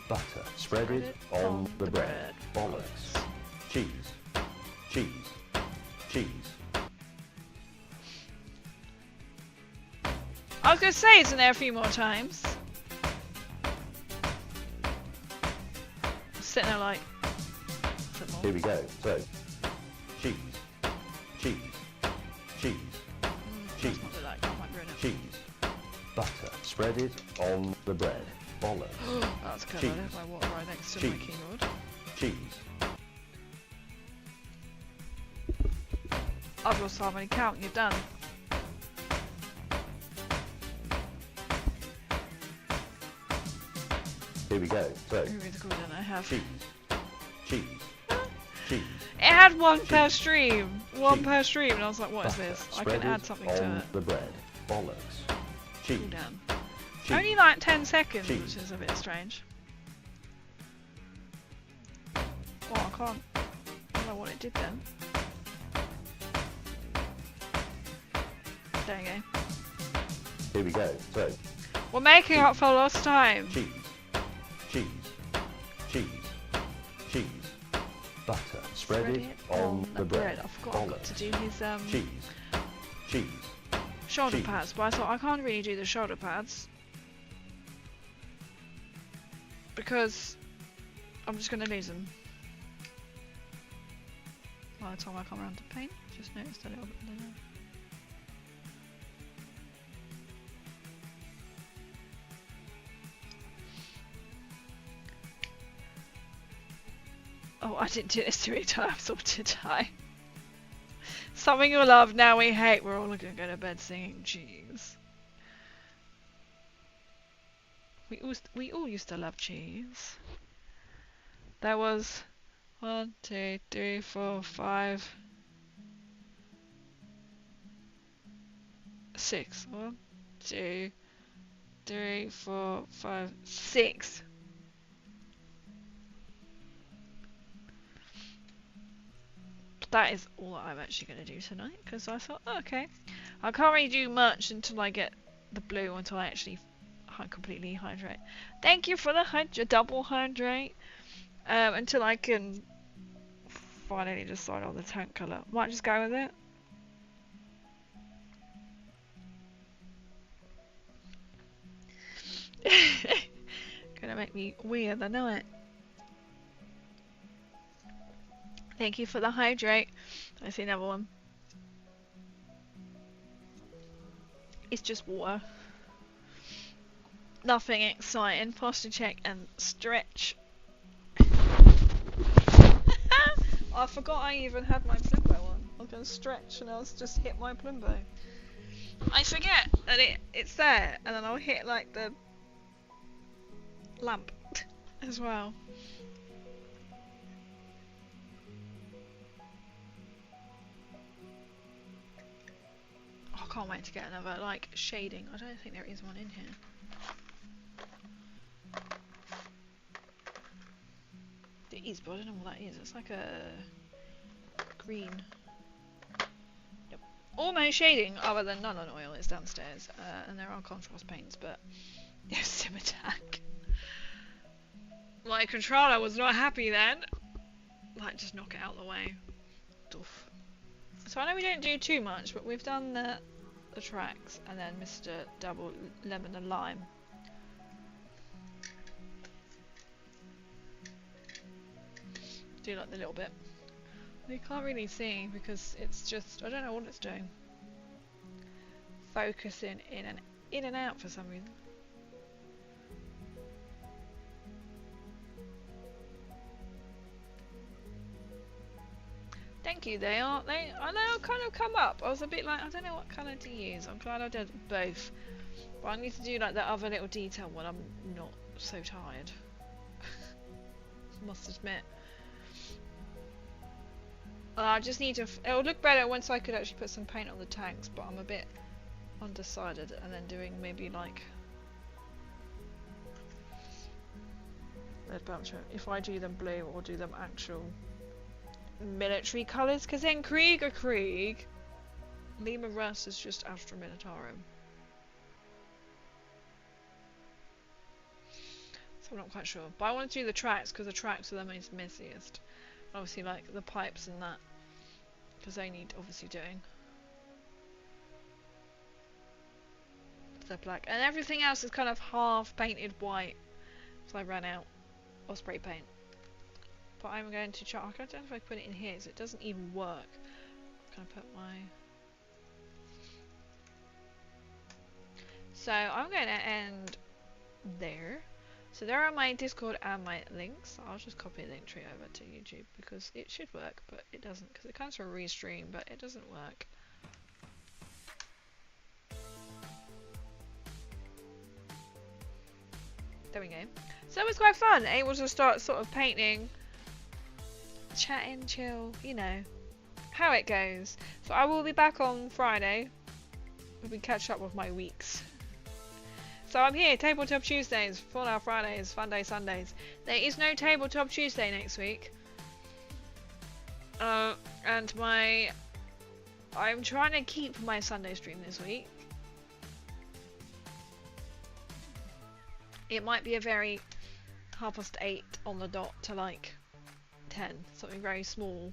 Butter. Spread it on the bread. Bollocks. Cheese, cheese, cheese. I was going to say, isn't there a few more times? I'm sitting there like, here we go. So, cheese, cheese, cheese, cheese, cheese. Butter. Spread it on the bread. Bollocks. That's clever. I left my water right next to my keyboard. Cheese. I've lost how many count. You're done. Here we go. So, Who is the cooldown I have? cheese, cheese, cheese. It had one per stream. One per stream. And I was like, what is Butter. this? I Spread can add it something on to it. the bread. Bollocks. Cheese. Cooldown. Cheese. Only like 10 seconds, Cheese. which is a bit strange. Oh, I can't. I don't know what it did then. There you go. Here we go. So, We're making up for lost time. cheese, cheese, cheese, cheese. Butter. Spread it on the bread. I forgot I've got to do his Cheese. shoulder Cheese. pads, but I thought I can't really do the shoulder pads because I'm just going to lose them by the time I come around to paint. Just noticed a little bit there. Oh, I didn't do this 3 times, or did I? Something we love, now we hate. We're all gonna go to bed singing. Jeez. We all used to love cheese. There was 1, 2, 3, 4, 5, 6. 1, 2, 3, 4, 5, 6. That is all that I'm actually going to do tonight, because I thought, oh, okay, I can't really do much until I get the blue, until I actually completely hydrate. Thank you for the double hydrate. Until I can finally decide on the tank colour. Might just go with it. Gonna make me weird, I know it. Thank you for the hydrate. I see another one. It's just water. Nothing exciting. Posture check and stretch. I forgot I even had my Plumbo on. I was going to stretch and I was just hit my Plumbo. I forget that it's there, and then I'll hit like the lamp as well. I can't wait to get another like shading. I don't think there is one in here. There is, but I don't know what that is. It's like a green. Yep. All no shading other than none on oil is downstairs, and there are contrast paints, but there's Sim-Attack. My controller was not happy then. Like, just knock it out of the way. Doof. So I know we don't do too much, but we've done the tracks, and then Mr. Double Lemon and Lime. Do like the little bit. You can't really see because it's just, I don't know what it's doing. Focusing in and out for some reason. Thank you, I know I'll kind of come up. I was a bit like, I don't know what colour to use. I'm glad I did both. But I need to do like the other little detail when I'm not so tired. Must admit. I just need to, it'll look better once I could actually put some paint on the tanks, but I'm a bit undecided, and then doing maybe like red bunch, if I do them blue or do them actual military colours, because then Krieg are Krieg, Leman Russ is just Astra Militarum. So I'm not quite sure, but I want to do the tracks because the tracks are the most messiest. Obviously like the pipes and that, because they need obviously doing. They're black, and everything else is kind of half painted white, so I ran out of spray paint. But I'm going to try, I don't know if I put it in here, so it doesn't even work. I'm going to put my... So I'm going to end there. So there are my Discord and my links. I'll just copy a link tree over to YouTube because it should work, but it doesn't, because it comes from a restream, but it doesn't work. There we go. So it was quite fun, able to start sort of painting, chatting, chill, you know, how it goes. So I will be back on Friday. We'll be catch up with my weeks. So I'm here, Tabletop Tuesdays, Fallout Fridays, Fun Day Sundays. There is no Tabletop Tuesday next week. And I'm trying to keep my Sunday stream this week. It might be a very 8:30 on the dot to like 10, something very small,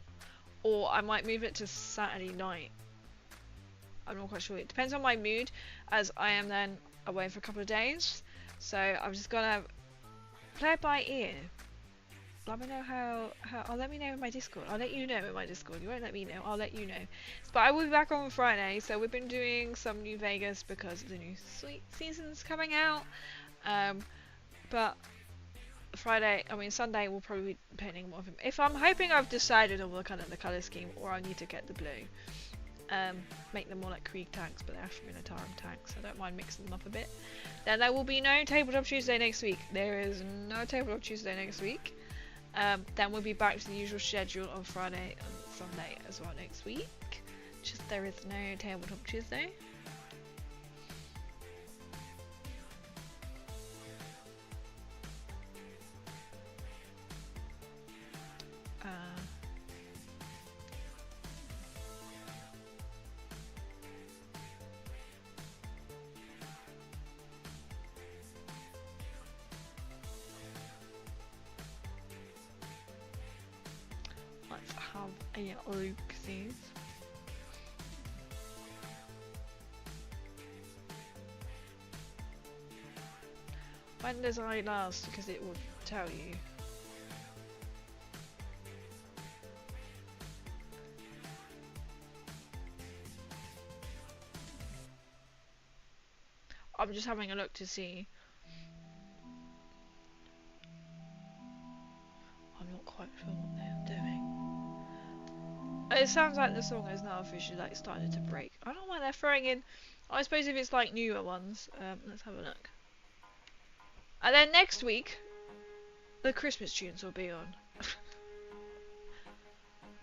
or I might move it to Saturday night. I'm not quite sure. It depends on my mood, as I am then away for a couple of days. So I'm just gonna play it by ear. Let me know how I'll let me know in my Discord. I'll let you know in my Discord. You won't let me know. I'll let you know. But I will be back on Friday. So we've been doing some New Vegas because the new season's coming out. But Sunday will probably be painting more of him. If I'm hoping I've decided on the colour scheme, or I need to get the blue. Make them more like Krieg tanks, but they're actually Minotaur tanks. I don't mind mixing them up a bit. Then there will be no Tabletop Tuesday next week. There is no Tabletop Tuesday next week. Then we'll be back to the usual schedule on Friday and Sunday as well next week. Just there is no Tabletop Tuesday. Let's have a look, see. When does I last? Because it will tell you. I'm just having a look to see. I'm not quite sure what they're doing. It sounds like the song is now officially like started to break. I don't know why they're throwing in. I suppose if it's like newer ones. Let's have a look. And then next week, the Christmas tunes will be on.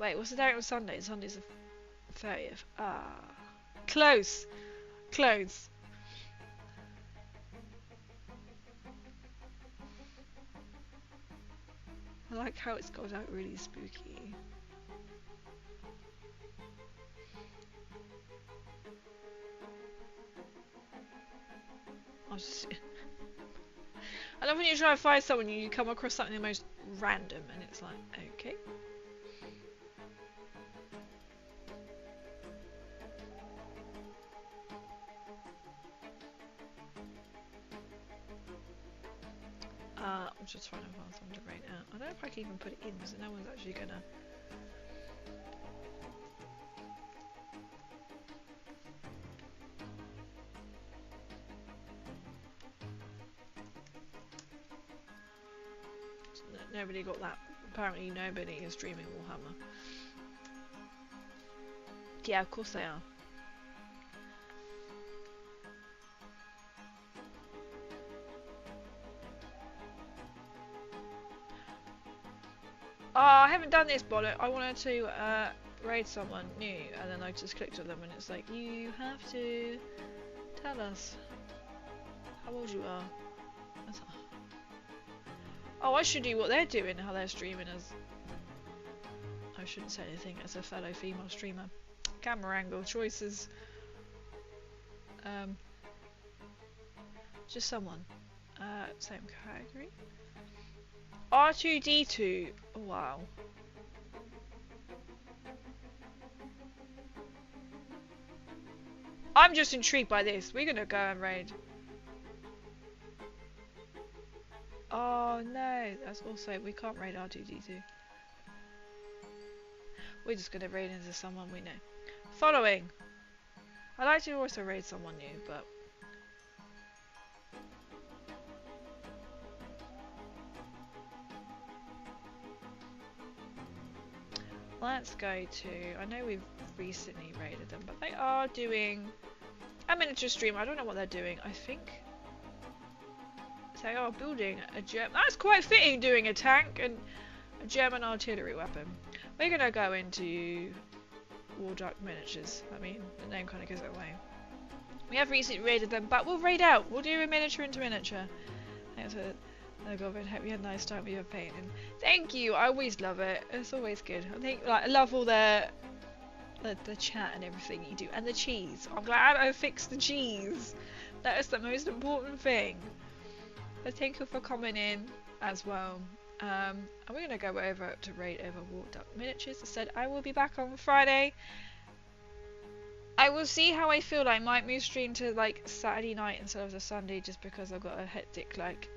Wait, what's the date on Sunday? Sunday's the 30th. Ah, close, close. I like how it's got out really spooky. I love when you try to find someone and you come across something the most random and it's like, okay. I'm just trying to find something to rate out. I don't know if I can even put it in because no one's actually gonna. Nobody got that. Apparently nobody is streaming Warhammer. Yeah, of course they are. Oh, I haven't done this, bollock. I wanted to raid someone new, and then I just clicked on them, and it's like, you have to tell us how old you are. Oh, I should do what they're doing, how they're streaming as... I shouldn't say anything as a fellow female streamer. Camera angle choices. Just someone. Same category. R2D2. Oh, wow. I'm just intrigued by this. We're gonna go and raid. Oh no, that's also, we can't raid R2D2. We're just gonna raid into someone we know. Following. I'd like to also raid someone new, but... Let's go to... I know we've recently raided them, but they are doing a miniature stream. I don't know what they're doing. I think... They are building a German... That's quite fitting, doing a tank and a German artillery weapon. We're gonna go into War Duck Miniatures. I mean, the name kind of gives it away. We have recently raided them, but we'll raid out. We'll do a miniature into miniature. Thanks for the government. Hope you had a nice time with your painting. Thank you. I always love it. It's always good. I think, like, I love all the chat and everything you do, and the cheese. I'm glad I fixed the cheese. That is the most important thing. But thank you for coming in as well. And we're gonna go over to raid over War Duck Miniatures. I said I will be back on Friday. I will see how I feel. I might move stream to like Saturday night instead of the Sunday, just because I've got a hectic like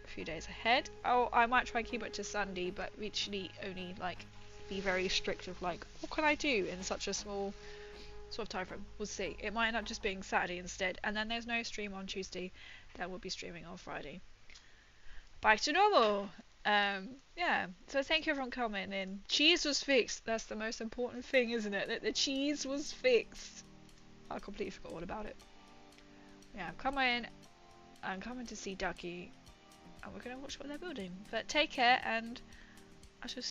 a few days ahead. Oh, I might try and keep it to Sunday, but literally only like be very strict of like what can I do in such a small sort of time frame. We'll see. It might end up just being Saturday instead, and then there's no stream on Tuesday. Then we'll be streaming on Friday. Back to normal. Yeah. So thank you everyone coming in. Cheese was fixed. That's the most important thing, isn't it? That the cheese was fixed. I completely forgot all about it. Yeah, I'm coming to see Ducky, and we're gonna watch what they're building. But take care, and I shall